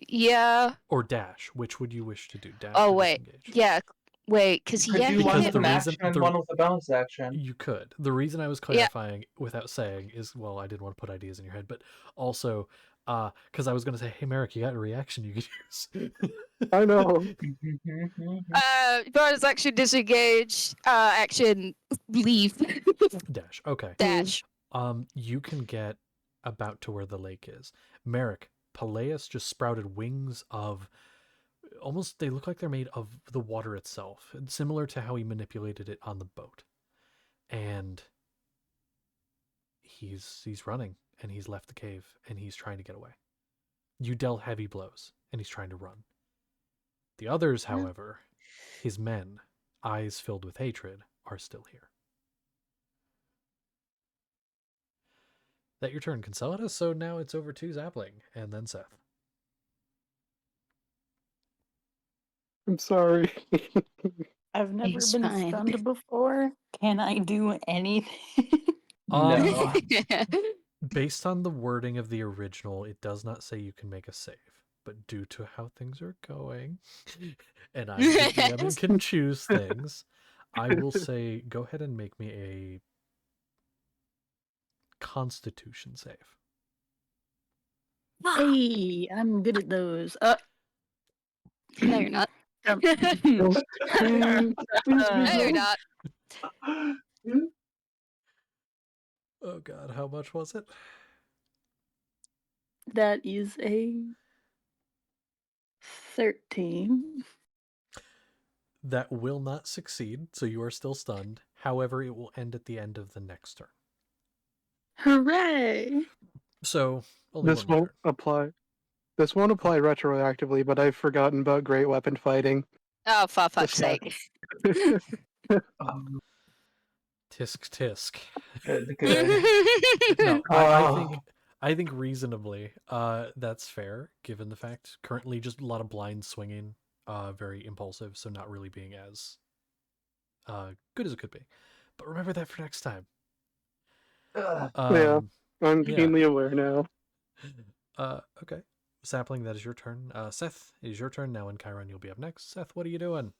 Yeah. Or dash? Which would you wish to do? Dash Oh or wait. disengage? Yeah. Wait, because Could do one Because with the an reason- action and the- one with a bonus action. You could. The reason I was clarifying without saying is, well, I didn't want to put ideas in your head, but also because I was going to say, hey, Merrick, you got a reaction you could use. I know. bonus action disengage. Action leave. Dash. Okay. Dash. You can get about to where the lake is. Merrick, Peleus just sprouted wings of almost, they look like they're made of the water itself, similar to how he manipulated it on the boat. And he's running, and he's left the cave, and he's trying to get away. You dealt heavy blows, and he's trying to run. The others, however, his men, eyes filled with hatred, are still here. that your turn, Consolida. So now it's over to Zapling and then Seth. I'm sorry. I've never It's been fine. stunned before. Can I do anything? No. Based on the wording of the original, it does not say you can make a save. But due to how things are going, and I'm the DM and can choose things, I will say go ahead and make me a Constitution save. Hey, I'm good at those. No, you're not. Um, Please be No, you're good. not. Oh god, how much was it? that is a 13. That will not succeed, so you are still stunned. However, it will end at the end of the next turn. Hooray! So only This one more won't turn. apply. This won't apply retroactively, but I've forgotten about great weapon fighting. Oh, for fuck's Just that. sake. Tisk tisk. Okay. No, Oh. I think reasonably, that's fair, given the fact currently just a lot of blind swinging, very impulsive, so not really being as good as it could be. But remember that for next time. Ugh. Yeah, Um, I'm yeah. keenly aware now. Okay. Sapling, that is your turn. Seth, it is your turn now, and Chiron, you'll be up next. Seth, what are you doing?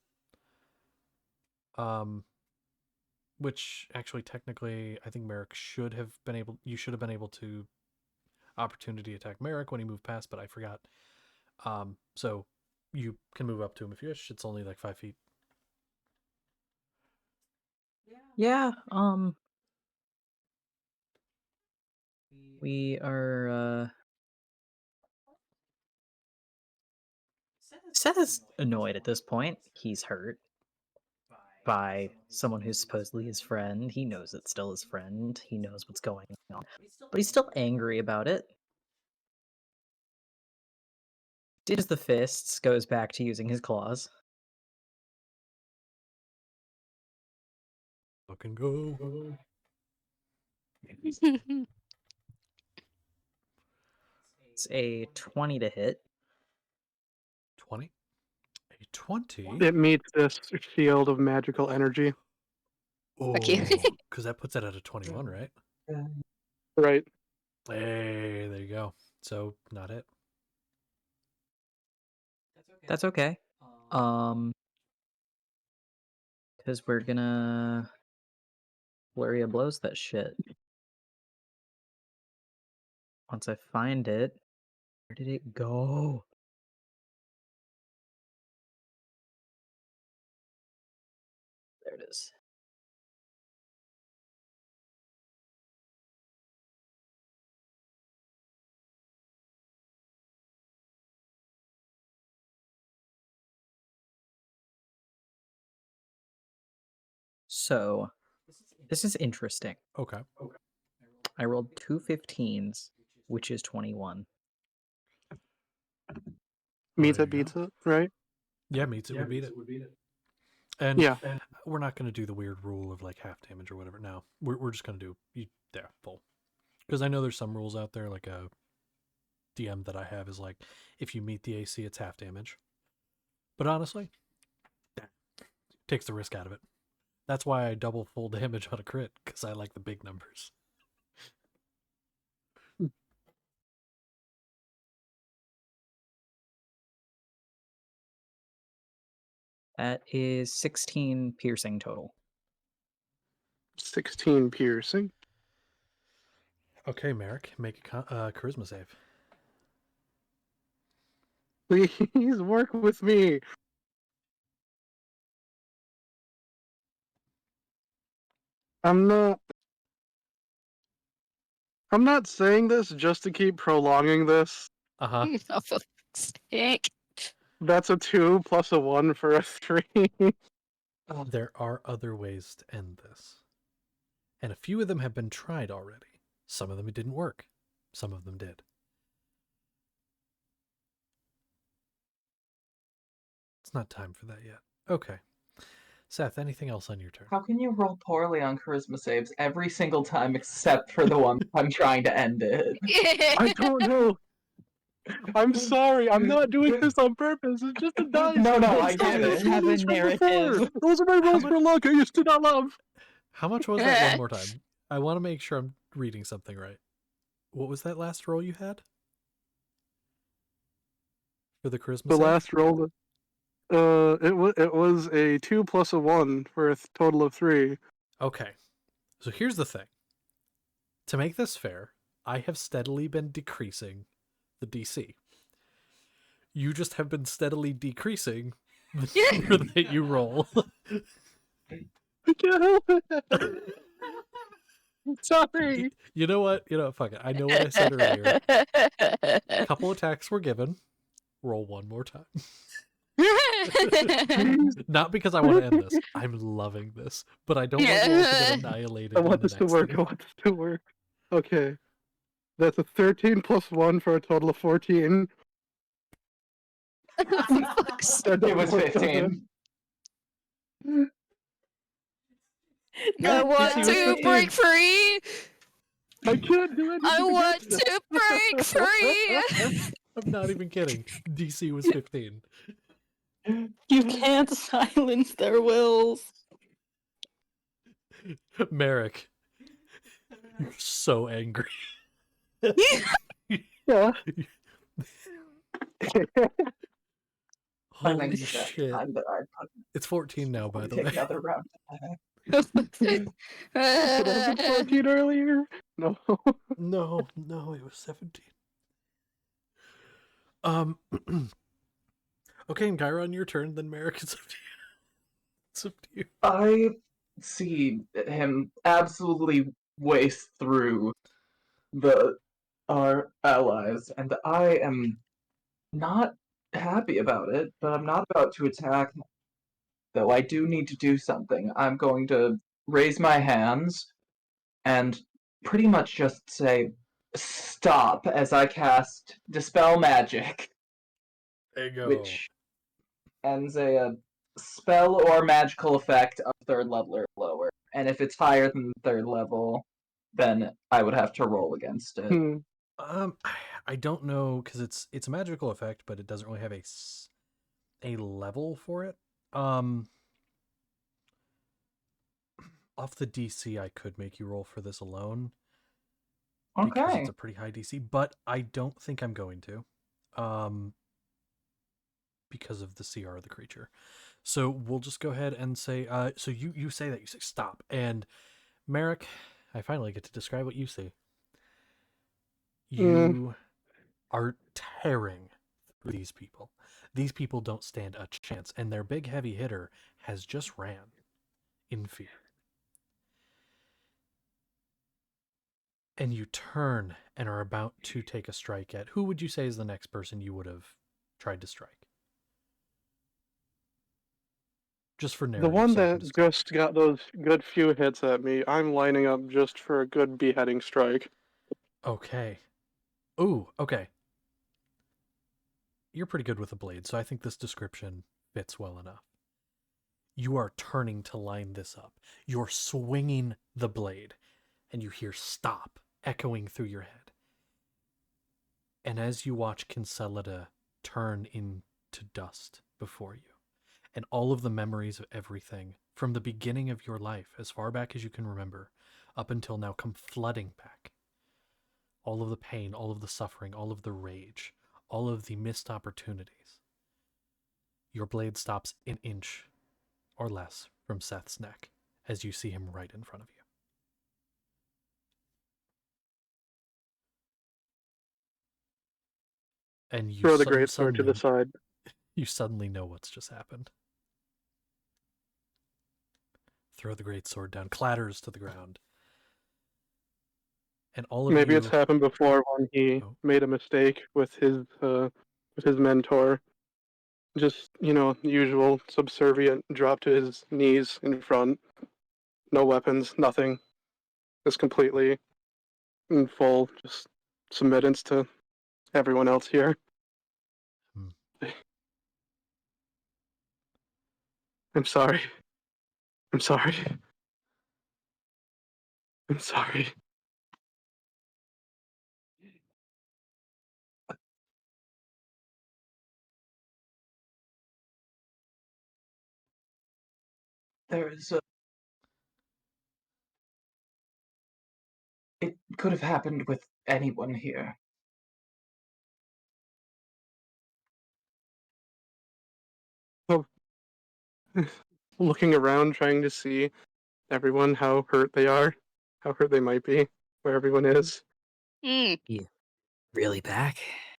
Which actually technically, I think Merrick should have been able. You should have been able to opportunity attack Merrick when he moved past, but I forgot. So you can move up to him if you wish. It's only like 5 feet. Yeah, we are, Seth is annoyed at this point. He's hurt by someone who's supposedly his friend. He knows it's still his friend. He knows what's going on. But he's still angry about it. Ditches the fists, goes back to using his claws. Fucking go. It's a 20 to hit. 20. A 20. It meets this shield of magical energy. Fuck you. Oh, because that puts it at a 21, right? Right. Hey, there you go. So not it. That's okay. Because we're gonna flurry of blows that shit. Once I find it, where did it go? There it is. So, this is interesting. Okay. I rolled 2 15s, which is 21. Meets There it, you beats go. it, right? Yeah, meets it would beat it. And Yeah. we're not going to do the weird rule of like half damage or whatever. No, we're just going to do full. Because I know there's some rules out there, like a DM that I have is like, if you meet the AC, it's half damage. But honestly, that takes the risk out of it. That's why I double full damage on a crit, because I like the big numbers. That is 16 piercing total. 16 piercing. Okay, Merrick, make a charisma save. Please work with me. I'm not saying this just to keep prolonging this. Uh-huh. Oh, for fuck's sake. That's a 2 plus a 1 for a 3. There are other ways to end this. And a few of them have been tried already. Some of them didn't work. Some of them did. It's not time for that yet. Okay. Seth, anything else on your turn? How can you roll poorly on charisma saves every single time except for the one I'm trying to end it? I don't know. I'm sorry. I'm not doing this on purpose. It's just a dice. No, I This get does it. have a narrative. Those are my rolls for luck I used to not love. How much was that one more time? I want to make sure I'm reading something right. What was that last roll you had? For the charisma The save? last roll, it was a 2 plus a 1 for a total of 3. Okay. So here's the thing. To make this fair, I have steadily been decreasing the DC. You just have been steadily decreasing the number that you roll. I can't help it. Sorry. You know what? Fuck it. I know what I said earlier. A couple attacks were given. Roll one more time. Not because I want to end this. I'm loving this. But I don't want rolls to get annihilated. I want this to work. Game. I want this to work. Okay. That's a 13 plus 1 for a total of 14. It was 15. I want to break free. I can't do it. I want to break free. I'm not even kidding. DC was 15. You can't silence their wills. Merrick, you're so angry. Yeah. Holy I think shit. time that I put It's 14 now, by the take way. another round. Did I have 14 earlier? No. No, it was 17. Okay, and Chiron, your turn, then Merrick, it's up to you. It's up to you. I see him absolutely waste through our allies, and I am not happy about it, but I'm not about to attack, though I do need to do something. I'm going to raise my hands and pretty much just say, stop, as I cast Dispel Magic. There you go. Which ends a spell or magical effect of 3rd level or lower. And if it's higher than 3rd level, then I would have to roll against it. I don't know, because it's a magical effect, but it doesn't really have a level for it. Off the DC, I could make you roll for this alone. Because Okay. it's a pretty high DC, but I don't think I'm going to. Because of the CR of the creature. So we'll just go ahead and say, so you say that, you say stop. And Merrick, I finally get to describe what you see. You are tearing through these people. These people don't stand a chance, and their big heavy hitter has just ran in fear. And you turn and are about to take a strike at, who would you say is the next person you would have tried to strike? Just for narrative. The one that just got those good few hits at me, I'm lining up just for a good beheading strike. Okay. Ooh, okay. You're pretty good with a blade, so I think this description fits well enough. You are turning to line this up. You're swinging the blade, and you hear stop echoing through your head. And as you watch Kinselida turn into dust before you, and all of the memories of everything from the beginning of your life, as far back as you can remember, up until now, come flooding back. All of the pain, all of the suffering, all of the rage, all of the missed opportunities. Your blade stops an inch or less from Seth's neck as you see him right in front of you. And you throw the greatsword to the side. You suddenly know what's just happened. Throw the greatsword down, clatters to the ground. And all of Maybe you... it's happened before when he made a mistake with his mentor. Just, usual subservient, drop to his knees in front. No weapons, nothing. Just completely in full, just submittance to everyone else here. I'm sorry. I'm sorry. I'm sorry. There's it could have happened with anyone here. Oh, looking around, trying to see everyone, how hurt they are, how hurt they might be, where everyone is. Mm. You really back?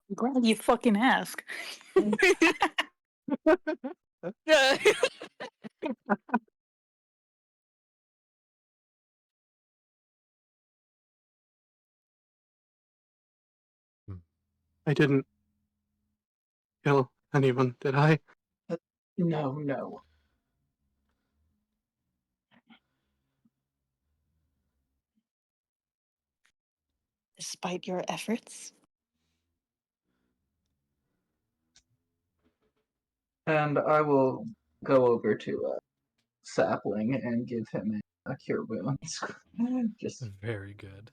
I'm glad you fucking asked. I didn't kill anyone, did I? No. Despite your efforts. And I will go over to Sapling and give him a cure wounds. Just Very good.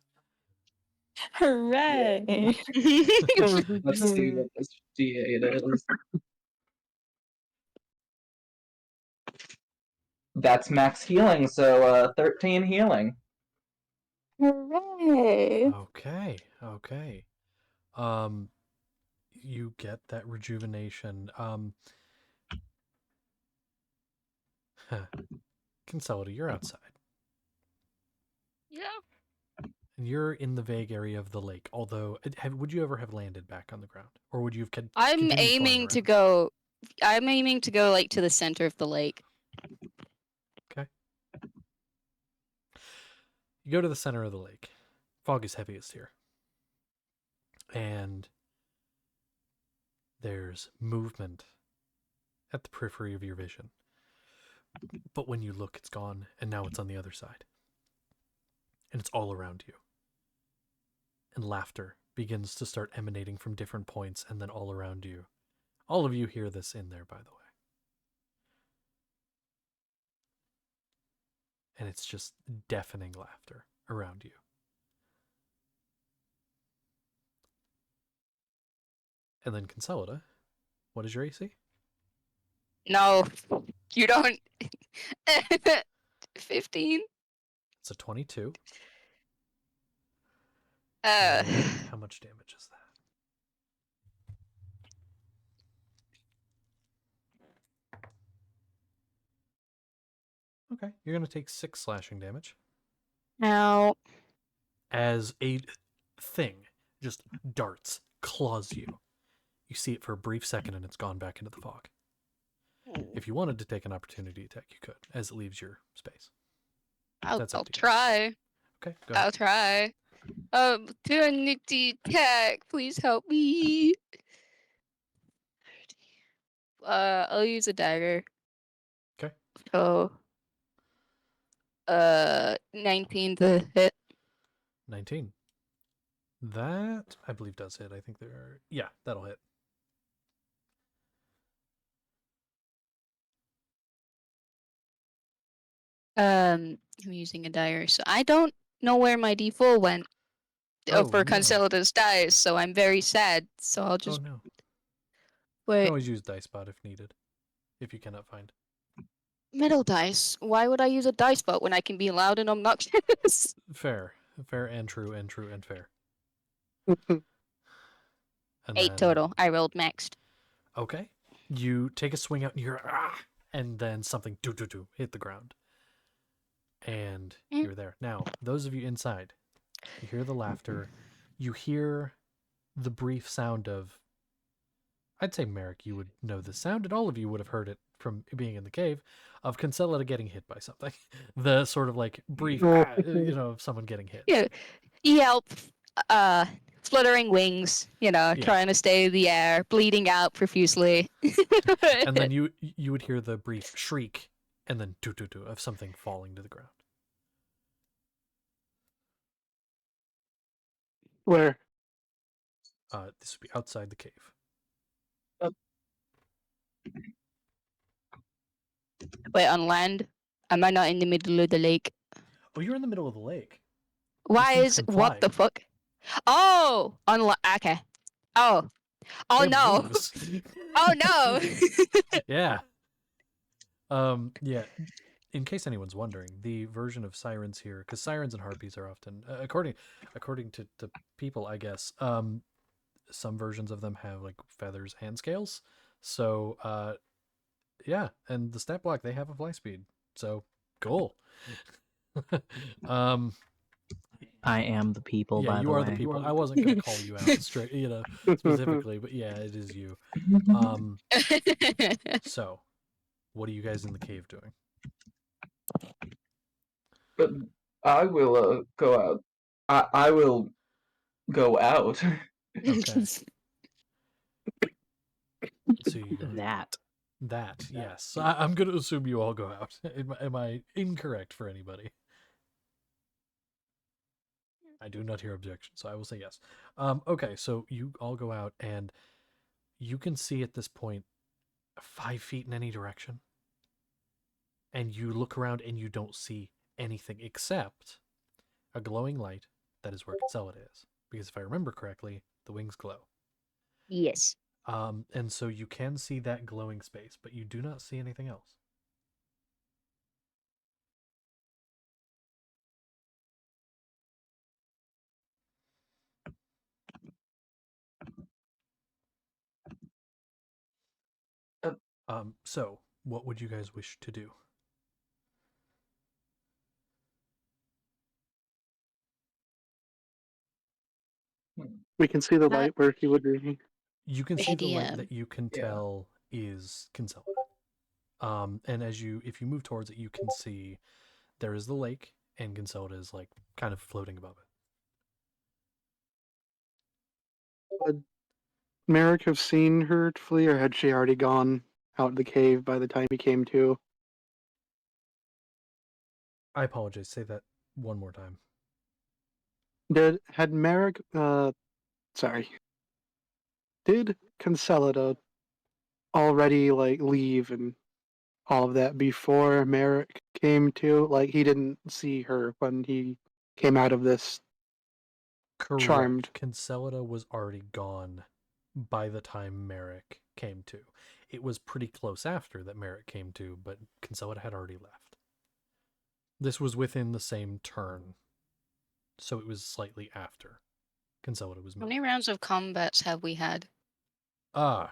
Hooray! let's see what this D8 is. That's max healing, so 13 healing. Hooray! Okay. You get that rejuvenation. Consolida, you're outside. Yeah. And you're in the vague area of the lake. Although, would you ever have landed back on the ground, or would you have I'm continued flying aiming to around? go. I'm aiming to go like to the center of the lake. Okay. You go to the center of the lake. Fog is heaviest here, and there's movement at the periphery of your vision. But when you look, it's gone, and now it's on the other side. And it's all around you. And laughter begins to start emanating from different points and then all around you. All of you hear this in there, by the way. And it's just deafening laughter around you. And then Consolida, what is your AC? No, you don't. 15. It's a 22. Uh, And how much damage is that? Okay, you're going to take 6 slashing damage. now. As a thing just darts, claws you. You see it for a brief second and it's gone back into the fog. If you wanted to take an opportunity attack, you could, as it leaves your space. I'll That's up to you. try. Okay, go ahead. I'll try. Do a nifty attack. Please help me. I'll use a dagger. Okay. So, 19 to hit. 19. That, I believe, does hit. I think there. Yeah, that'll hit. I'm using a dagger, so I don't know where my D4 went. Oh, For no. Consolida's dice, so I'm very sad. So I'll just Oh, no. You wait. can always use dice spot if needed, if you cannot find. Metal dice. Why would I use a dice bot when I can be loud and obnoxious? Fair. Fair and true and true and fair. And 8 then, total. I rolled maxed. okay. You take a swing out and you're, and then something do hit the ground. And you're there. Now, those of you inside, you hear the laughter. You hear the brief sound of, I'd say Merrick, you would know the sound, and all of you would have heard it from being in the cave, of Consolida getting hit by something. The sort of like brief, of someone getting hit. Yeah. Yelp. Fluttering wings. Yeah. Trying to stay in the air, bleeding out profusely. And then you would hear the brief shriek, and then do of something falling to the ground. Where? This would be outside the cave. Wait, on land? Am I not in the middle of the lake? Oh, you're in the middle of the lake. Why things is can what fly. the fuck? Oh, okay. Oh They have no. wings. Oh no. Yeah. Yeah. In case anyone's wondering, the version of sirens here, because sirens and harpies are often, according to people, I guess, some versions of them have like feathers and scales. So, yeah, and the stat block, they have a fly speed. So cool. um, I am the people, yeah, by you the are way. the people. I wasn't gonna call you out straight, specifically, but yeah, it is you. So, what are you guys in the cave doing? But I will go out. I will go out. Okay. So you go That. that. Yes, I'm gonna assume you all go out. Am I incorrect for anybody? I do not hear objection, so I will say yes. Okay, so you all go out, and you can see at this point 5 feet in any direction, and you look around and you don't see anything except a glowing light that is where Consolid is. Because if I remember correctly, the wings glow. Yes. And so you can see that glowing space, but you do not see anything else. So what would you guys wish to do? We can see the light where he would be. You can The see the light idea. that you can Yeah. tell is Consolid. And if you move towards it, you can see there is the lake, and Consolid is like kind of floating above it. Would Merrick have seen her flee, or had she already gone out the cave by the time he came to? I apologize. Say that one more time. Had Merrick sorry. Did Consolida already leave and all of that before Merrick came to? Like, he didn't see her when he came out of this charmed. Correct. Consolida was already gone by the time Merrick came to. It was pretty close after that Merrick came to, but Consolida had already left. This was within the same turn, so it was slightly after Consolida was How moved. many rounds of combats have we had? 2.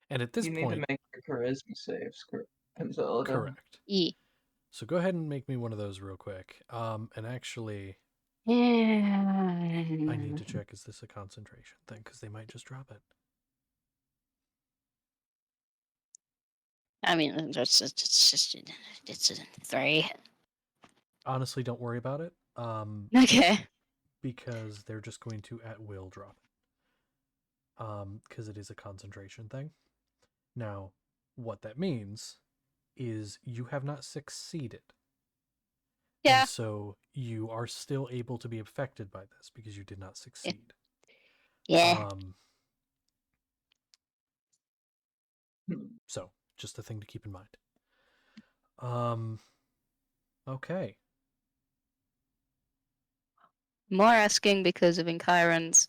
And at this You need point, to make your charisma saves, Consolida. correct. E. So go ahead and make me one of those real quick. And actually, Yeah. I need to check, is this a concentration thing? Because they might just drop it. I mean, it's a 3. Honestly, don't worry about it. Okay. Because they're just going to at will drop it. Because it is a concentration thing. Now, what that means is you have not succeeded. Yeah. And so you are still able to be affected by this because you did not succeed. Yeah. So, just a thing to keep in mind. Okay. More asking because of Enkyron's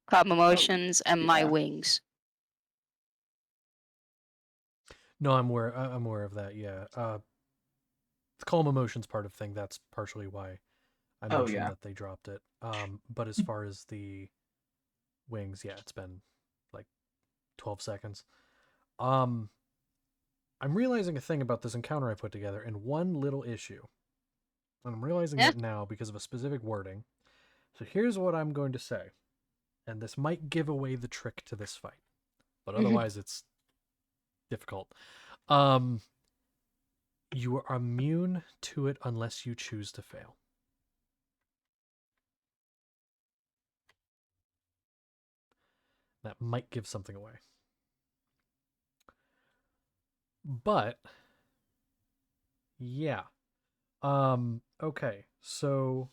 calm emotions and my wings. No, I'm aware of that. Yeah. The calm emotions part of thing. That's partially why I mentioned that they dropped it. But as far as the wings, yeah, it's been like 12 seconds. I'm realizing a thing about this encounter I put together, and one little issue. And I'm realizing it now because of a specific wording. So here's what I'm going to say. And this might give away the trick to this fight. But otherwise it's difficult. You are immune to it unless you choose to fail. That might give something away. But yeah. Okay. So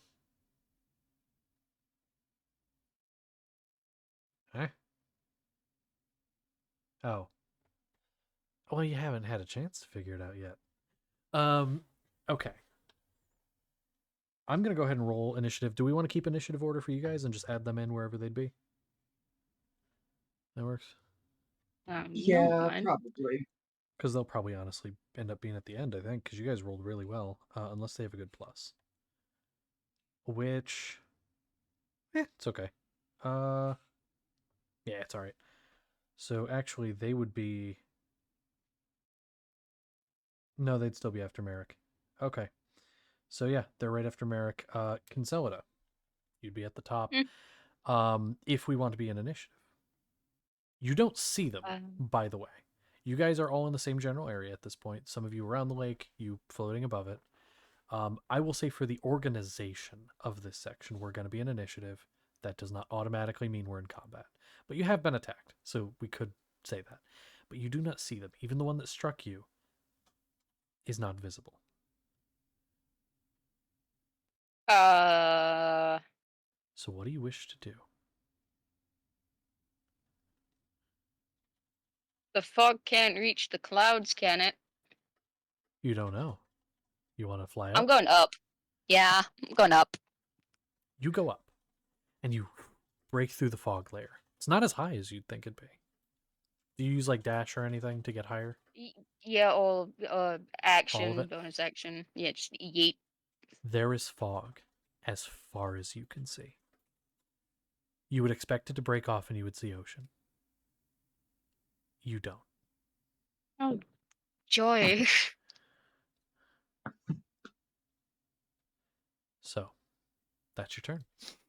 Oh. Well, you haven't had a chance to figure it out yet. Okay. I'm going to go ahead and roll initiative. Do we want to keep initiative order for you guys and just add them in wherever they'd be? That works? Yeah, probably. Because they'll probably honestly end up being at the end, I think, because you guys rolled really well, unless they have a good plus. Which, it's okay. Yeah, it's all right. So actually, they would be. No, they'd still be after Merrick. Okay. So yeah, they're right after Merrick. Consolida, you'd be at the top. If we want to be in initiative. You don't see them, by the way. You guys are all in the same general area at this point. Some of you around the lake, you floating above it. I will say for the organization of this section, we're going to be in initiative. That does not automatically mean we're in combat. But you have been attacked, so we could say that. But you do not see them. Even the one that struck you is not visible. So what do you wish to do? The fog can't reach the clouds, can it? You don't know. You want to fly up? I'm going up. Yeah, I'm going up. You go up, and you break through the fog layer. It's not as high as you'd think it'd be. Do you use like dash or anything to get higher? Yeah, or action, All of it? bonus action. Yeah, just yeet. There is fog as far as you can see. You would expect it to break off and you would see ocean. You don't. Oh, joy. So, that's your turn.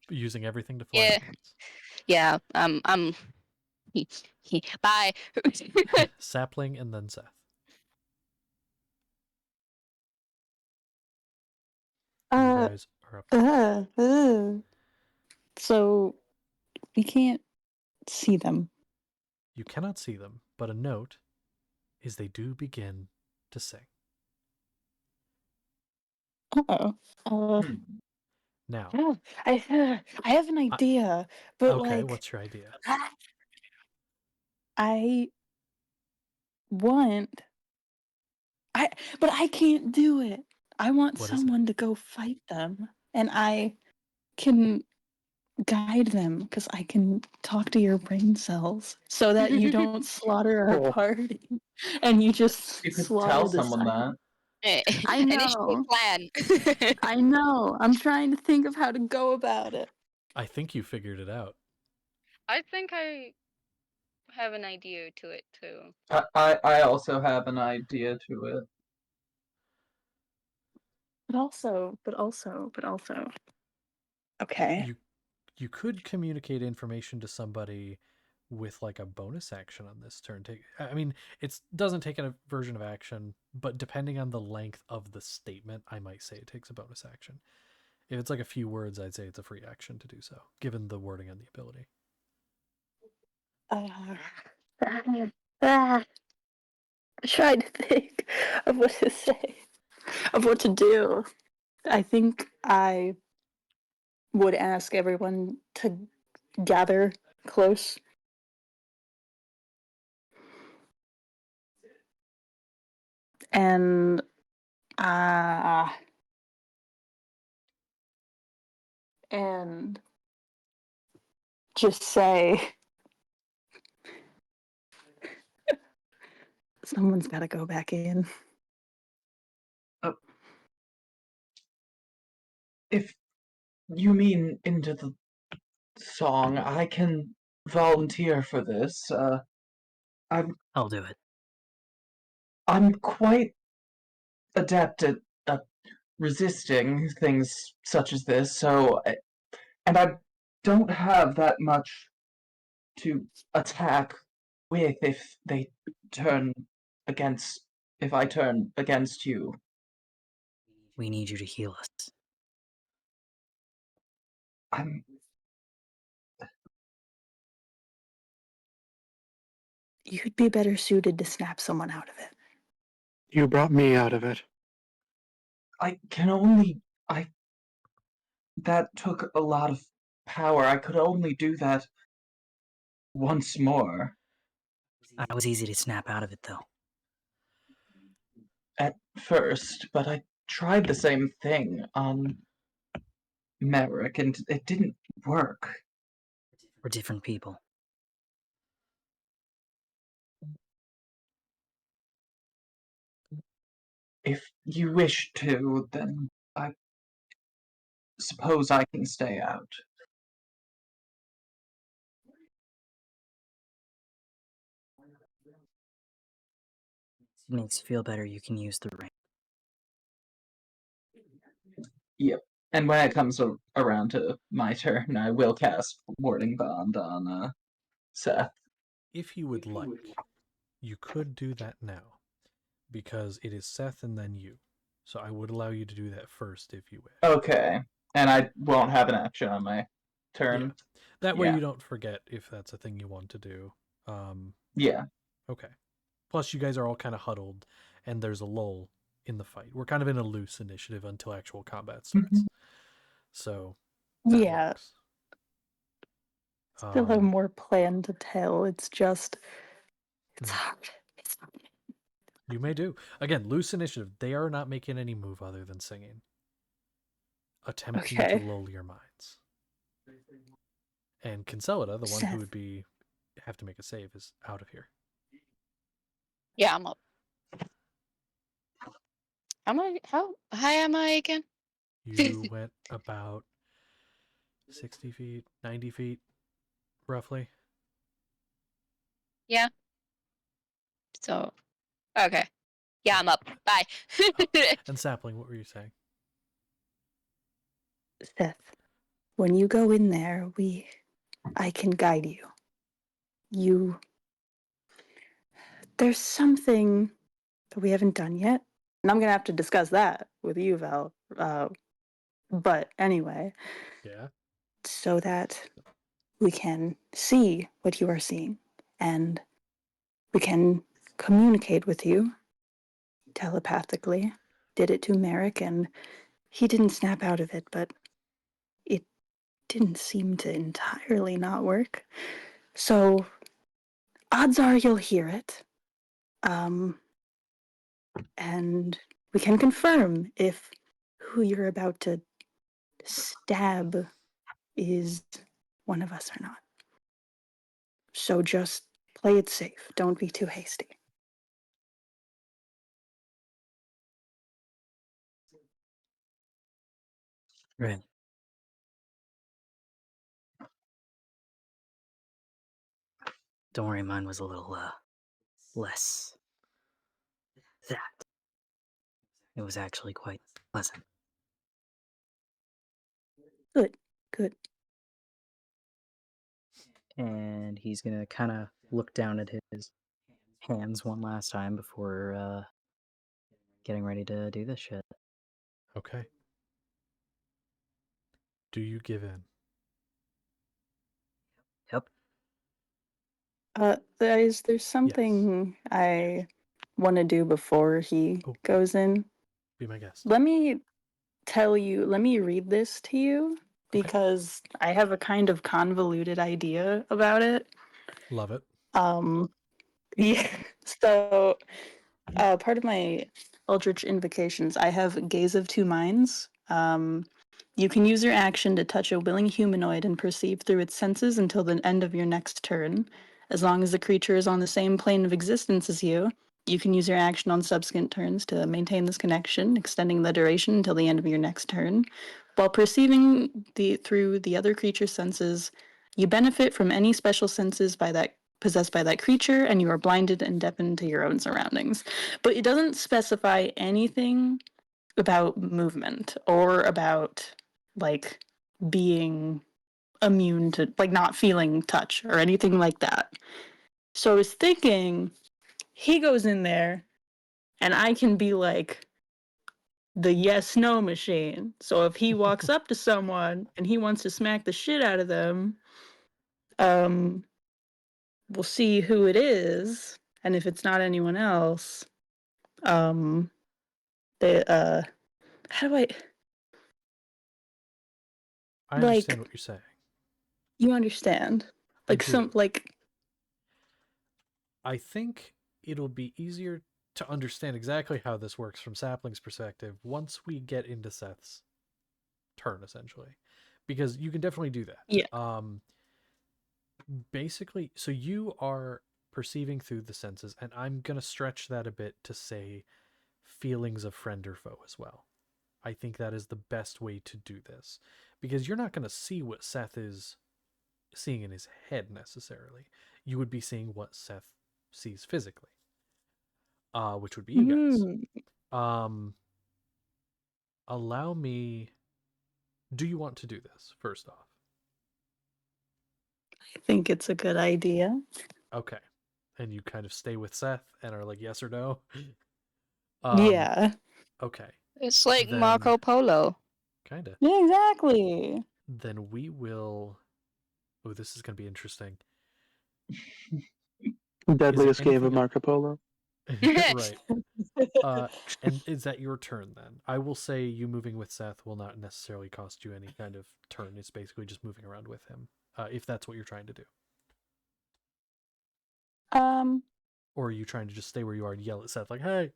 Using everything to fly Yeah. upwards. Yeah, bye. Sapling and then Seth. You guys are up. So we can't see them. You cannot see them, but a note is they do begin to sing. Oh. Now. Yeah, I have an idea, but okay, like, what's your idea? I want, but I can't do it. I want someone to go fight them, and I can guide them because I can talk to your brain cells so that you don't slaughter our party, and you just You could slaughter tell the someone silent. that. I know. Plan. I know. I'm trying to think of how to go about it. I think you figured it out. I think I have an idea to it too. I also have an idea to it. But also. Okay. You could communicate information to somebody with like a bonus action on this turn. I mean, it doesn't take a version of action, but depending on the length of the statement, I might say it takes a bonus action. If it's like a few words, I'd say it's a free action to do so, given the wording and the ability. I tried to think of what to say, of what to do. I think I would ask everyone to gather close. And just say, someone's got to go back in. If you mean into the song, I can volunteer for this. I'll do it. I'm quite adept at resisting things such as this, so and I don't have that much to attack with if they turn against if I turn against you. We need you to heal us. You'd be better suited to snap someone out of it. You brought me out of it. That took a lot of power. I could only do that once more. I was easy to snap out of it, though. At first, but I tried the same thing on Merrick, and it didn't work. We're different people. If you wish to, then I suppose I can stay out. It makes you feel better. You can use the ring. Yep. And when it comes around to my turn, I will cast Warding Bond on Seth. If you would like, you could do that now, because it is Seth and then you. So I would allow you to do that first if you wish. Okay. And I won't have an action on my turn. Yeah. That way Yeah. you don't forget if that's a thing you want to do. Yeah. Okay. Plus, you guys are all kind of huddled, and there's a lull in the fight. We're kind of in a loose initiative until actual combat starts. So that Yeah. works. Still have more plan to tell. It's just, it's Mhm. hard. It's hard. You may do. Again, loose initiative. They are not making any move other than singing. Attempting to Okay. lull your minds. And Kinselida, the one who Seth. would have to make a save, is out of here. Yeah, I'm up. How high am I again? You went about 60 feet, 90 feet, roughly. Yeah. So, okay. Yeah, I'm up. Bye. And Sapling, what were you saying? Seth, when you go in there, I can guide you. There's something that we haven't done yet, and I'm gonna have to discuss that with you, Val. But anyway, Yeah. so that we can see what you are seeing, and we can communicate with you telepathically. Did it to Merrick, and he didn't snap out of it, but it didn't seem to entirely not work. So odds are you'll hear it. And we can confirm if who you're about to stab is one of us or not. So just play it safe. Don't be too hasty. Right. Don't worry, mine was a little, less that. It was actually quite pleasant. Good. And he's gonna kind of look down at his hands one last time before, getting ready to do this shit. Okay. Do you give in? Yep. There's Yes. something I want to do before he goes in. Be my guest. Let me read this to you because I have a kind of convoluted idea about it. Love it. Yeah. So, part of my Eldritch invocations, I have Gaze of Two Minds. You can use your action to touch a willing humanoid and perceive through its senses until the end of your next turn. As long as the creature is on the same plane of existence as you, you can use your action on subsequent turns to maintain this connection, extending the duration until the end of your next turn. While perceiving through the other creature's senses, you benefit from any special senses possessed by that creature, and you are blinded and deafened to your own surroundings. But it doesn't specify anything about movement or about like being immune to like not feeling touch or anything like that. So I was thinking he goes in there and I can be like the yes no machine. So if he walks up to someone and he wants to smack the shit out of them, we'll see who it is, and if it's not anyone else, they how do I like understand what you're saying. you understand? I Like do. I think it'll be easier to understand exactly how this works from Sapling's perspective once we get into Seth's turn, essentially, because you can definitely do that. Yeah. Basically, so you are perceiving through the senses, and I'm gonna stretch that a bit to say feelings of friend or foe as well. I think that is the best way to do this, because you're not gonna see what Seth is seeing in his head necessarily. You would be seeing what Seth sees physically, which would be you guys. Um, allow me. Do you want to do this first off? I think it's a good idea. Okay, and you kind of stay with Seth and are like yes or no. Yeah. Okay, It's like then Marco Polo. kinda. Yeah, exactly. Then we will. Oh, this is gonna be interesting. Deadliest game of Marco Polo. Right. And is that your turn then? I will say you moving with Seth will not necessarily cost you any kind of turn. It's basically just moving around with him, if that's what you're trying to do. Um. Or are you trying to just stay where you are and yell at Seth like, "Hey,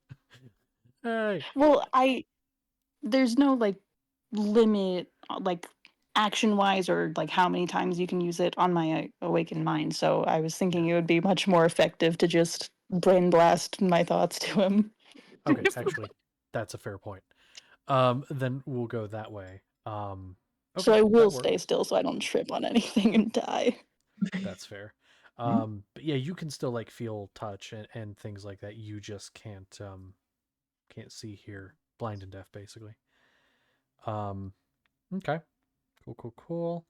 hey"? Well, there's no like limit, like action wise, or like how many times you can use it on my awakened mind. So I was thinking it would be much more effective to just brain blast my thoughts to him. Okay, actually, that's a fair point. Then we'll go that way. So Okay, I will that stay works. still so I don't trip on anything and die. That's fair. But yeah, you can still like feel touch and things like that. You just can't see, hear, blind and deaf, basically. Okay, cool.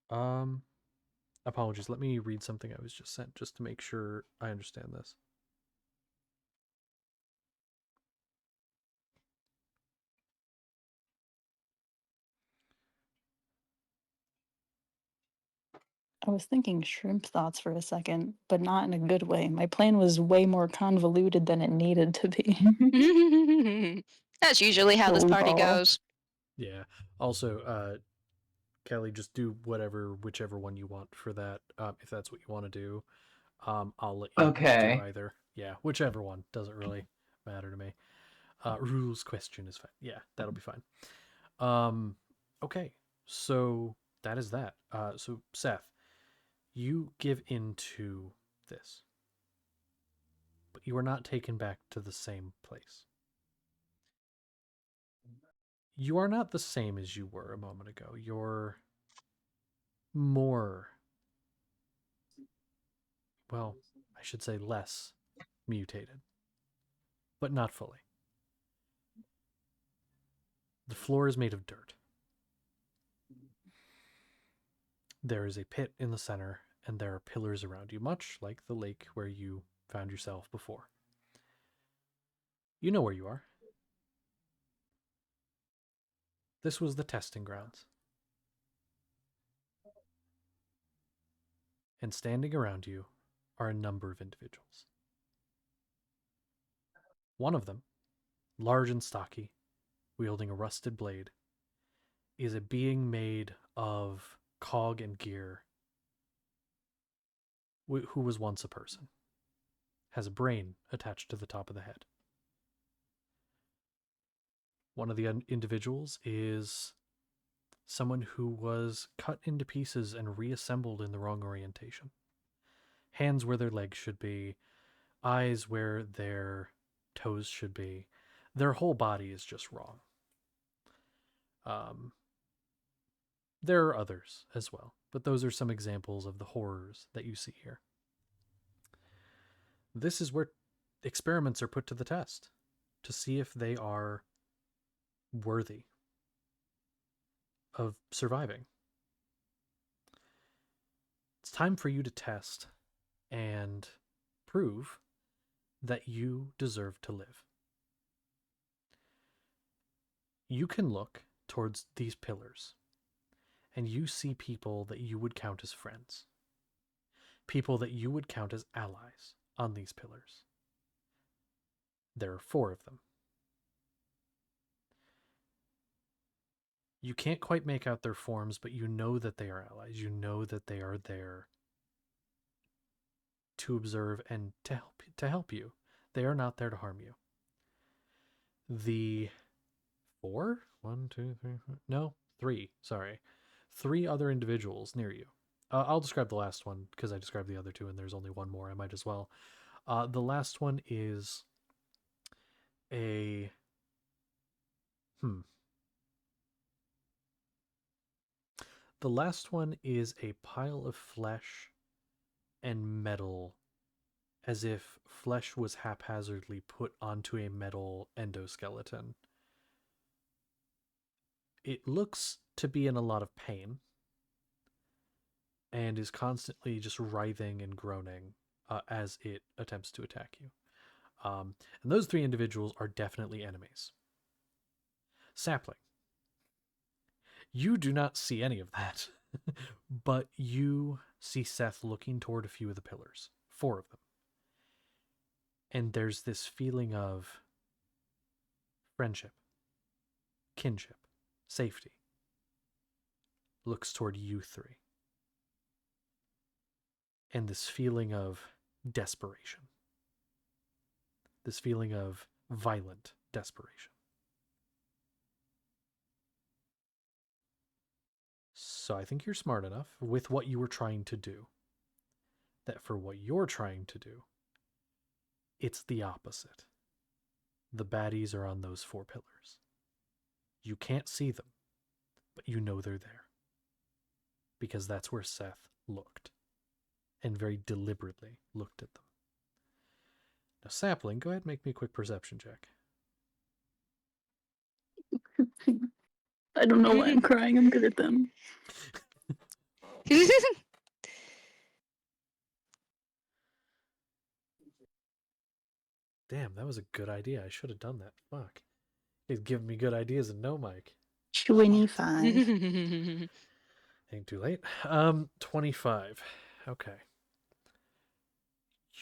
Um, apologies. Let me read something I was just sent just to make sure I understand this. I was thinking shrimp thoughts for a second, but not in a good way. My plan was way more convoluted than it needed to be. That's usually how this party Lol. goes. Yeah. Also, Kelly, just do whichever one you want for that. If that's what you want to do, I'll let you do Okay. either. Yeah, whichever one doesn't really matter to me. Rules question is fine. Yeah, that'll be fine. Okay, so that is that. So Seth, you give into this, but you are not taken back to the same place. You are not the same as you were a moment ago. You're more, well, I should say less mutated, but not fully. The floor is made of dirt. There is a pit in the center, and there are pillars around you, much like the lake where you found yourself before. You know where you are. This was the testing grounds. And standing around you are a number of individuals. One of them, large and stocky, wielding a rusted blade, is a being made of cog and gear who was once a person, has a brain attached to the top of the head. One of the individuals is someone who was cut into pieces and reassembled in the wrong orientation. Hands where their legs should be, eyes where their toes should be. Their whole body is just wrong. Um, there are others as well, but those are some examples of the horrors that you see here. This is where experiments are put to the test to see if they are worthy of surviving. It's time for you to test and prove that you deserve to live. You can look towards these pillars and you see people that you would count as friends, people that you would count as allies on these pillars. There are 4 of them. You can't quite make out their forms, but you know that they are allies. You know that they are there to observe and to help you. They are not there to harm you. The three other individuals near you. I'll describe the last one because I described the other two and there's only one more. I might as well. The last one is a The last one is a pile of flesh and metal, as if flesh was haphazardly put onto a metal endoskeleton. It looks to be in a lot of pain and is constantly just writhing and groaning as it attempts to attack you. And those three individuals are definitely enemies. Sapling, you do not see any of that, but you see Seth looking toward a few of the pillars, 4 of them. And there's this feeling of friendship, kinship, safety. Looks toward you 3. And this feeling of desperation. This feeling of violent desperation. So I think you're smart enough with what you were trying to do that for what you're trying to do, it's the opposite. The baddies are on those 4 pillars. You can't see them, but you know they're there. Because that's where Seth looked. And very deliberately looked at them. Now, Sapling, go ahead and make me a quick perception check. I don't know why I'm crying. I'm good at them. Damn, that was a good idea. I should have done that. Fuck. He's giving me good ideas and no mic. 25. Ain't too late. 25. Okay.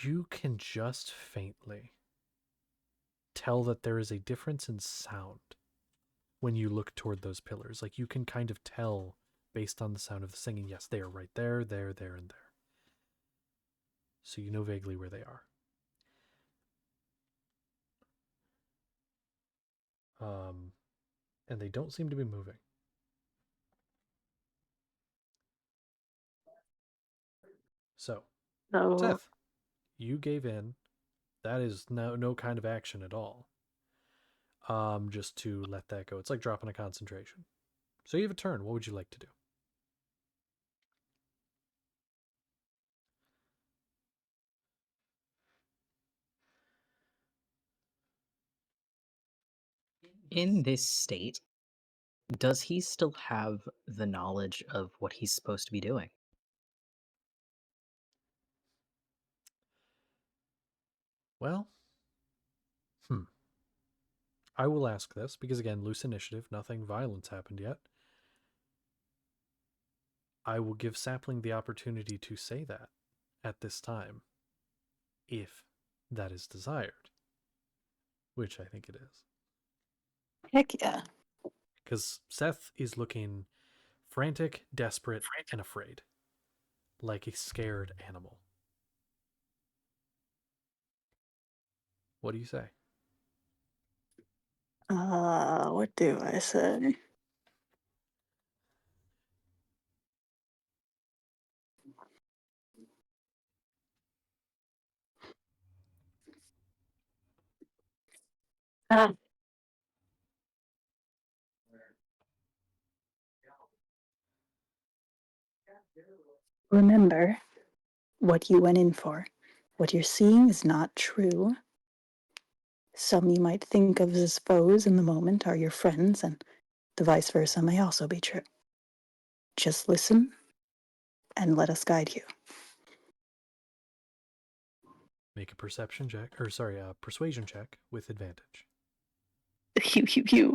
You can just faintly tell that there is a difference in sound when you look toward those pillars. Like you can kind of tell based on the sound of the singing. Yes, they are right there, there, there, and there. So you know vaguely where they are. And they don't seem to be moving. So, Seth, you gave in. That is no kind of action at all. Just to let that go. It's like dropping a concentration. So you have a turn. What would you like to do? In this state, does he still have the knowledge of what he's supposed to be doing? Well, I will ask this because, again, loose initiative, nothing violent's happened yet. I will give Sapling the opportunity to say that at this time, if that is desired, which I think it is. Heck yeah. Because Seth is looking frantic, desperate, and afraid, like a scared animal. What do you say? What do I say? Remember what you went in for. What you're seeing is not true. Some you might think of as foes in the moment are your friends, and the vice versa may also be true. Just listen and let us guide you. Make a perception check, persuasion check with advantage.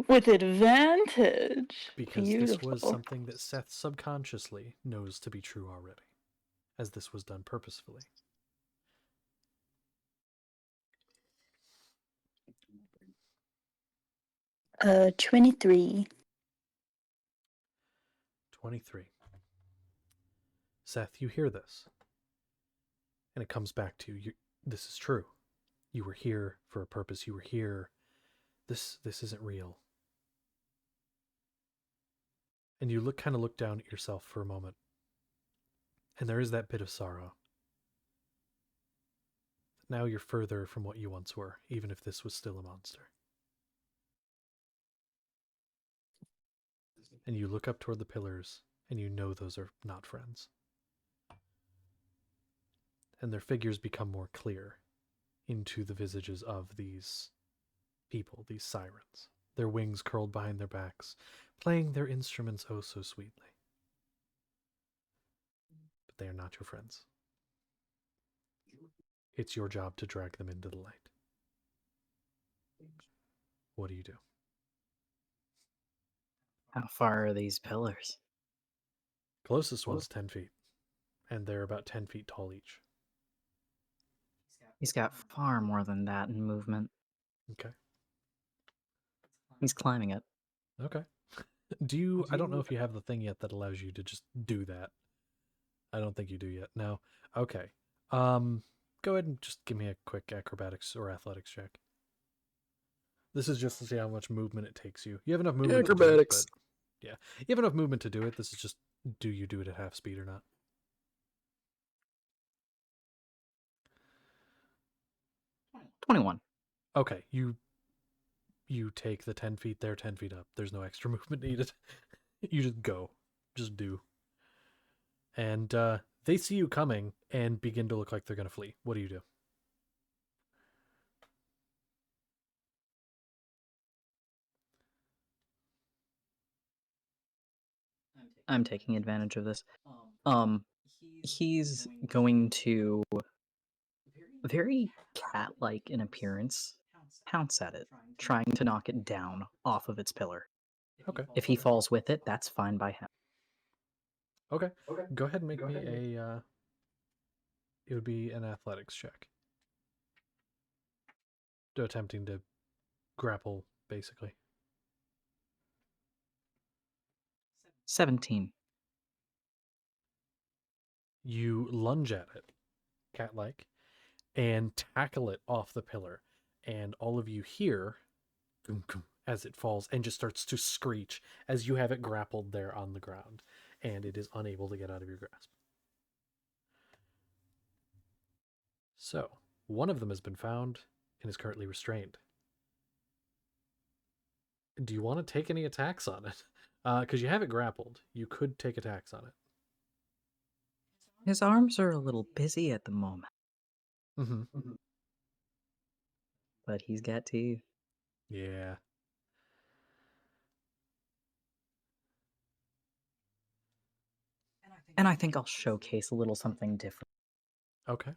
With advantage. Because Beautiful. this was something that Seth subconsciously knows to be true already, as this was done purposefully. Uh, 23. 23. Seth, you hear this. And it comes back to you. This is true. You were here for a purpose. You were here. This isn't real. And you kind of look down at yourself for a moment. And there is that bit of sorrow. Now you're further from what you once were, even if this was still a monster. And you look up toward the pillars, and you know those are not friends. And their figures become more clear into the visages of these people, these sirens, their wings curled behind their backs, playing their instruments oh so sweetly. But they are not your friends. It's your job to drag them into the light. What do you do? How far are these pillars? Closest one's 10 feet, and they're about 10 feet tall each. He's got far more than that in movement. Okay. He's climbing it. Okay. I don't know if you have the thing yet that allows you to just do that. I don't think you do yet. No. Okay. Go ahead and just give me a quick acrobatics or athletics check. This is just to see how much movement it takes you. You have enough movement Acrobatics. to do it, but yeah. You have enough movement to do it. This is just, do you do it at half speed or not? $21. Okay. You take the 10 feet there, 10 feet up. There's no extra movement needed. You just go. Just do. And they see you coming and begin to look like they're going to flee. What do you do? I'm taking advantage of this. He's going to, very cat-like in appearance, pounce at it, trying to knock it down off of its pillar. Okay. If he falls with it, that's fine by him. Okay. Go ahead and make me a... it would be an athletics check. Attempting to grapple, basically. 17. You lunge at it, cat-like, and tackle it off the pillar. And all of you hear as it falls and just starts to screech as you have it grappled there on the ground. And it is unable to get out of your grasp. So, one of them has been found and is currently restrained. Do you want to take any attacks on it? Because you have it grappled. You could take attacks on it. His arms are a little busy at the moment. Mm-hmm. But he's got teeth. Yeah. And I think I'll showcase a little something different. Okay.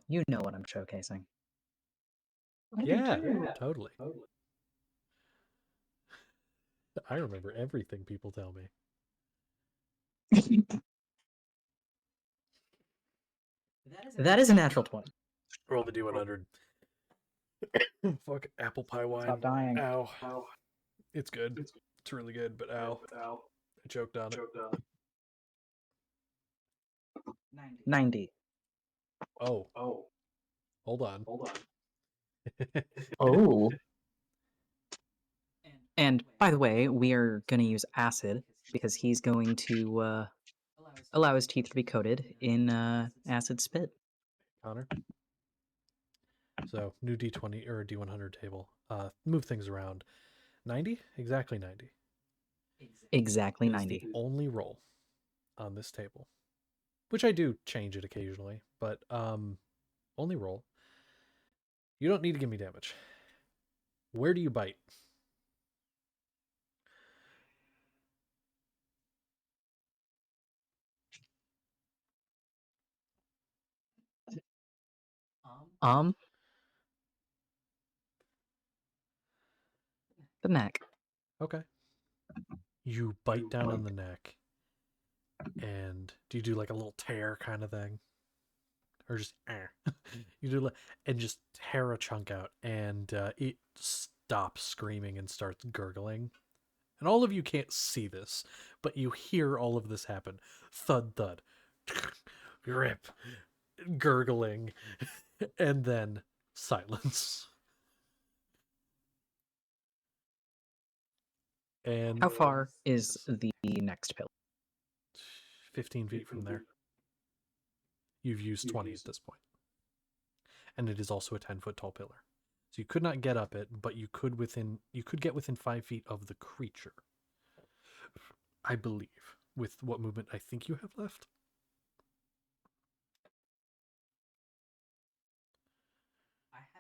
You know what I'm showcasing. Yeah, totally. I remember everything people tell me. That is a natural 20. Roll the D100. Fuck apple pie wine. Stop dying. Ow. It's good. It's really good, but ow. I choked on it. 90. Oh. Hold on. Oh. And by the way, we are going to use acid because he's going to allow his teeth to be coated in acid spit. Connor. So, new D20 or D100 table. Move things around. 90? Exactly 90. Exactly Is 90. the only roll on this table. Which I do change it occasionally, but only roll. You don't need to give me damage. Where do you bite? The neck. Okay. You bite down on the neck. And do you do like a little tear kind of thing? Or just you do and just tear a chunk out, and it stops screaming and starts gurgling. And all of you can't see this, but you hear all of this happen. Thud, thud. Rip. gurgling, and then silence. And how far is the next pillar? 15 feet from there. You've used 20 at this point. And it is also a 10-foot tall pillar. So you could not get up it, but you could get within 5 feet of the creature. I believe. With what movement I think you have left.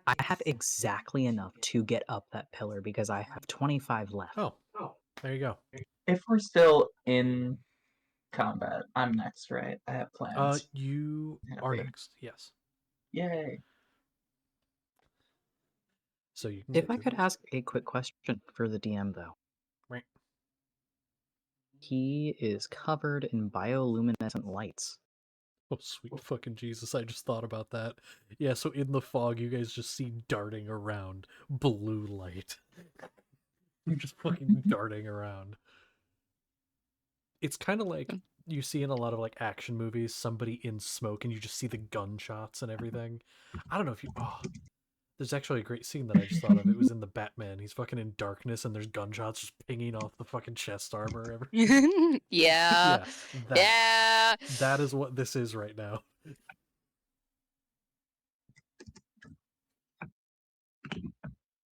I have exactly enough to get up that pillar because I have 25 left. Oh, there you go. If we're still in combat, I'm next, right? I have plans. You are next, yes. Yay. So you can If I could ask a quick question for the DM, though. Right. He is covered in bioluminescent lights. Oh, sweet fucking Jesus, I just thought about that. Yeah, so in the fog, you guys just see darting around blue light. Just fucking darting around. It's kind of like you see in a lot of like action movies, somebody in smoke and you just see the gunshots and everything. I don't know if you... Oh, there's actually a great scene that I just thought of. It was in the Batman. He's fucking in darkness and there's gunshots just pinging off the fucking chest armor. Yeah. Yeah, that. Yeah. That is what this is right now.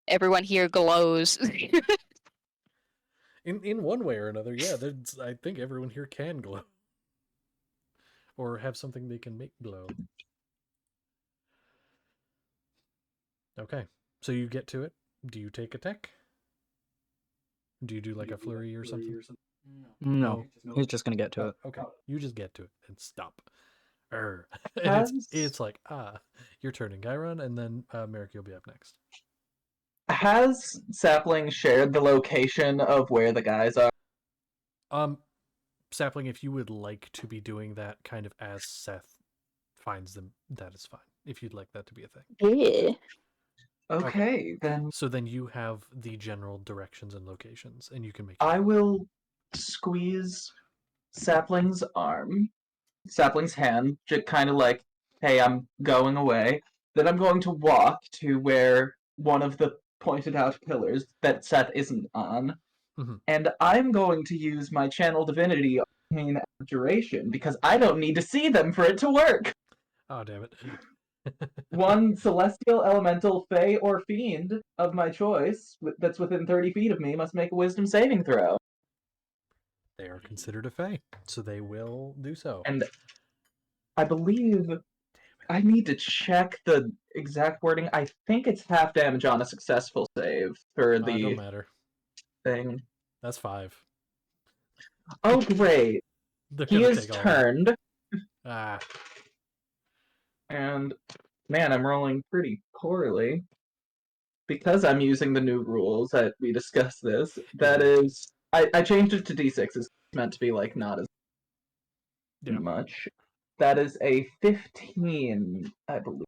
Everyone here glows. In one way or another, yeah. I think everyone here can glow. Or have something they can make glow. Okay, so you get to it. Do you take a tech? Do you do like a flurry or something? No, he's just gonna get to it. Okay, you just get to it and stop. And it's like, you're turning Gyron, and then Merrick, you'll be up next. Has Sapling shared the location of where the guys are? Sapling, if you would like to be doing that kind of as Seth finds them, that is fine. If you'd like that to be a thing. Yeah. Okay, then So then you have the general directions and locations, and you can make. I will squeeze Sapling's arm, Sapling's hand, just kind of like, hey, I'm going away. Then I'm going to walk to where one of the pointed out pillars that Seth isn't on. Mhm. And I'm going to use my channel divinity on abjuration because I don't need to see them for it to work. Oh, damn it. One celestial, elemental, fey, or fiend of my choice that's within 30 feet of me must make a wisdom saving throw. They are considered a fae, so they will do so. And I believe I need to check the exact wording. I think it's half damage on a successful save for the don't matter. thing. That's 5. Oh, great. He is turned. And, man, I'm rolling pretty poorly. Because I'm using the new rules that we discussed this, that is... I changed it to D6. It's meant to be, like, not as much. That is a 15, I believe.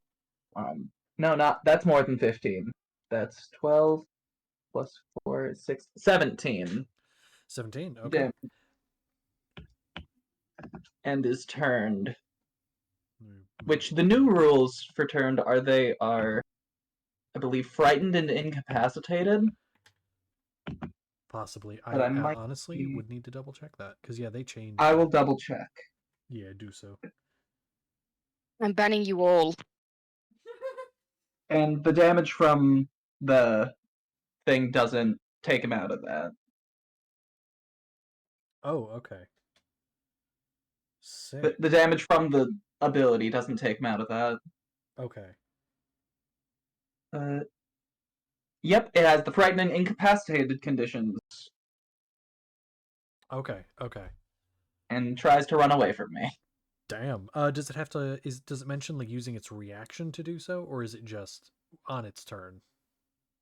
No, that's more than 15. That's 12 plus 4, 6, 17. 17, okay. And is turned. Which the new rules for turned are, I believe, frightened and incapacitated. Possibly. But I honestly would need to double check that, because yeah, they changed. I will double check. Yeah, do so. I'm banning you all. And the damage from the thing doesn't take him out of that. Oh, okay. Sick. The damage from the ability doesn't take him out of that. Okay. Yep, it has the frightening incapacitated conditions. Okay. And tries to run away from me. Damn. Does it have to? Does it mention like using its reaction to do so, or is it just on its turn?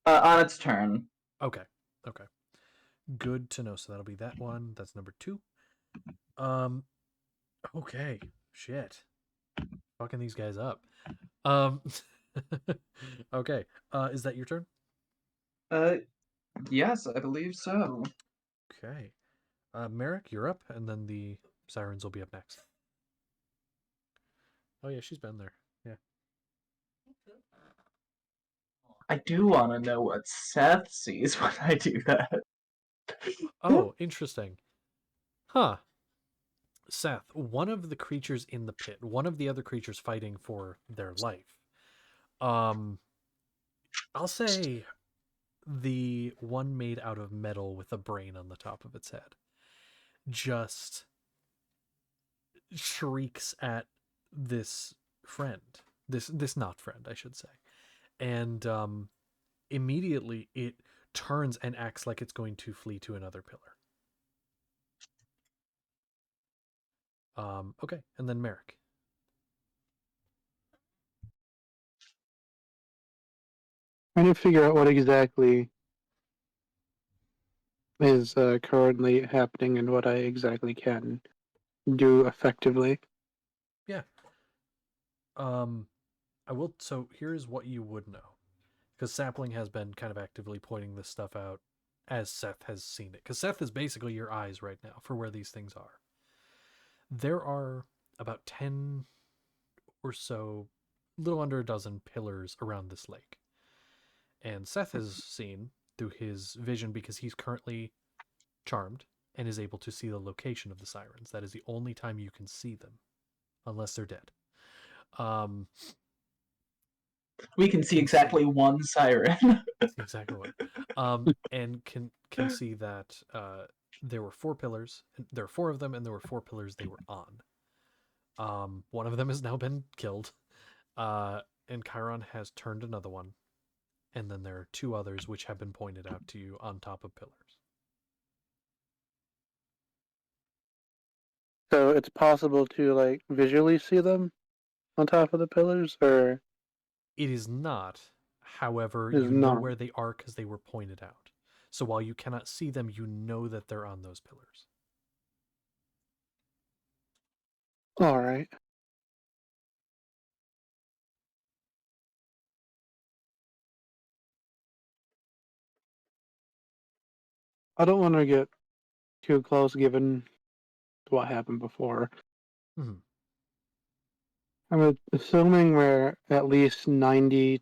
On its turn. Okay. Good to know. So that'll be that one. That's number 2. Okay. Shit. Fucking these guys up. Okay. Is that your turn? Yes, I believe so. Okay. Merrick, you're up, and then the sirens will be up next. Oh yeah, she's been there. Yeah. I do want to know what Seth sees when I do that. Oh, interesting. Huh. Seth, one of the creatures in the pit, one of the other creatures fighting for their life. I'll say the one made out of metal with a brain on the top of its head just shrieks at this friend, this not friend, I should say, and immediately it turns and acts like it's going to flee to another pillar. Okay, and then Merrick. Trying to figure out what exactly is currently happening and what I exactly can do effectively. Yeah. I will. So here's what you would know, because Sapling has been kind of actively pointing this stuff out as Seth has seen it. Because Seth is basically your eyes right now for where these things are. There are about 10 or so, little under a dozen pillars around this lake. And Seth has seen through his vision, because he's currently charmed and is able to see the location of the sirens. That is the only time you can see them, unless they're dead. Um, We can see exactly one siren. exactly one. And can see that there were 4 pillars. There are 4 of them, and there were 4 pillars they were on. One of them has now been killed, and Chiron has turned another one, and then there are 2 others which have been pointed out to you on top of pillars. So it's possible to like visually see them on top of the pillars, or It is not. However, is you know not? where they are because they were pointed out. So while you cannot see them, you know that they're on those pillars. All right. I don't want to get too close given what happened before. Mm-hmm. I'm assuming we're at least 90,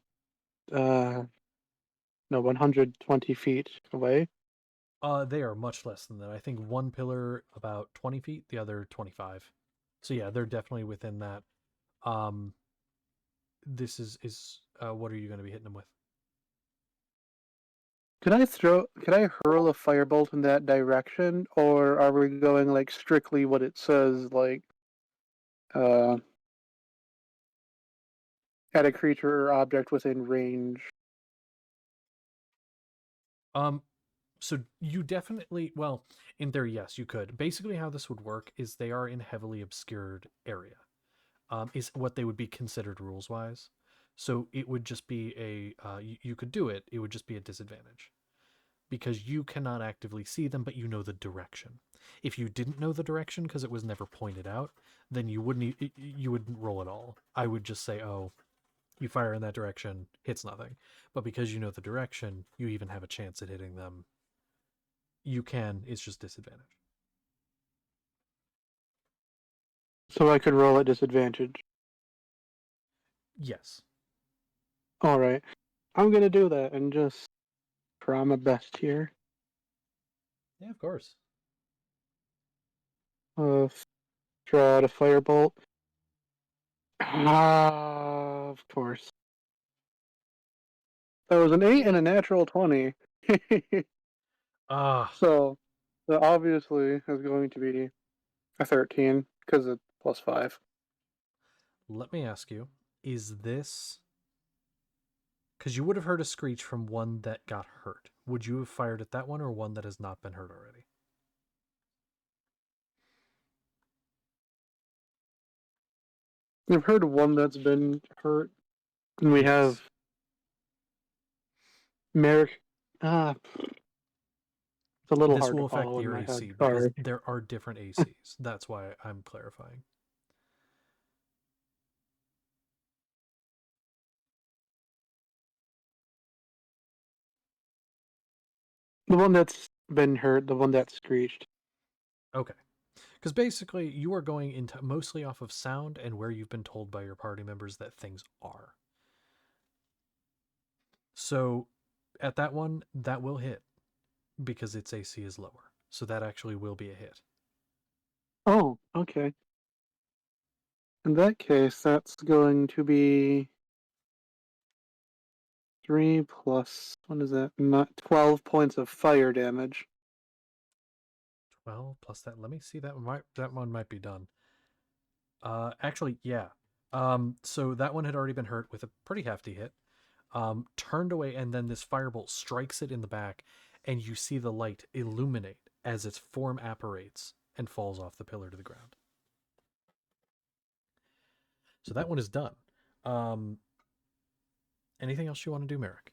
no, 120 feet away. They are much less than that. I think one pillar about 20 feet, the other 25. So yeah, they're definitely within that. Um, this is what are you going to be hitting them with? Could I hurl a firebolt in that direction, or are we going like strictly what it says, like, uh, at a creature or object within range? Um, so you definitely, well, in theory, yes, you could. Basically, how this would work is they are in heavily obscured area. Is what they would be considered rules wise. So it would just be you could do it. It would just be a disadvantage because you cannot actively see them, but you know the direction. If you didn't know the direction because it was never pointed out, then you wouldn't roll at all. I would just say, oh, you fire in that direction, hits nothing. But because you know the direction, you even have a chance at hitting them. You can. It's just disadvantage. So I could roll at disadvantage. Yes. All right. I'm gonna do that and just try my best here. Yeah, of course. Draw out a firebolt. Of course. That was an 8 and a natural 20. Ah, So, that obviously is going to be a 13 because it's +5. let me ask you: is this because you would have heard a screech from one that got hurt? Would you have fired at that one or one that has not been hurt already? We've heard one that's been hurt, and we Yes. have Merrick. It's a little This hard will to affect follow in your my head. AC because Sorry. there are different ACs. That's why I'm clarifying. The one that's been hurt, the one that screeched. Okay. Because basically, you are going into mostly off of sound and where you've been told by your party members that things are. So at that one, that will hit because its AC is lower. So that actually will be a hit. Oh, okay. In that case, that's going to be 3 plus, what is that? 12 points of fire damage. 12 plus that. Let me see, that one might be done. Actually, yeah. So that one had already been hurt with a pretty hefty hit. Turned away, and then this firebolt strikes it in the back, and you see the light illuminate as its form apparates and falls off the pillar to the ground. So that one is done. Anything else you want to do, Merrick?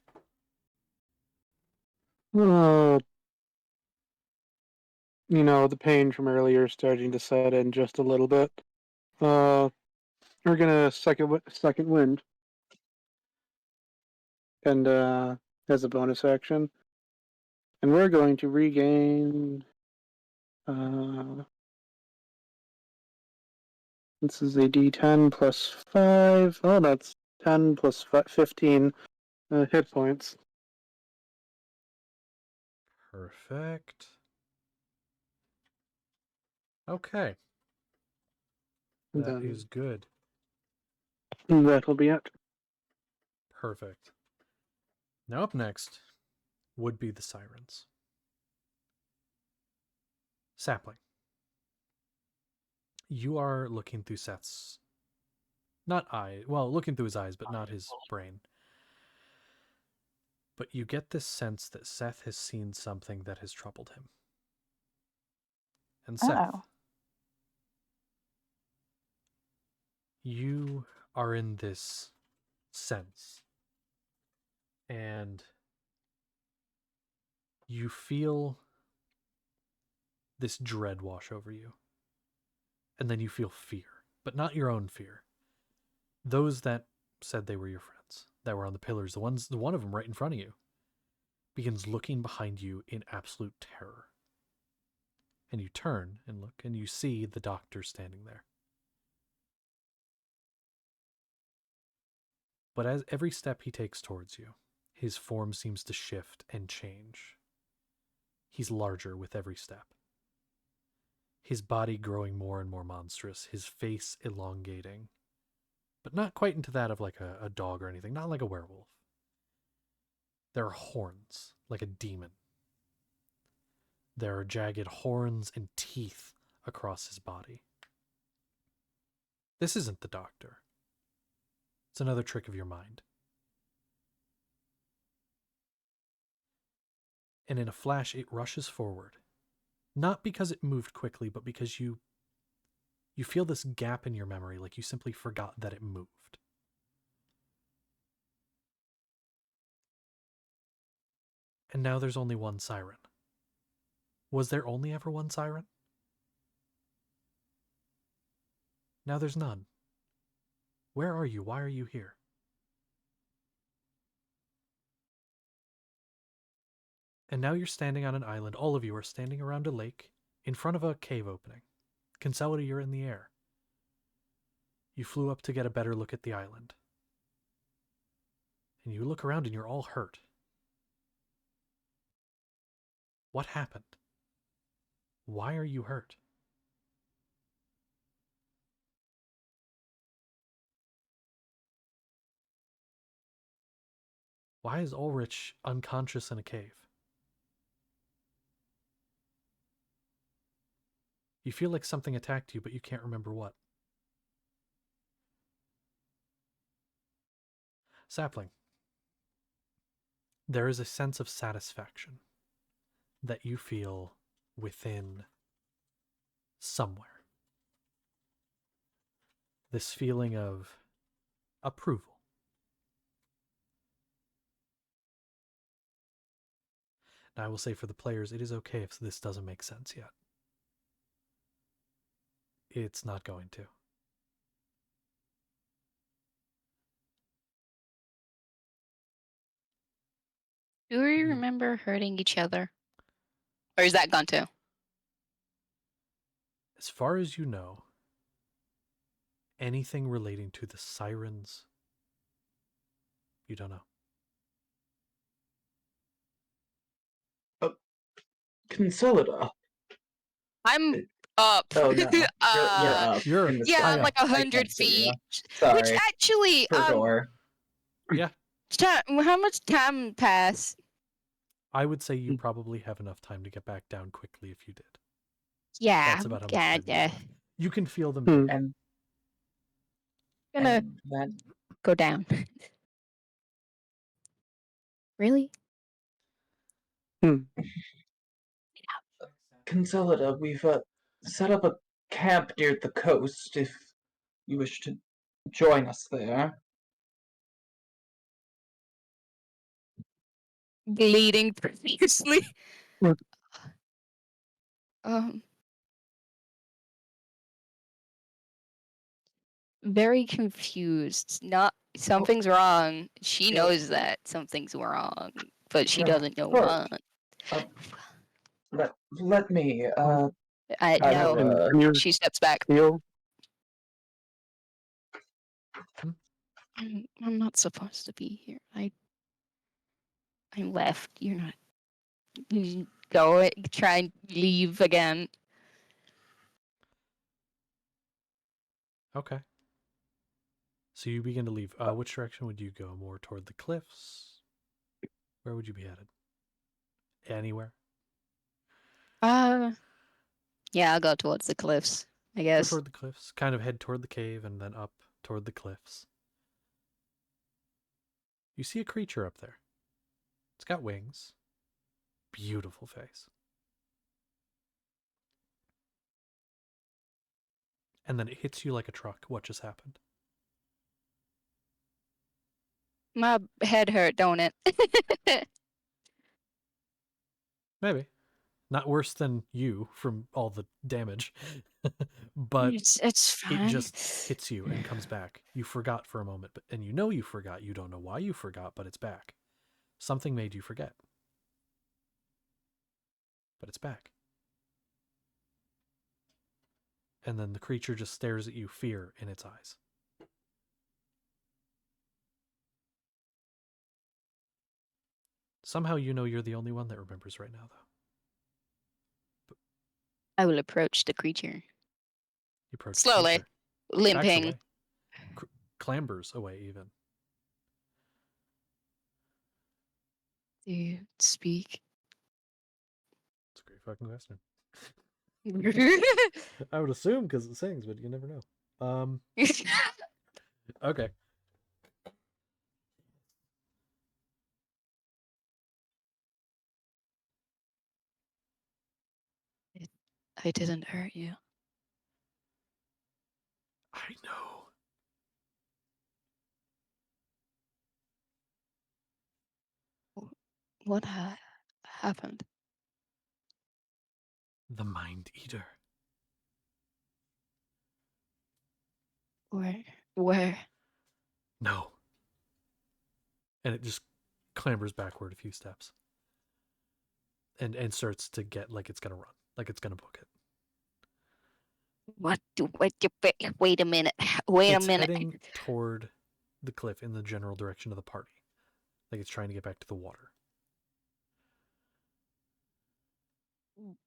The pain from earlier is starting to set in just a little bit. We're gonna second wind, and as a bonus action, and we're going to regain. This is a D10 plus 5. Oh, that's 10 plus 15 hit points. Perfect. Okay. That is good. That'll be it. Perfect. Now up next would be the sirens. Sapling. You are looking through Seth's, looking through his eyes, but not his brain. But you get this sense that Seth has seen something that has troubled him. And Seth, you are in this sense, and you feel this dread wash over you. And then you feel fear, but not your own fear. Those that said they were your friends, that were on the pillars, the one of them right in front of you, begins looking behind you in absolute terror. And you turn and look, and you see the doctor standing there. But as every step he takes towards you, his form seems to shift and change. He's larger with every step. His body growing more and more monstrous, his face elongating, but not quite into that of like a dog or anything, not like a werewolf. There are horns, like a demon. There are jagged horns and teeth across his body. This isn't the doctor. It's another trick of your mind. And in a flash, it rushes forward. Not because it moved quickly, but because you feel this gap in your memory, like you simply forgot that it moved. And now there's only one siren. Was there only ever one siren? Now there's none. Where are you? Why are you here? And now you're standing on an island. All of you are standing around a lake in front of a cave opening. Kinsella, you're in the air. You flew up to get a better look at the island. And you look around and you're all hurt. What happened? Why are you hurt? Why is Ulrich unconscious in a cave? You feel like something attacked you, but you can't remember what. Sapling. There is a sense of satisfaction that you feel within somewhere. This feeling of approval. Now, I will say for the players, it is okay if this doesn't make sense yet. It's not going to. Do we remember hurting each other? Or is that gone too? As far as you know, anything relating to the sirens, you don't know. Consolida. I'm up. Oh no, you're up. You're in the Yeah, sky. I'm like I 100 can't see feet. ya. Sorry. Which actually, For door. Yeah. how much time passed? I would say you probably have enough time to get back down quickly if you did. Yeah, That's about how much time you have. You can feel them. And gonna and that go down. Really? Consolida, we've set up a camp near the coast if you wish to join us there. Bleeding profusely. Um, very confused. Not something's wrong. She Yeah. knows that something's wrong, but she Yeah, doesn't know first, what. let me I I know. will, Can you She steps back. heal? I'm not supposed to be here. I left. You're not. You go try and leave again. Okay. So you begin to leave. Which direction would you go? More toward the cliffs? Where would you be headed? Anywhere? Yeah, I'll go towards the cliffs, I Go guess. toward the cliffs. Kind of head toward the cave and then up toward the cliffs. You see a creature up there. It's got wings. Beautiful face. And then it hits you like a truck. What just happened? My head hurt, don't it? Maybe. Not worse than you from all the damage. But it's fine. it just hits you and comes back. You forgot for a moment, and you know you forgot. You don't know why you forgot, but it's back. Something made you forget. But it's back. And then the creature just stares at you, fear in its eyes. Somehow you know you're the only one that remembers right now, though. I will approach the creature. You approach slowly, the creature. limping. Away. Clambers away, even. Do you speak? It's a great fucking question. I would assume because it sings, but you never know. Okay. I didn't hurt you. I know. What happened? The Mind Eater. Where? No. And it just clambers backward a few steps. And starts to get like it's gonna run. Like it's gonna book it. Wait a minute. Wait It's a minute. heading toward the cliff in the general direction of the party. Like it's trying to get back to the water.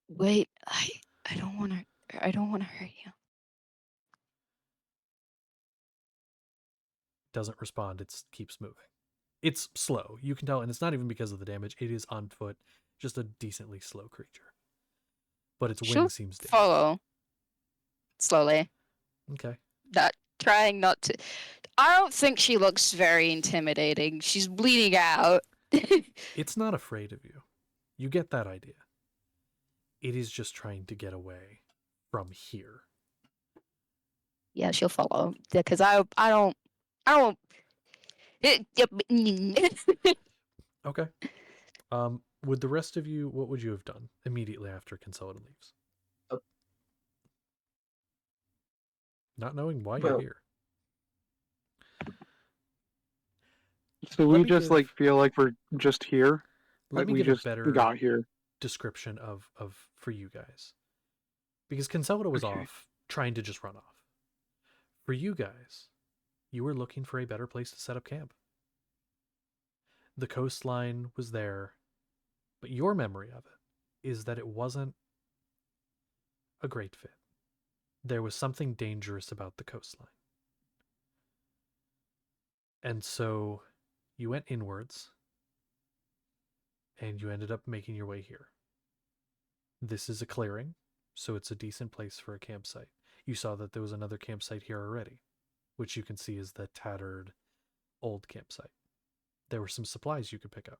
Wait, I don't want to hurt you. Doesn't respond. It keeps moving. It's slow. You can tell, and it's not even because of the damage. It is on foot. Just a decently slow creature. But its wing seems damaged. Follow. Slowly. Okay. Not trying not to. I don't think she looks very intimidating. She's bleeding out. It's not afraid of you. You get that idea. It is just trying to get away from here. Yeah, she'll follow because I don't. Okay. Would the rest of you, what would you have done immediately after Consolida leaves? Not knowing why you're here. So we just like feel like we're just here. Let Like me we give just a better got here. description of for you guys. because Consolida was Okay. off trying to just run off. For you guys, you were looking for a better place to set up camp. The coastline was there, but your memory of it is that it wasn't a great fit. There was something dangerous about the coastline. And so you went inwards and you ended up making your way here. This is a clearing, so it's a decent place for a campsite. You saw that there was another campsite here already, which you can see is the tattered old campsite. There were some supplies you could pick up.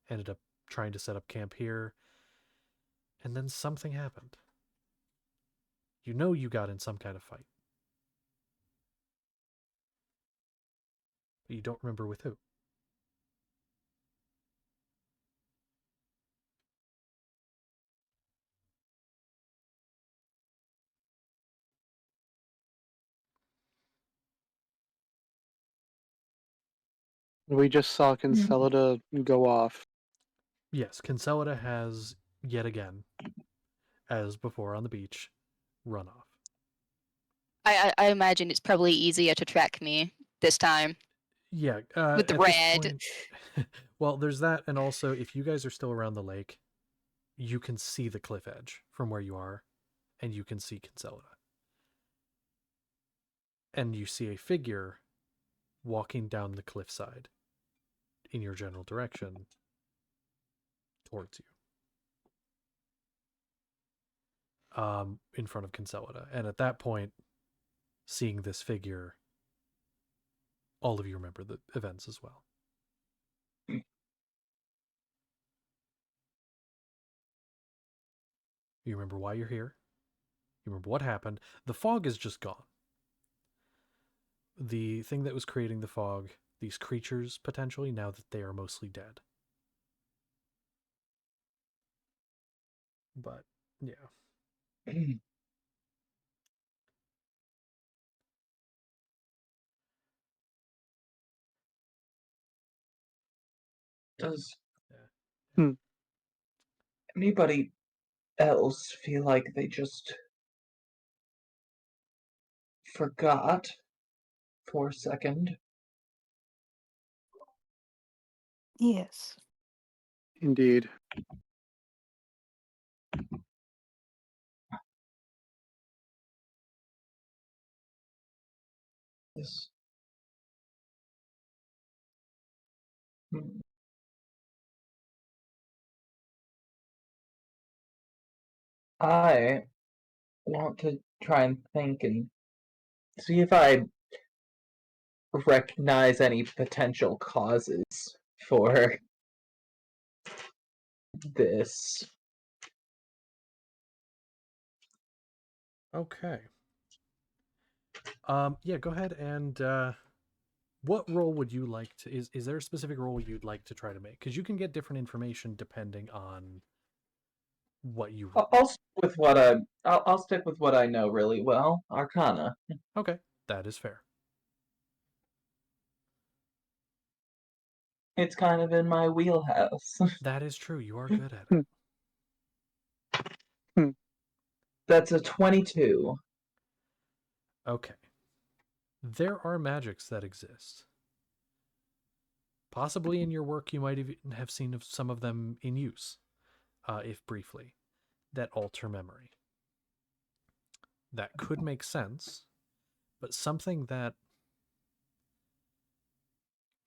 Ended up trying to set up camp here, and then something happened. You know you got in some kind of fight. But you don't remember with who. We just saw Consolida go off. Yes, Consolida has, yet again, as before on the beach, run off. I imagine it's probably easier to track me this time Yeah, with the at this red. point, well, there's that, and also if you guys are still around the lake, you can see the cliff edge from where you are, and you can see Consolida. And you see a figure walking down the cliffside in your general direction towards you. In front of Consolida. And at that point, seeing this figure, all of you remember the events as well. You remember why you're here. You remember what happened. The fog is just gone. The thing that was creating the fog, these creatures potentially, now that they are mostly dead. But, yeah. Does Hmm. anybody else feel like they just forgot for a second? Yes. Indeed. Yes. Hmm. I want to try and think and see if I recognize any potential causes for this. Okay. Yeah, go ahead and what role would you like to is there a specific role you'd like to try to make? Because you can get different information depending on what you roll. I'll stick with I'll stick with what I know really well. Arcana. Okay, that is fair. It's kind of in my wheelhouse. That is true. You are good at Hmm. it. That's a 22. Okay. There are magics that exist. Possibly in your work, you might even have seen some of them in use, if briefly, that alter memory. That could make sense, but something that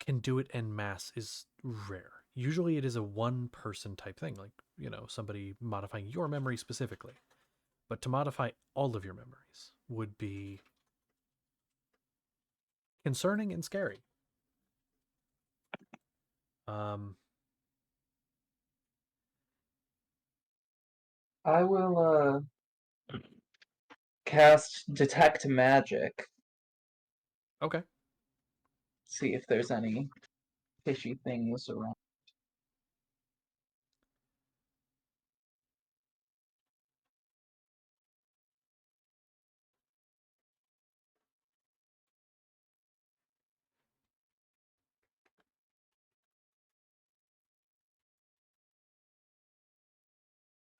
can do it en masse is rare. Usually it is a one person type thing, like, somebody modifying your memory specifically. But to modify all of your memories would be concerning and scary. I will cast Detect Magic. Okay. See if there's any fishy things around.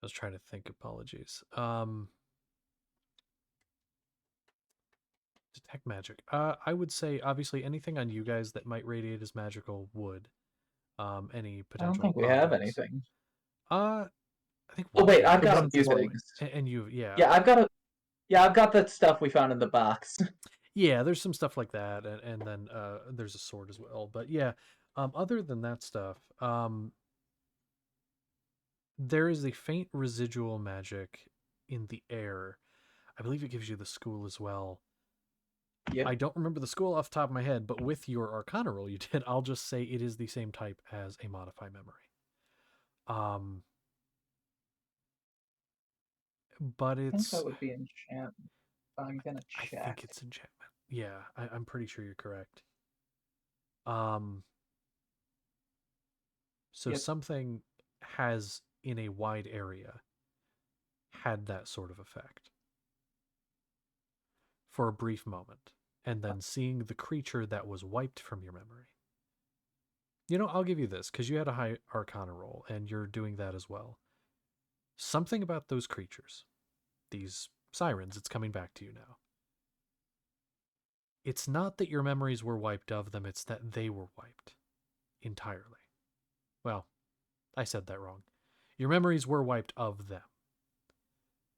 was trying to think. Apologies. Detect magic. I would say obviously anything on you guys that might radiate as magical would. Any I don't potential think we have objects. anything. I think Oh one of wait, you I've does. got a Prevents few void. things. And you, yeah. Yeah, I've got the stuff we found in the box. Yeah, there's some stuff like that, and then there's a sword as well. But yeah, other than that stuff, there is a faint residual magic in the air. I believe it gives you the school as well. Yep. I don't remember the school off the top of my head, but with your Arcana roll you did, I'll just say it is the same type as a modify memory. But I think it's. that would be enchantment. I'm gonna I check. think it's enchantment. Yeah, I'm pretty sure you're correct. So Yep. something has in a wide area had that sort of effect for a brief moment, and then seeing the creature that was wiped from your memory. You know, I'll give you this because you had a high Arcana roll, and you're doing that as well. Something about those creatures, these sirens, it's coming back to you now. It's not that your memories were wiped of them, it's that they were wiped entirely. Well, I said that wrong. Your memories were wiped of them,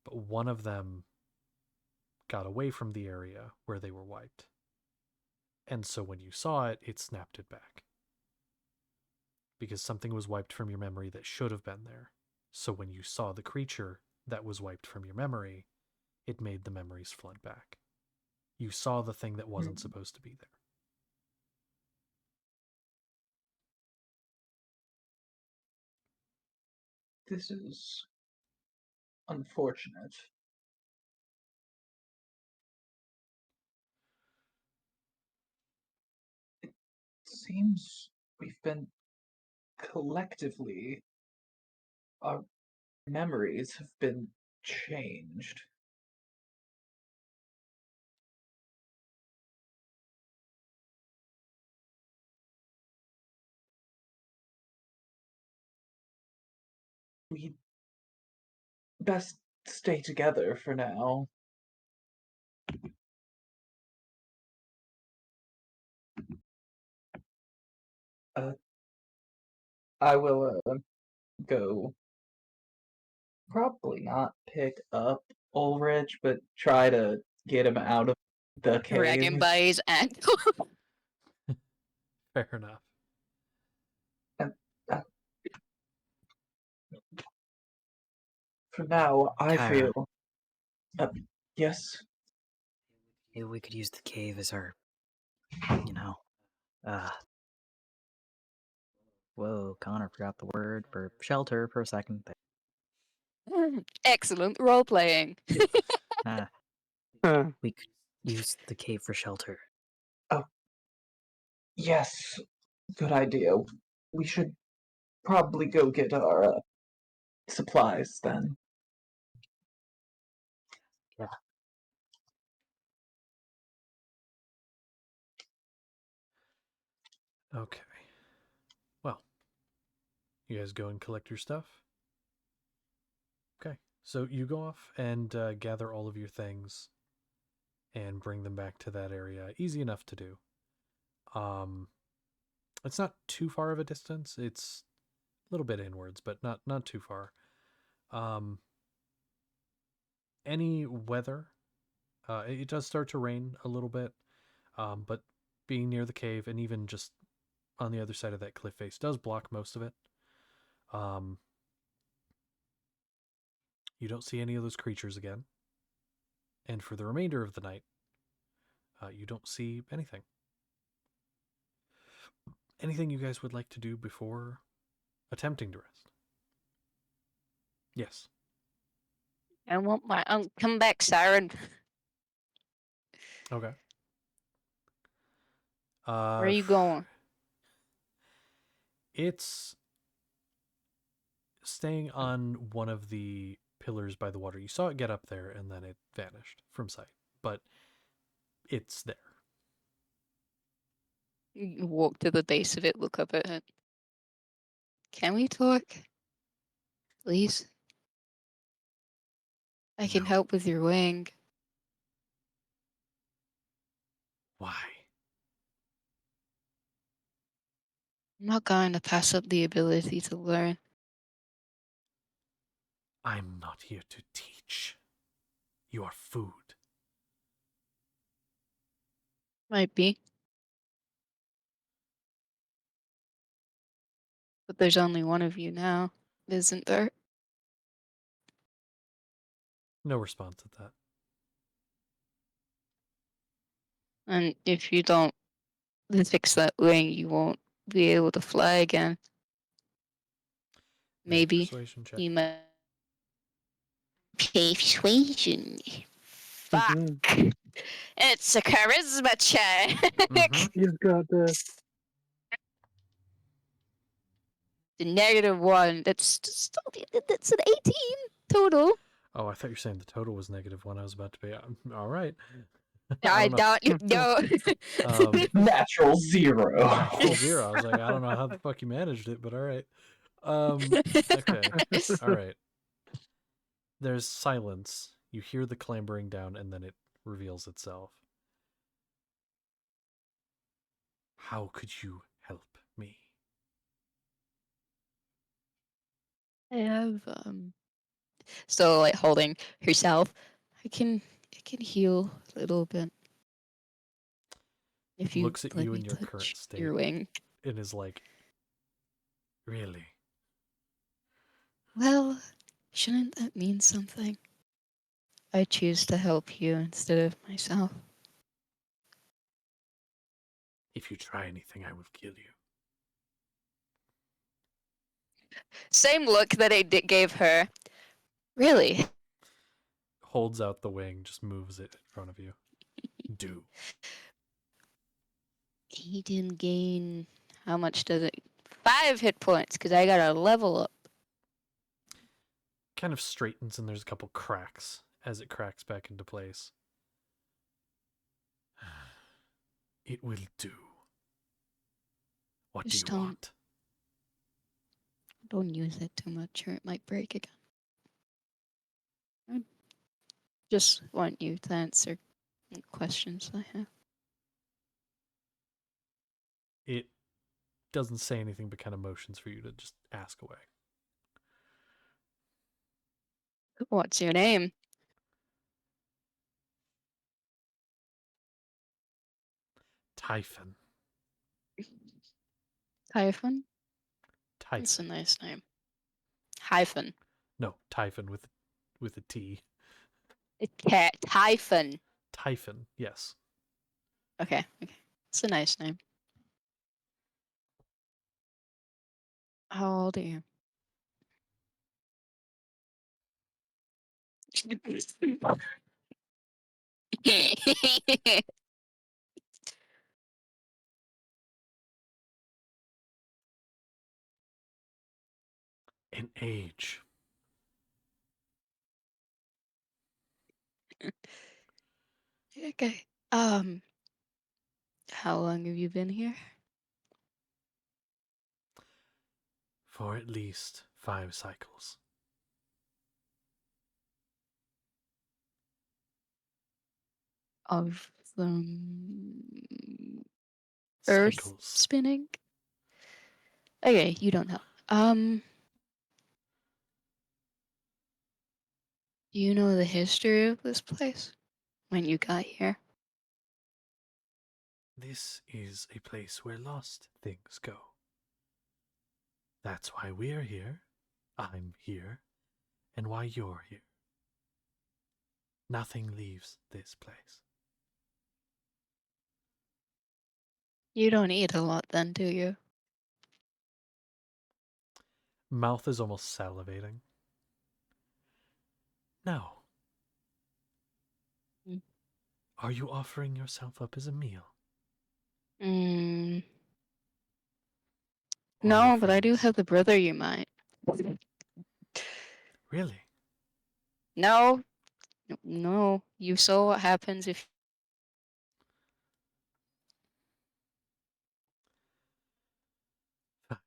but one of them got away from the area where they were wiped. And so when you saw it, it snapped it back. Because something was wiped from your memory that should have been there. So when you saw the creature that was wiped from your memory, it made the memories flood back. You saw the thing that wasn't supposed to be there. This is unfortunate. It seems we've been collectively, our memories have been changed. We best stay together for now. Uh, I will go. Probably not pick up Ulrich, but try to get him out of the Drag him cave. by his ankle. Fair enough. And for now, I Kyra. feel. Yes. Maybe we could use the cave as our, whoa, Connor forgot the word for shelter for a second. Excellent role playing. We could use the cave for shelter. Oh. Yes. Good idea. We should probably go get our supplies then. Yeah. Okay. Well, you guys go and collect your stuff. Okay. So you go off and gather all of your things and bring them back to that area. Easy enough to do. It's not too far of a distance. It's a little bit inwards, but not too far. Any weather, it does start to rain a little bit, but being near the cave and even just on the other side of that cliff face does block most of it. You don't see any of those creatures again, and for the remainder of the night, you don't see anything. Anything you guys would like to do before attempting to rest? Yes. I want my come back, Siren. Okay. Where are you going? It's staying on one of the pillars by the water. You saw it get up there and then it vanished from sight, but it's there. You walk to the base of it, look up at it. Can we talk? Please? I can No. help with your wing. Why? I'm not going to pass up the ability to learn. I'm not here to teach. You are food. Might be. But there's only one of you now, isn't there? No response at that. And if you don't fix that wing, you won't be able to fly again. Make a Maybe persuasion check. you might. Persuasion. Fuck. Mhm. It's a charisma check. Mhm. You've got this. The -1. That's still that's an 18 total. Oh, I thought you were saying the total was -1. I was about to be all right. I don't know. don't no. Natural 0. Natural 0. I was like, I don't know how the fuck you managed it, but all right. Okay. All right. There's silence. You hear the clambering down, and then it reveals itself. How could you help me? I have still like holding herself. I can heal a little bit if you Looks at let you me in your current touch state your wing. and is like, really? Well, shouldn't that mean something? I choose to help you instead of myself. If you try anything, I will kill you. Same look that I gave her. Really? Holds out the wing, just moves it in front of you. Do. He didn't gain. How much does it? 5 hit points because I got a level up. Kind of straightens, and there's a couple cracks as it cracks back into place. It will do. What do Just you want? don't use it too much or it might break again. I just want you to answer questions I have. It doesn't say anything but kind of motions for you to just ask away. What's your name? Typhon. Typhon? That's a Typhon. nice name. Hyphen. No, Typhon with a T. Typhon. Typhon, yes. Okay. It's a nice name. How old are you? An age. Okay. How long have you been here? For at least 5 cycles. Of Earth Cycles. spinning? Okay, you don't know. Do you know the history of this place when you got here? This is a place where lost things go. That's why we're here, I'm here, and why you're here. Nothing leaves this place. You don't eat a lot then, do you? Mouth is almost salivating. No. Mm. Are you offering yourself up as a meal? Mm, Or your no, but I do friends? have the brother you might. Really? No, no. You saw what happens if. Fine.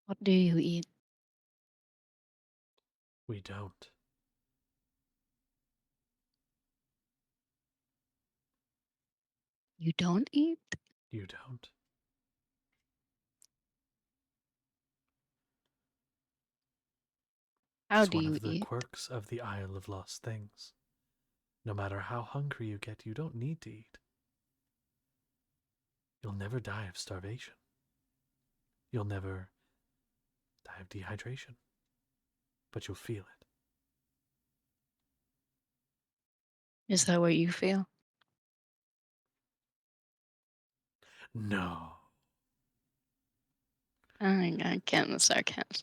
What do you eat? We don't. You don't eat? You don't. How It's do one you of the eat? quirks of the Isle of Lost Things. No matter how hungry you get, you don't need to eat. You'll never die of starvation. You'll never die of dehydration. But you'll feel it. Is that what you feel? No. I can't the sarcasm.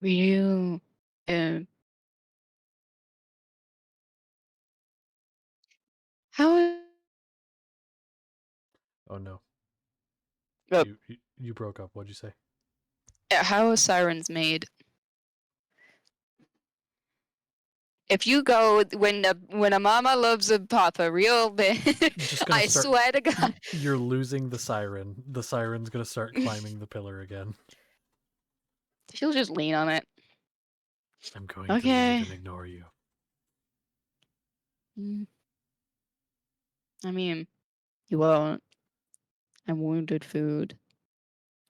Were you how Oh no. uh, You broke up. What'd you say? how are sirens made? If you go when a mama loves a papa real big, Just gonna I start. swear to God, You're losing the siren. The siren's gonna start climbing the pillar again. she'll just lean on it. I'm going to Okay. leave and ignore you. I mean, you won't. I'm wounded food.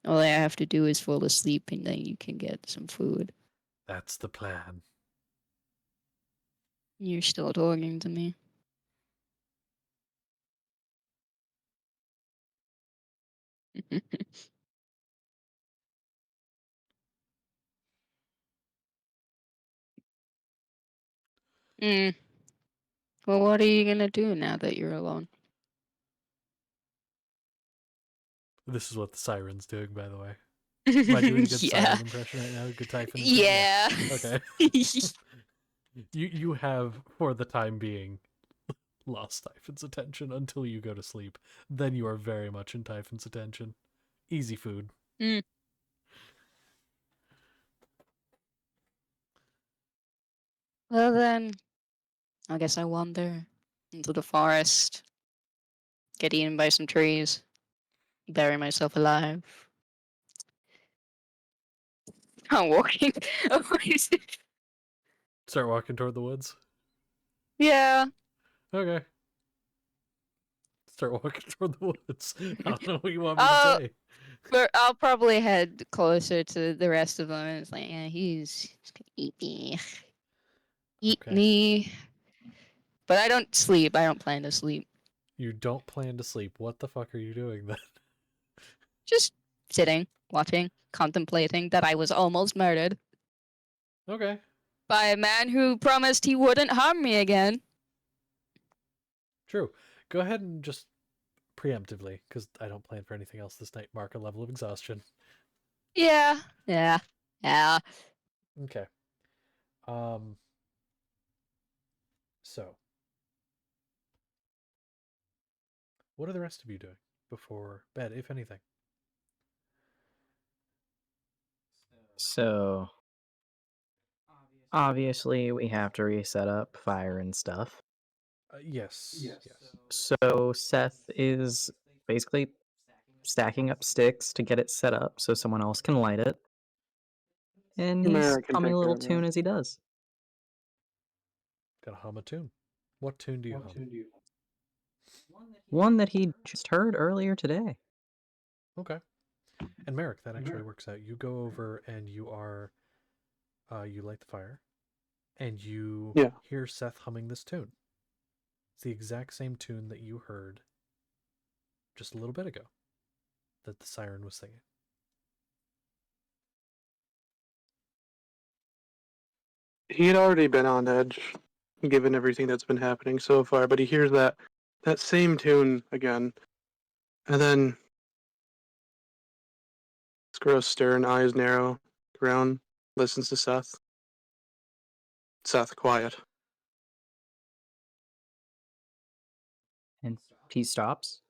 All I have to do is fall asleep and then you can get some food. That's the plan. You're still talking to me. Hmm. Well, what are you gonna do now that you're alone? This is what the siren's doing, by the way. Am I doing a good Yeah. siren impression right now? Good typhon impression? Yeah. Okay. You have, for the time being, lost Typhon's attention until you go to sleep. Then you are very much in Typhon's attention. Easy food. Mm. Well then, I guess I wander into the forest, get eaten by some trees, bury myself alive. I'm walking. Start walking toward the woods. Yeah. Okay. Start walking toward the woods. I don't know what you want me to I'll, say. I'll probably head closer to the rest of them. And it's like, yeah, he's gonna eat me. Eat Okay. me. But I don't sleep. I don't plan to sleep. You don't plan to sleep. What the fuck are you doing then? Just sitting, watching, contemplating that I was almost murdered Okay. by a man who promised he wouldn't harm me again. True. Go ahead and just preemptively, because I don't plan for anything else this night, mark a level of exhaustion. Yeah. Yeah. Yeah. Okay. So, what are the rest of you doing before bed, if anything? So, obviously, we have to reset up fire and stuff. Yes. So, Seth is basically stacking up sticks to get it set up so someone else can light it. And he's Mara can humming a take care little of that. tune as he does. Gotta hum a tune. What tune do you hum? One that he just heard earlier today. Okay. And Merrick, that actually works out. You go over and you light the fire, and you Yeah. hear Seth humming this tune. It's the exact same tune that you heard just a little bit ago that the siren was singing. He had already been on edge, given everything that's been happening so far, but he hears that same tune again, and then his gross stern, eyes narrow, ground, listens to Seth. Seth, quiet. And he stops.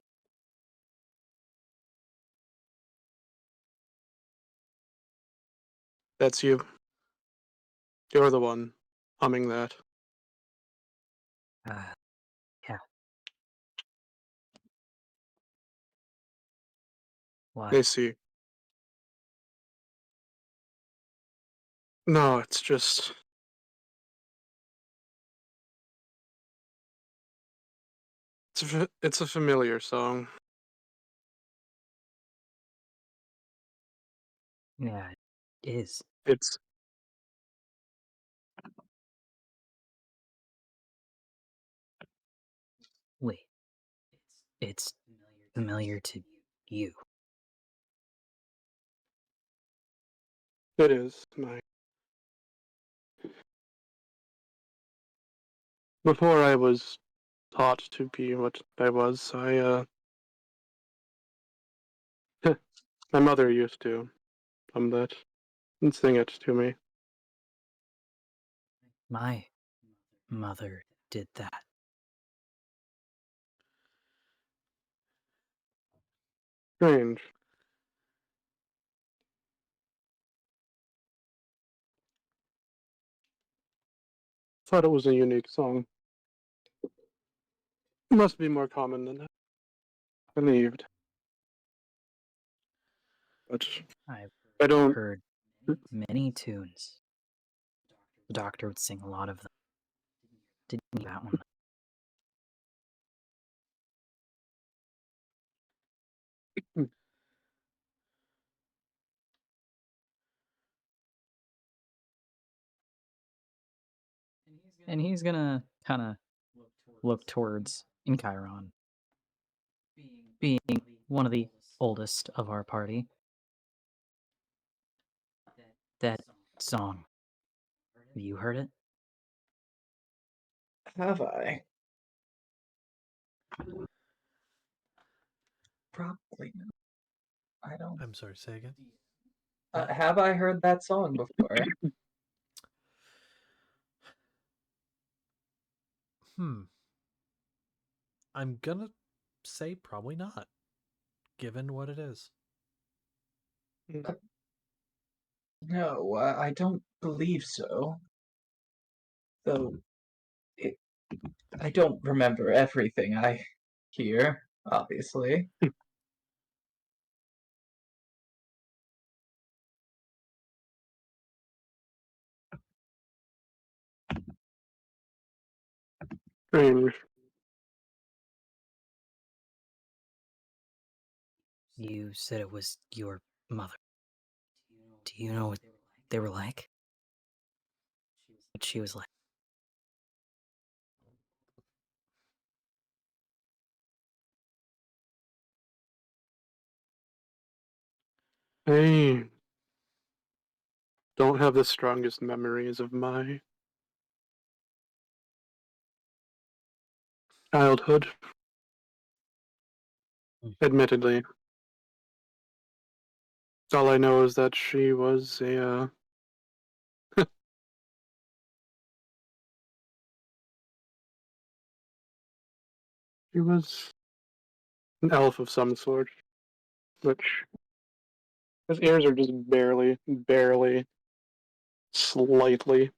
That's you. You're the one humming that. Yeah. Why? I see. No, it's just. It's a familiar song. Yeah, it is. It's Wait, it's familiar to you. it is my. Before I was taught to be what I was, my mother used to that and sing it to me. My mother did that. Strange. Thought it was a unique song. It must be more common than I believed. But I've I don't. heard many tunes. The doctor would sing a lot of them. Didn't hear that one. And he's gonna kind of look towards Encheiron, being one of the oldest of our party. That song, you heard it? Have I? Probably not. I don't. I'm sorry, say again. Have I heard that song before? I'm gonna say probably not, given what it is. No, I don't believe so. Though, it, I don't remember everything I hear, obviously. Strange. You said it was your mother. Do you know what they were like? What she was like? I don't have the strongest memories of my childhood, admittedly. All I know is that she was a. She was an elf of some sort, which his ears are just barely, slightly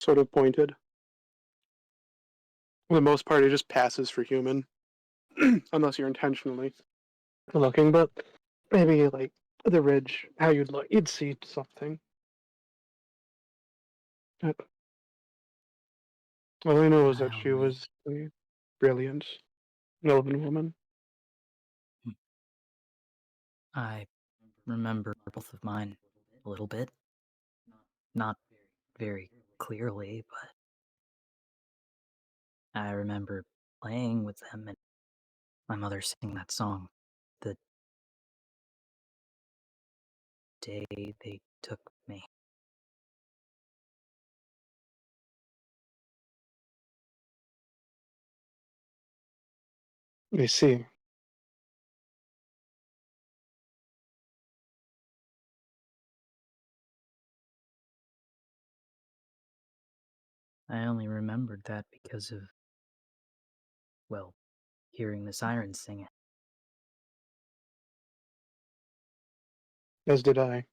sort of pointed. For the most part, it just passes for human, unless you're intentionally looking. But maybe like the ridge, how you'd look, you'd see something. But all I know is that I she only was a brilliant elven woman. I remember both of mine a little bit. Not very clearly, but I remember playing with them and my mother singing that song the day they took me. I see. I only remembered that because of, well, hearing the sirens sing it. As did I.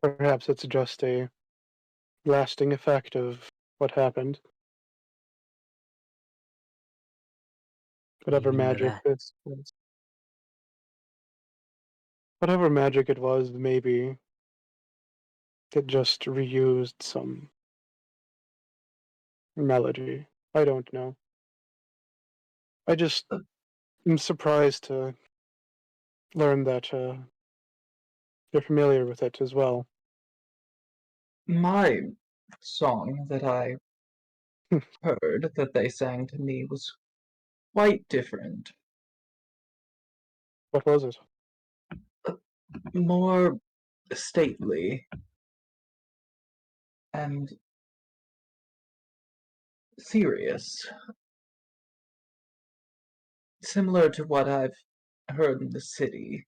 Perhaps it's just a lasting effect of what happened. Whatever You into magic that? this was. Whatever magic it was, maybe it just reused some melody. I don't know. I just am surprised to learn that you're familiar with it as well. My song that I heard that they sang to me was quite different. What was it? More stately and serious. Similar to what I've heard in the city.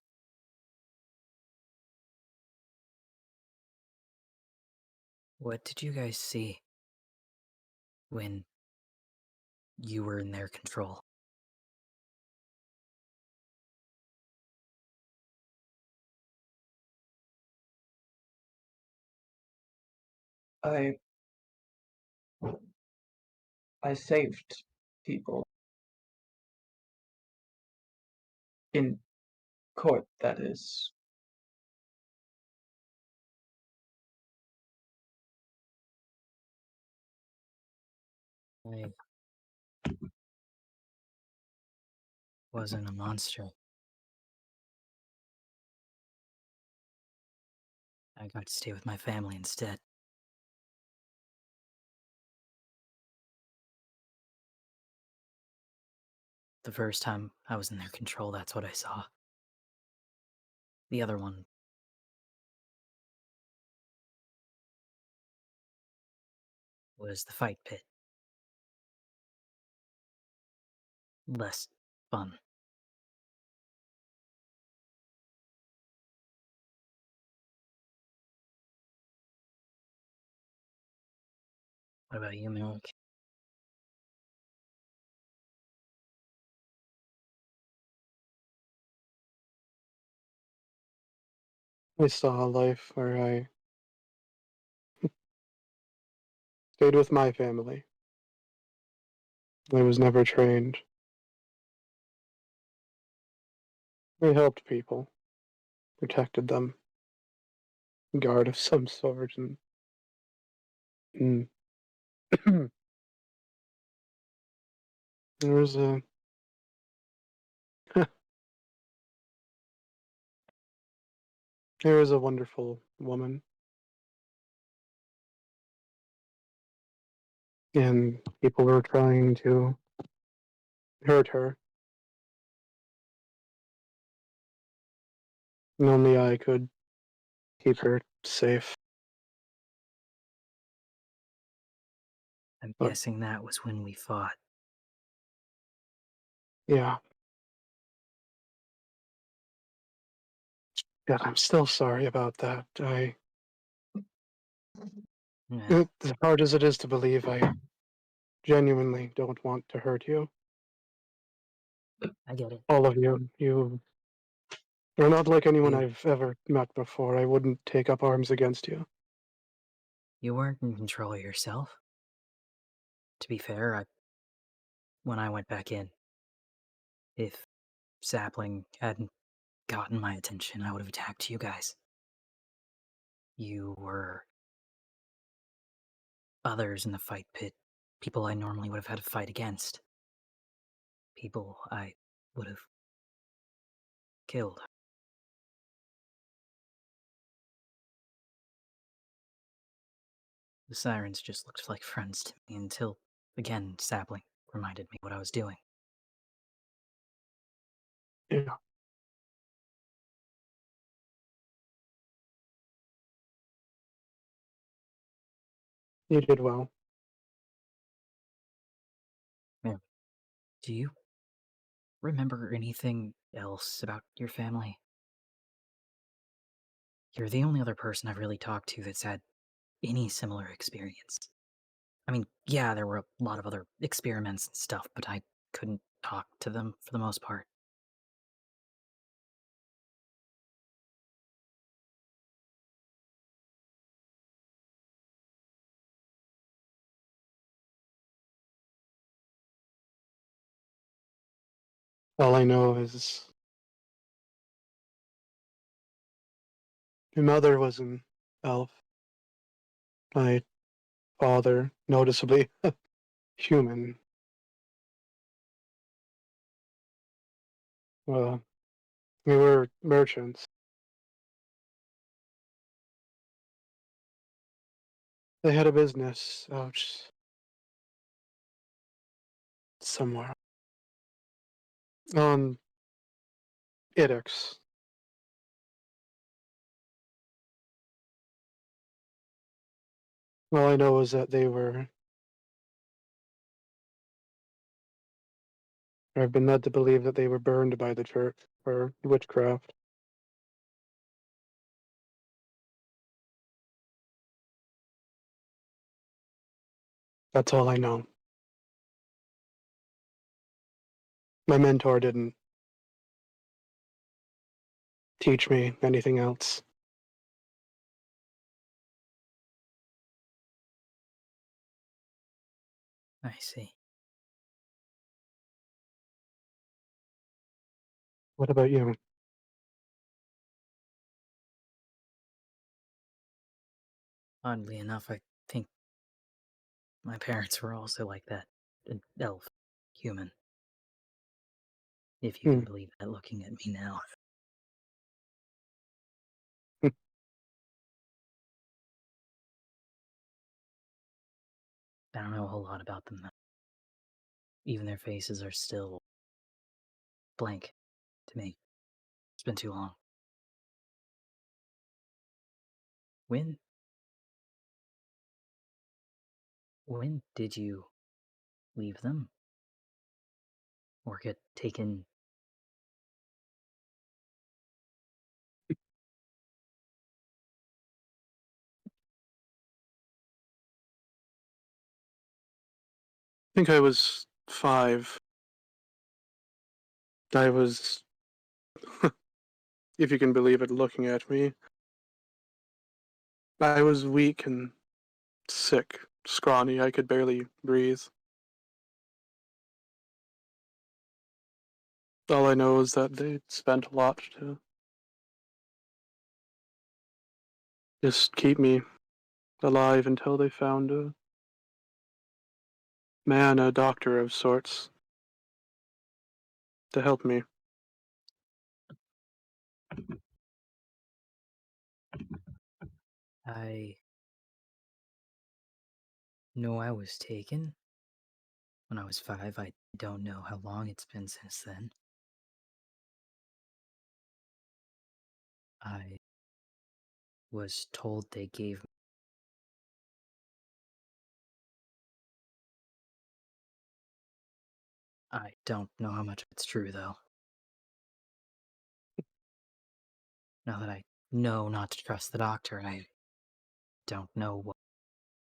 What did you guys see when you were in their control? I I saved people in court, that is. I wasn't a monster. I got to stay with my family instead. The first time I was in their control, that's what I saw. The other one was the fight pit. Less fun. What about you, Malik? I saw a life where I stayed with my family. I was never trained. I helped people, protected them, guard of some sort, and there was a there was a wonderful woman, and people were trying to hurt her, and only I could keep her safe. I'm But guessing that was when we fought. yeah, God, I'm still sorry about that. Yeah, As hard as it is to believe, I genuinely don't want to hurt you. I get it. All of you. You are not like anyone You I've ever met before. I wouldn't take up arms against you. you weren't in control of yourself. To be fair, when I went back in, if Sapling hadn't gotten my attention, I would have attacked you guys. You were others in the fight pit, people I normally would have had to fight against. People I would have killed. The sirens just looked like friends to me until, again, Sapling reminded me what I was doing. Yeah, you did well. Yeah. Do you remember anything else about your family? You're the only other person I've really talked to that's had any similar experience. I mean, yeah, there were a lot of other experiments and stuff, but I couldn't talk to them for the most part. All I know is My mother was an elf. My father, noticeably human. Well, we were merchants. They had a business out somewhere on Idix. All I know is that I've been led to believe that they were burned by the church for witchcraft. That's all I know. My mentor didn't teach me anything else. I see. What about you? Oddly enough, I think my parents were also like that. An elf. Human. If you can believe that looking at me now. I don't know a whole lot about them, though. Even their faces are still blank to me. It's been too long. When did you leave them? Or get taken? I think I was 5. I was, if you can believe it, looking at me. I was weak and sick, scrawny. I could barely breathe. All I know is that they spent a lot to just keep me alive until they found a man, a doctor of sorts, to help me. I know I was taken when I was 5. I don't know how long it's been since then. I was told they gave me. I don't know how much it's true, though. Now that I know not to trust the doctor, I don't know what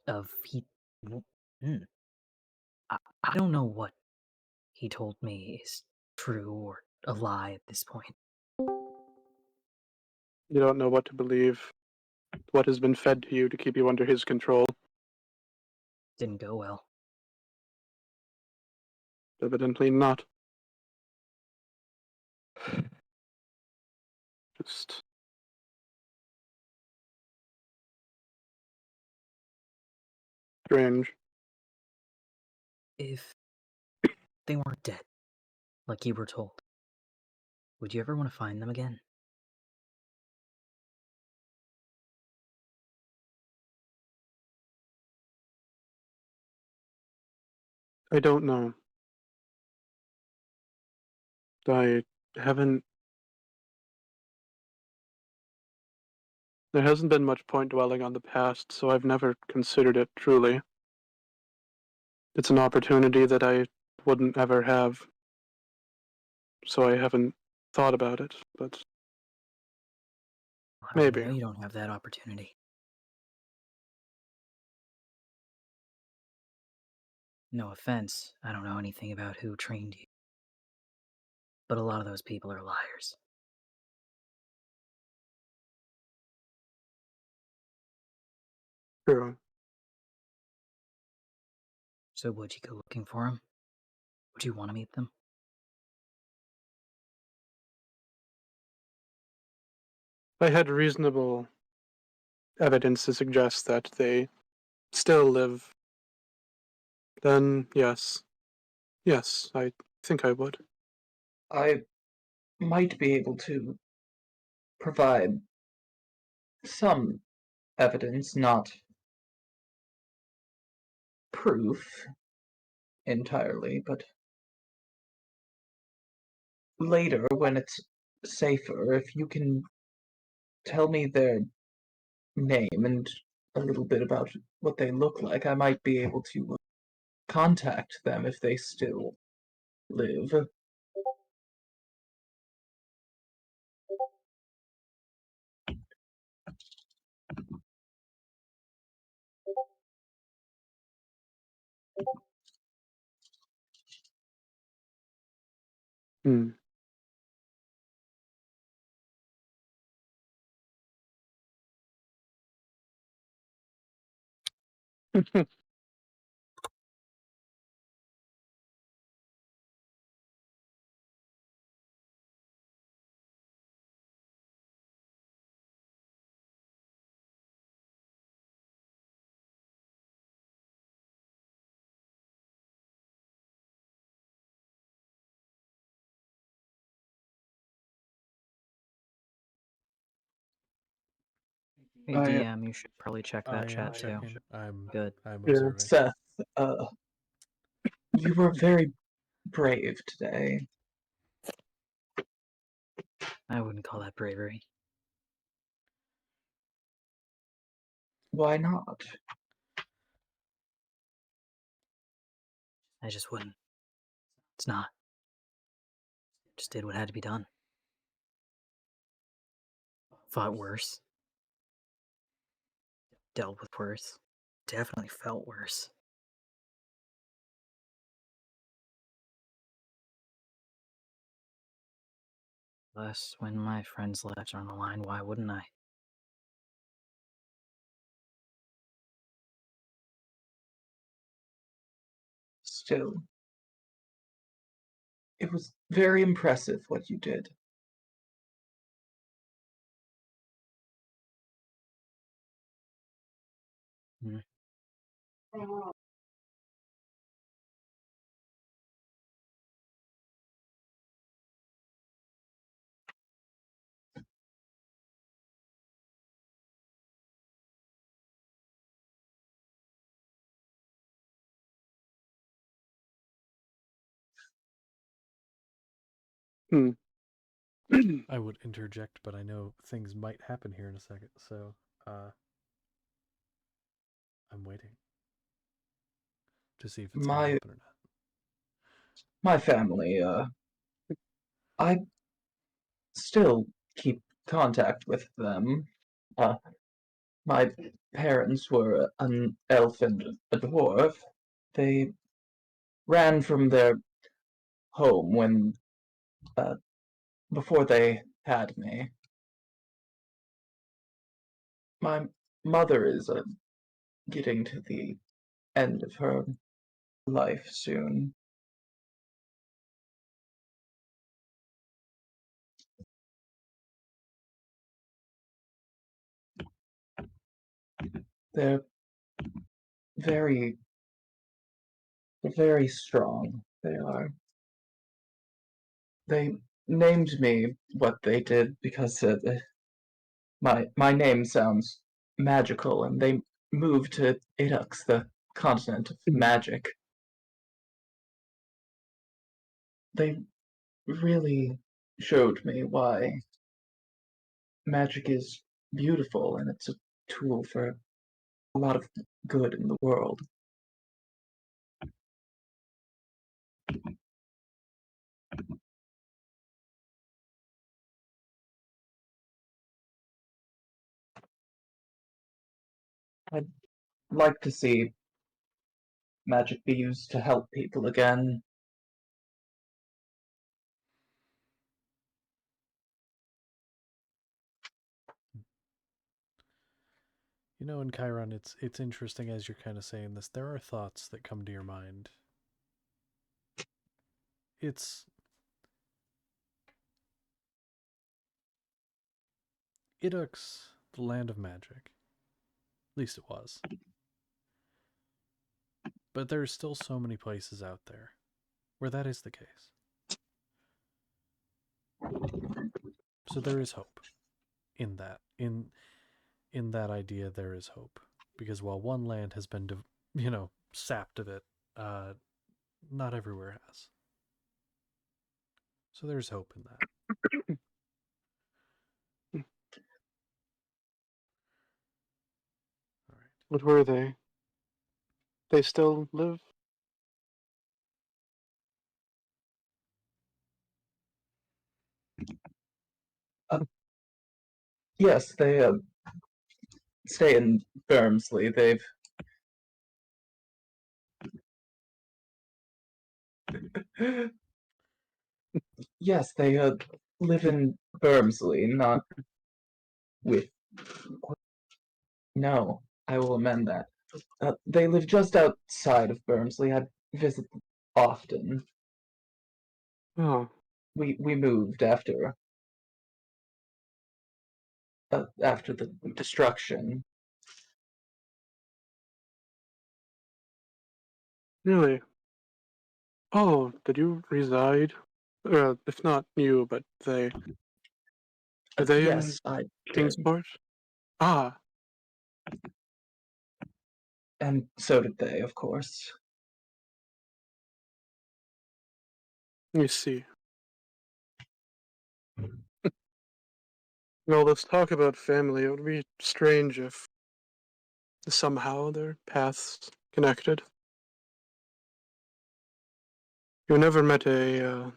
of he. Hmm. I don't know what he told me is true or a lie at this point. You don't know what to believe, what has been fed to you to keep you under his control. Didn't go well. Evidently not. Just strange. If they weren't dead, like you were told, would you ever want to find them again? I don't know. I haven't. There hasn't been much point dwelling on the past, so I've never considered it truly. It's an opportunity that I wouldn't ever have, so I haven't thought about it, but How do you maybe. know you don't have that opportunity? No offense, I don't know anything about who trained you. But a lot of those people are liars. True. So would you go looking for them? Would you want to meet them? I had reasonable evidence to suggest that they still live, then yes. Yes, I think I would. I might be able to provide some evidence, not proof entirely, but later when it's safer, if you can tell me their name and a little bit about what they look like, I might be able to contact them if they still live. Hmm. Hey DM, you should probably check that I am chat too. checking. I'm Good. Yeah. observing. Seth, you were very brave today. I wouldn't call that bravery. Why not? I just wouldn't. It's not. Just did what had to be done. Fought worse. Dealt with worse. Definitely felt worse. Plus, when my friends' lives are on the line, why wouldn't I? Still, it was very impressive what you did. Hmm. Hmm. I would interject, but I know things might happen here in a second, so I'm waiting to see if it's going to My happen or not. my family, I still keep contact with them. Uh, my parents were an elf and a dwarf. They ran from their home when, uh, before they had me. My mother is getting to the end of her life soon. They're very, very strong. They are. They named me what they did because my name sounds magical, and they moved to Idux, the continent of magic. They really showed me why magic is beautiful and it's a tool for a lot of good in the world. I'd like to see magic be used to help people again. You know, in Chiron, it's interesting as you're kind of saying this. There are thoughts that come to your mind. It's Idux, the land of magic. least it was. But there's still so many places out there where that is the case. So there is hope in that. In that idea, there is hope, because while one land has been, sapped of it, not everywhere has. So there's hope in that. All right. What were they? They still live? Yes, they stay in Bermsley. Yes, they live in Bermsley, not with. No, I will amend that. They live just outside of Bermsley. I visit often. Oh, We moved after the destruction. really? Oh, did you reside? If not you, but they. Are they in Yes, I did, Kingsport? Ah, and so did they, of course. you see. Well, let's talk about family. It would be strange if somehow their paths connected. You never met a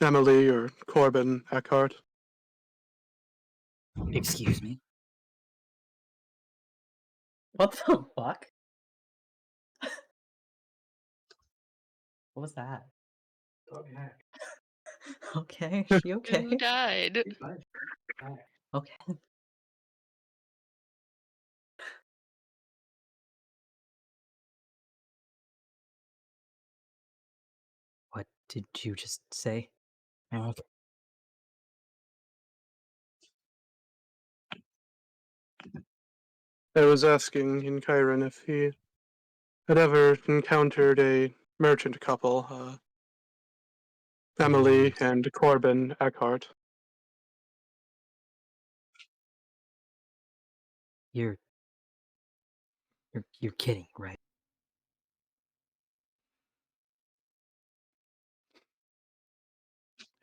Emily or Corbin Eckhart? Excuse me? What the fuck? What was that? Okay, she Who okay? died? Okay. What did you just say, Eric? I was asking in Chiron if he had ever encountered a merchant couple, Emily and Corbin Eckhart. You're kidding, right?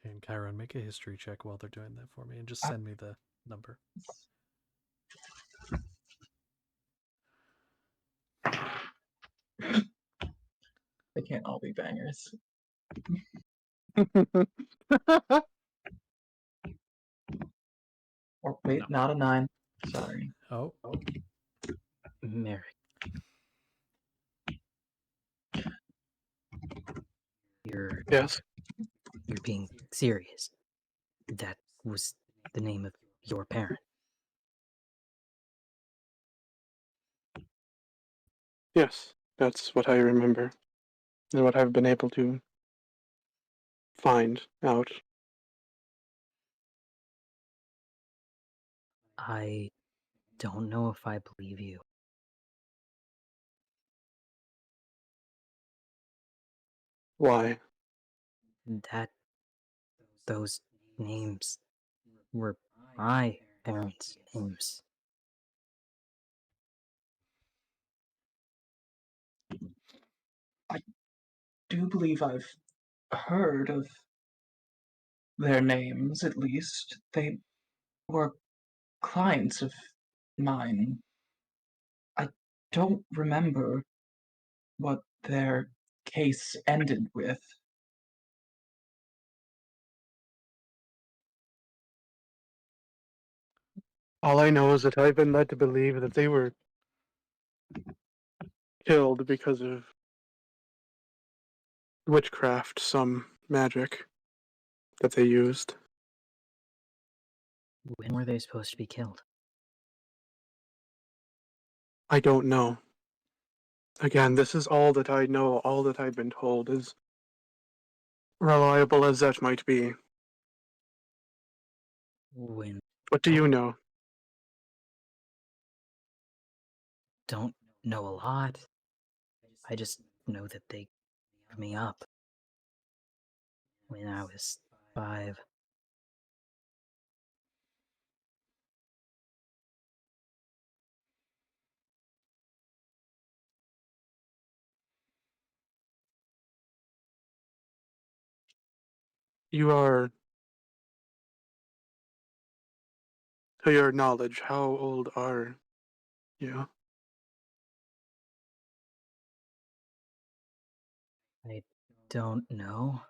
And Chiron, make a history check while they're doing that for me, and just send me the number. They can't all be bangers. Or wait, No. not a 9. Sorry. Oh, Merrick. Yes. You're being serious. That was the name of your parent. Yes, that's what I remember, and what I've been able to find out. I don't know if I believe you. Why? Those names were my parents' names. I do believe I've heard of their names, at least. They were clients of mine. I don't remember what their case ended with. All I know is that I've been led to believe that they were killed because of witchcraft, some magic that they used. When were they supposed to be killed? I don't know. Again, this is all that I know, all that I've been told, as reliable as that might be. When? What do you know? don't know a lot. I just know that they gave me up when I was 5. You are, to your knowledge, how old are you? I don't know.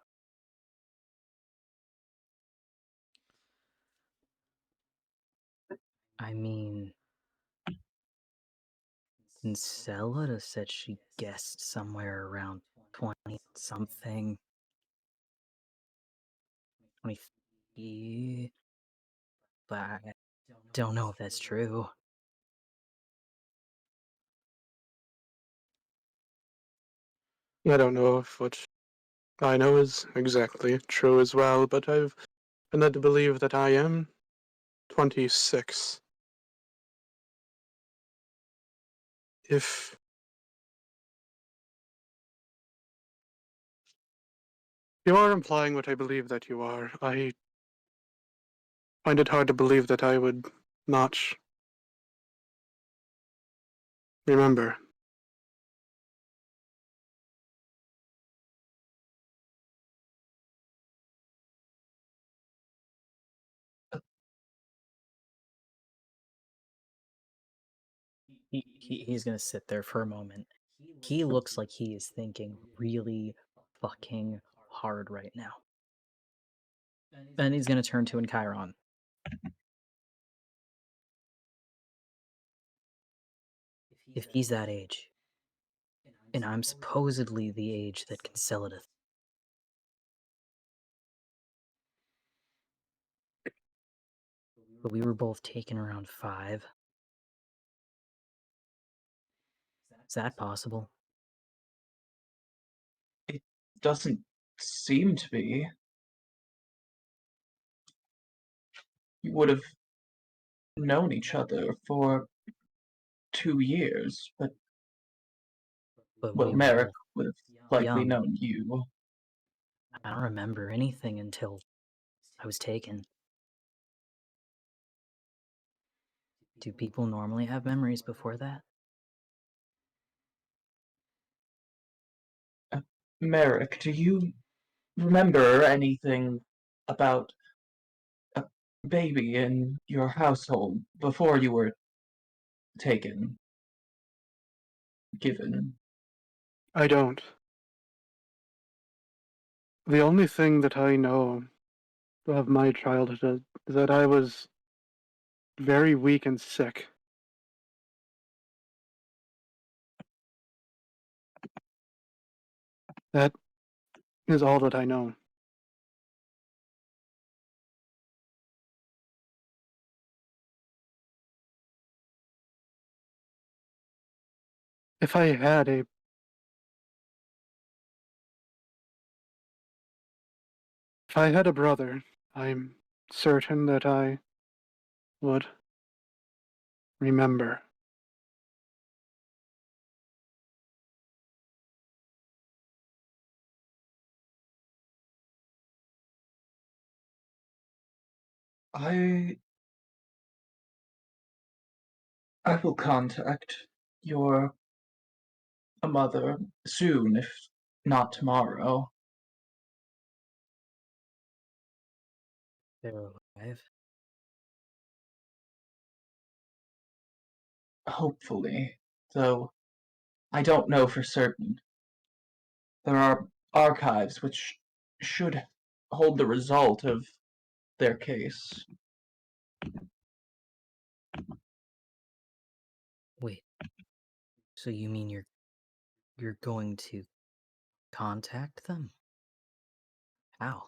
I mean, Encelada said she guessed somewhere around 20 something. 20, but I don't know if that's true. I don't know if what I know is exactly true as well, but I've been led to believe that I am 26. If you are implying what I believe that you are, I find it hard to believe that I would not remember. He's gonna sit there for a moment. He looks like he is thinking really fucking hard right now. And he's gonna turn to Encheiron. If he's that age, and I'm supposedly the age that Conceladeth, but we were both taken around 5. Is that possible? It doesn't seem to be. You would have known each other for 2 years, but But well, we were Merrick both would have likely young. known you. I don't remember anything until I was taken. Do people normally have memories before that? Merrick, do you remember anything about a baby in your household before you were taken? Given? I don't. The only thing that I know of my childhood is that I was very weak and sick. That is all that I know. If I had a if I had a brother, I'm certain that I would remember. I will contact your mother soon, if not tomorrow. They're alive. Hopefully, though I don't know for certain. There are archives which should hold the result of their case. Wait, so you mean you're going to contact them? How?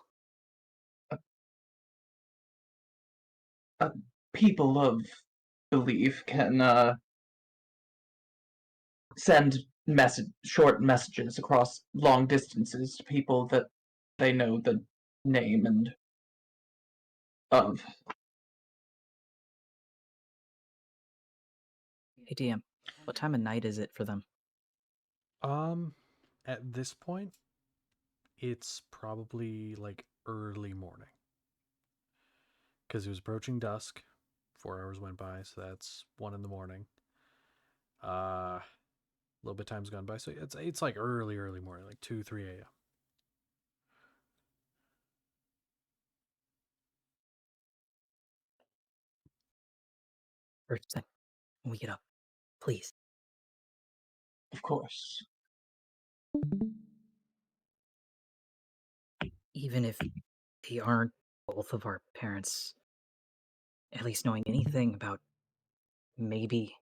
Uh, People of belief can send short messages across long distances to people that they know the name and of. Hey, DM, What time of night is it for them? At this point, it's probably like early morning because it was approaching dusk. 4 hours went by, so that's 1 in the morning. A little bit of time's gone by, so it's like early morning, like 2-3 a.m. First thing when we get up, please. Of course. Even if they aren't both of our parents, at least knowing anything about maybe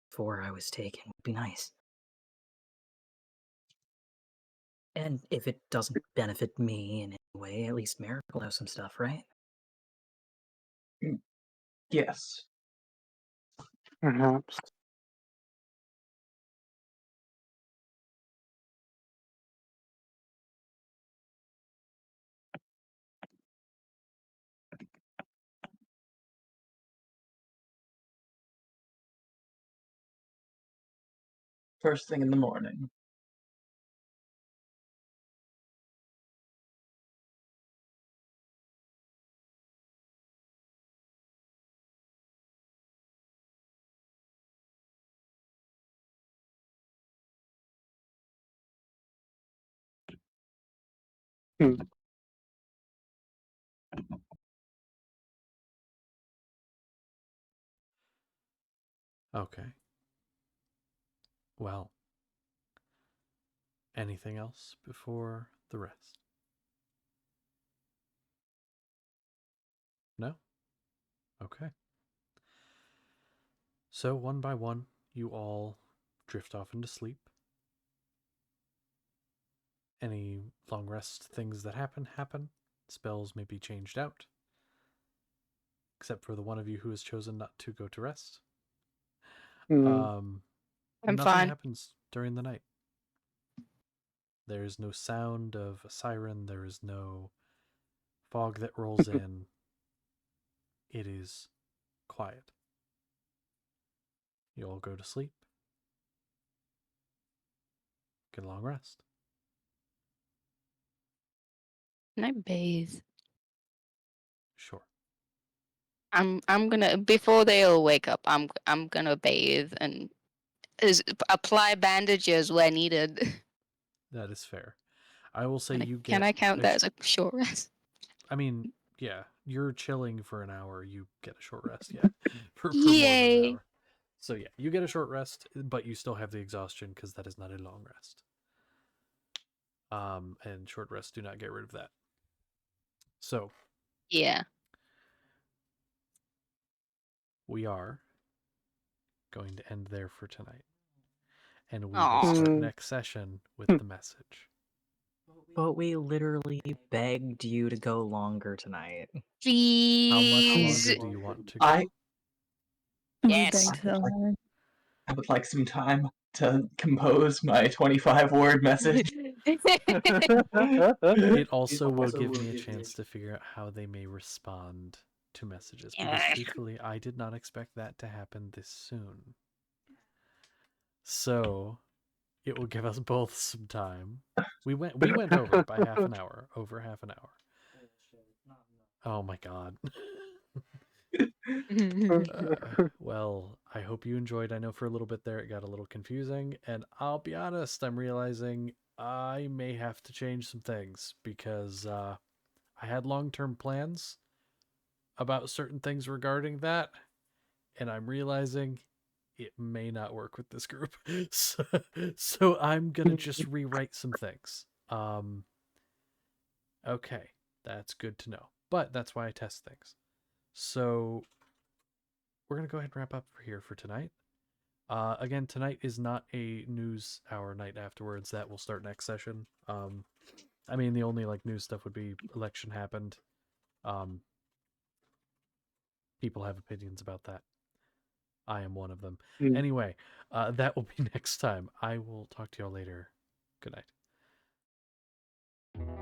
before I was taken would be nice. And if it doesn't benefit me in any way, at least Merrick will know some stuff, right? Yes. Perhaps. First thing in the morning. Hmm. Okay. Well, anything else before the rest? No? Okay. So, one by one, you all drift off into sleep. Any long rest things that happen. Spells may be changed out. Except for the one of you who has chosen not to go to rest. I'm Nothing fine. happens during the night. There is no sound of a siren. There is no fog that rolls in. It is quiet. You all go to sleep. Get a long rest. Can I bathe? Sure. I'm gonna before they all wake up. I'm gonna bathe and apply bandages where needed. That is fair. I will say Can I, you can get I count that as a short rest? I mean, yeah, you're chilling for an hour. You get a short rest, yeah, for more than an Yay! hour. So yeah, you get a short rest, but you still have the exhaustion because that is not a long rest. And short rests do not get rid of that. So Yeah. we are going to end there for tonight, and we will Aw. start Hmm. next session with the message. But we literally begged you to go longer tonight. How much Please. longer do you want to go? We Yes. begged so hard. I would like some time to compose my 25-word message. It also will give me a chance to figure out how they may respond to messages, because truthfully, I did not expect that to happen this soon. So it will give us both some time. We went over by half an hour, over half an hour. Oh my god. Well, I hope you enjoyed. I know for a little bit there it got a little confusing, and I'll be honest, I'm realizing I may have to change some things because I had long-term plans about certain things regarding that, and I'm realizing it may not work with this group. So I'm gonna just rewrite some things. Okay, that's good to know. But that's why I test things. So we're gonna go ahead and wrap up here for tonight. Again, tonight is not a news hour night afterwards. That will start next session. I mean, the only like news stuff would be election happened. People have opinions about that. I am one of them. Hmm. Anyway, that will be next time. I will talk to y'all later. Good night.